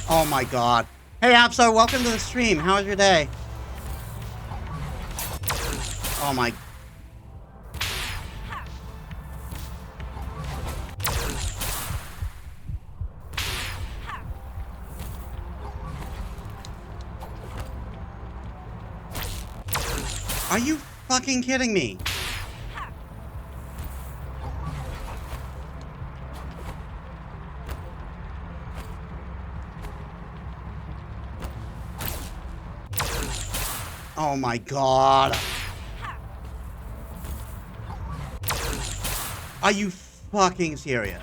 S1: Oh my god. Hey Apso, welcome to the stream. How was your day? Oh my... Are you fucking kidding me? Oh my god. Are you fucking serious?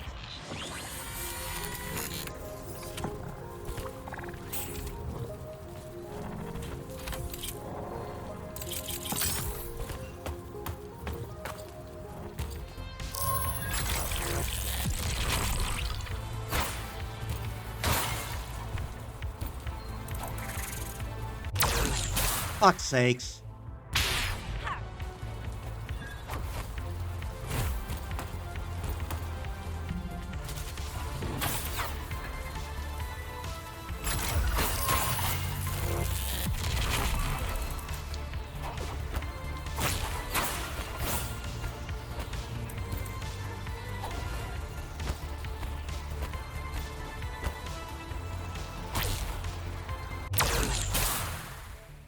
S1: Fuck's sakes.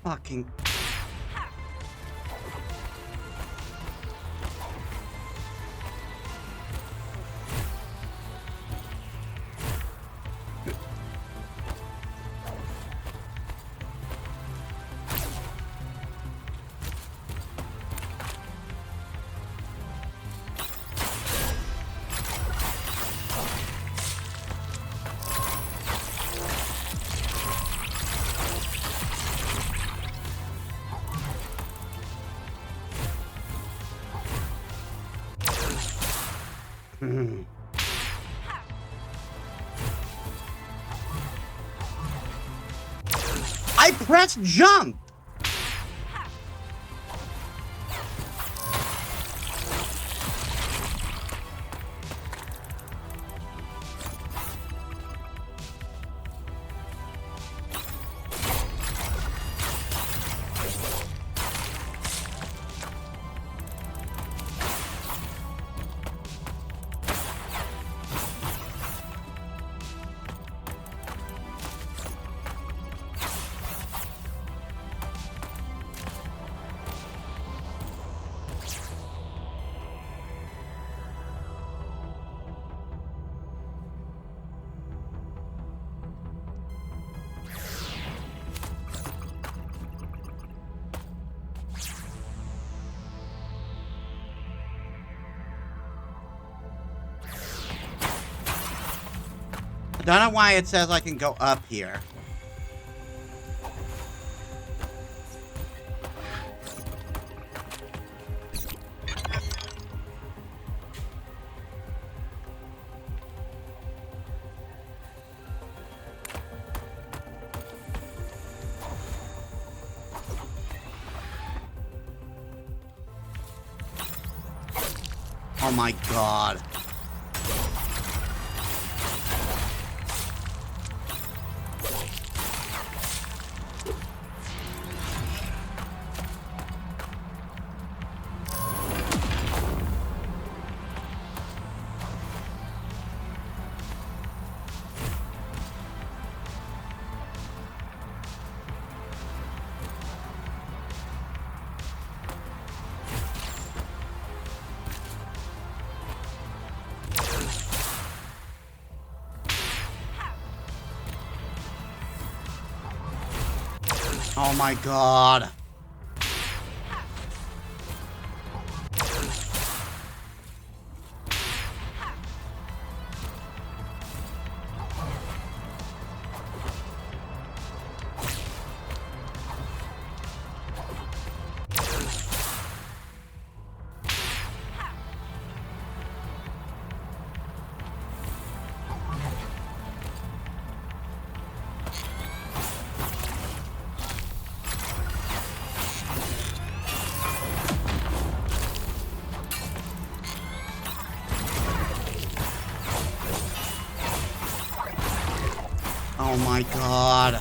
S1: Fucking... I pressed jump! I don't know why it says I can go up here. Oh my god. Oh my god. Oh my god.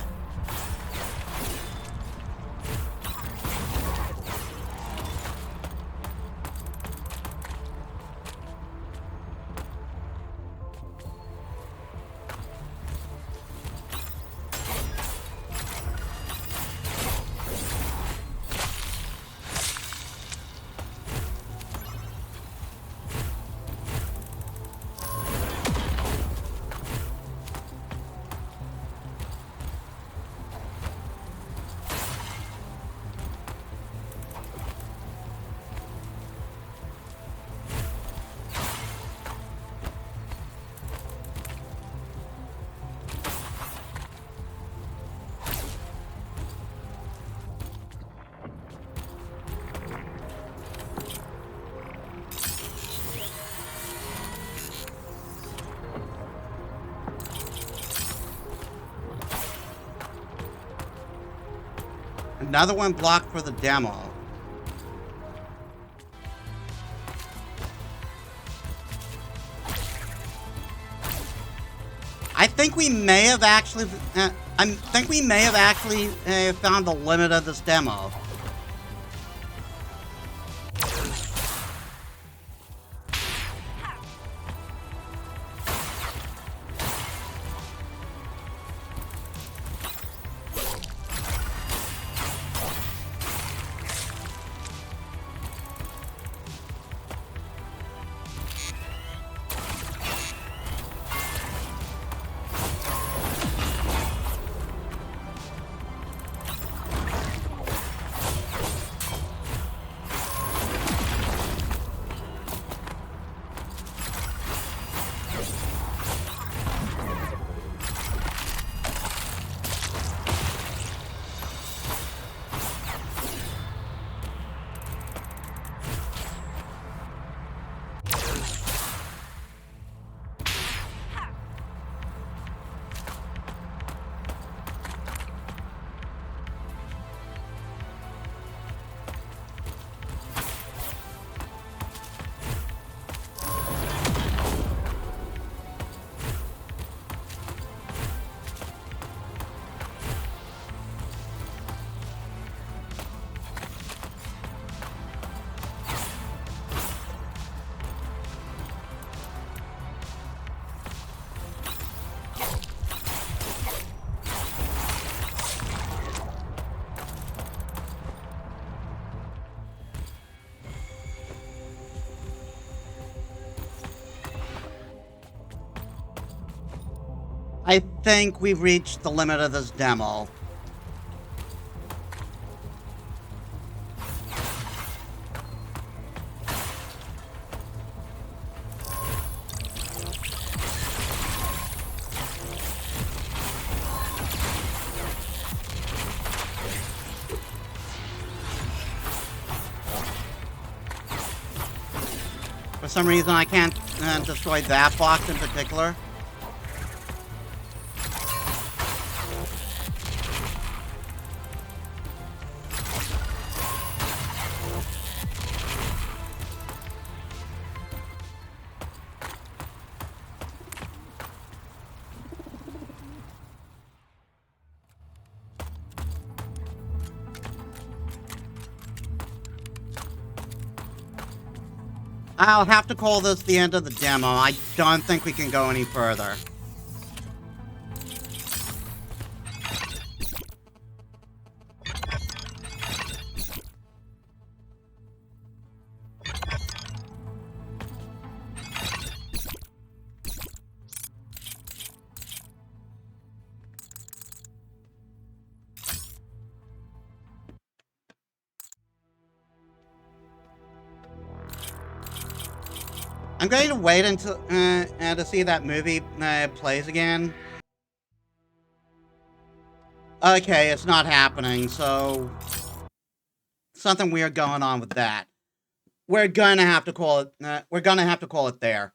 S1: Another one blocked for the demo. I think we may have actually, found the limit of this demo. I think we've reached the limit of this demo. For some reason, I can't destroy that box in particular. I'll have to call this the end of the demo. I don't think we can go any further. I'm going to wait until to see that movie plays again. Okay, it's not happening, so something weird going on with that. We're gonna have to call it. We're gonna have to call it there.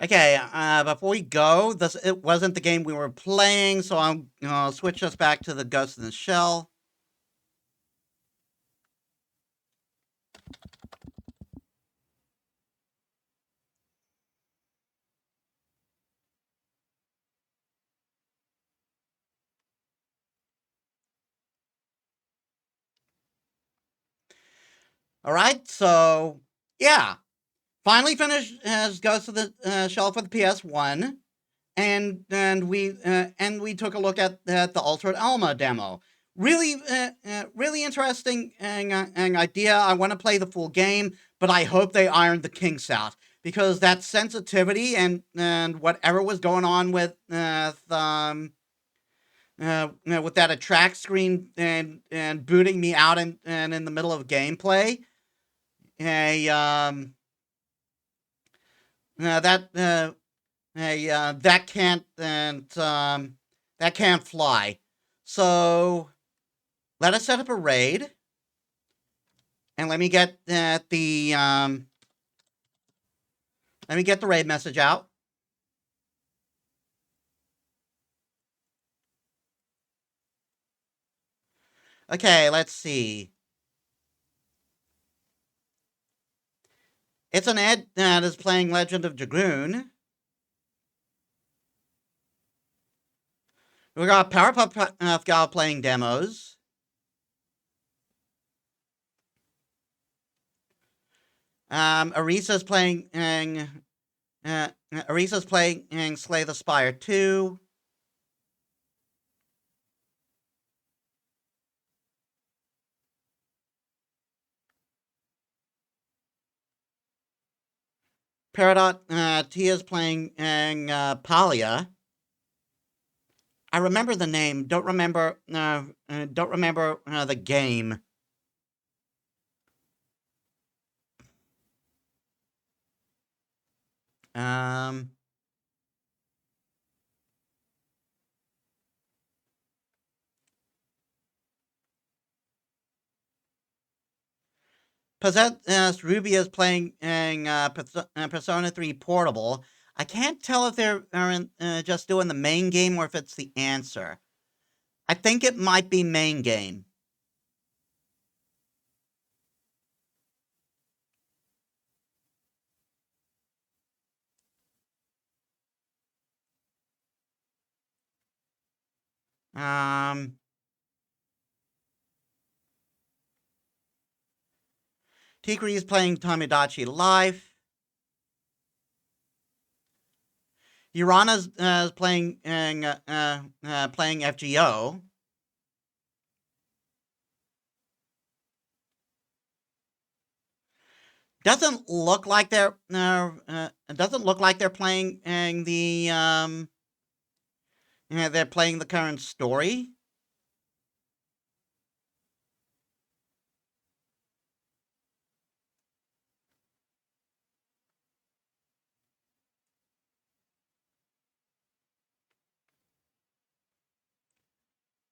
S1: Okay, before we go, it wasn't the game we were playing, so I'm gonna switch us back to the Ghost in the Shell. All right, so yeah, finally finished as Ghost of the Shell for the PS1, and we took a look at the Altered Alma demo. Really interesting idea. I want to play the full game, but I hope they ironed the kinks out, because that sensitivity and whatever was going on with with that attract screen and booting me out and in the middle of gameplay. Hey, that that can't fly. So let us set up a raid, and let me get the raid message out. Okay, let's see. It's an Ed that is playing Legend of Dragoon. We got Powerpuff Gal playing demos. Arisa's playing Slay the Spire 2. Peridot Tia's playing Palia. I remember the name. Don't remember the game. Um. Possessed Ruby is playing Persona 3 Portable. I can't tell if they're just doing the main game or if it's the answer. I think it might be main game. Tikri is playing Tomodachi Life. Urana's playing FGO. Doesn't look like they're playing they're playing the current story.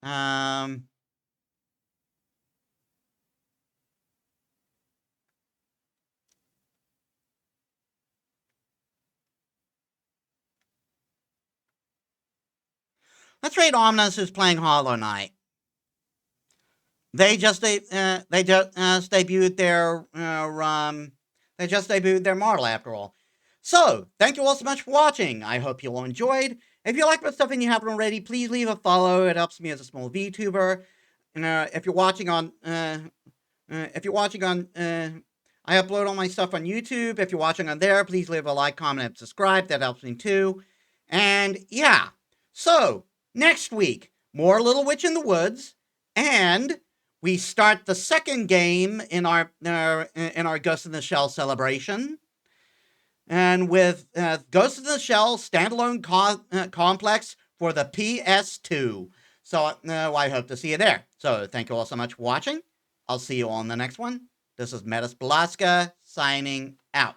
S1: Um, let's rate Omnis who's playing Hollow Knight. They just debuted their model after all. So, thank you all so much for watching. I hope you all enjoyed. If you like my stuff and you haven't already, please leave a follow. It helps me as a small VTuber. If you're watching on, I upload all my stuff on YouTube. If you're watching on there, please leave a like, comment, and subscribe. That helps me too. And yeah, so next week, more Little Witch in the Woods, and we start the second game in our Ghost in the Shell celebration, and with Ghost in the Shell standalone complex for the PS2. So I hope to see you there. So thank you all so much for watching. I'll see you all in the next one. This is Metis Balaska signing out.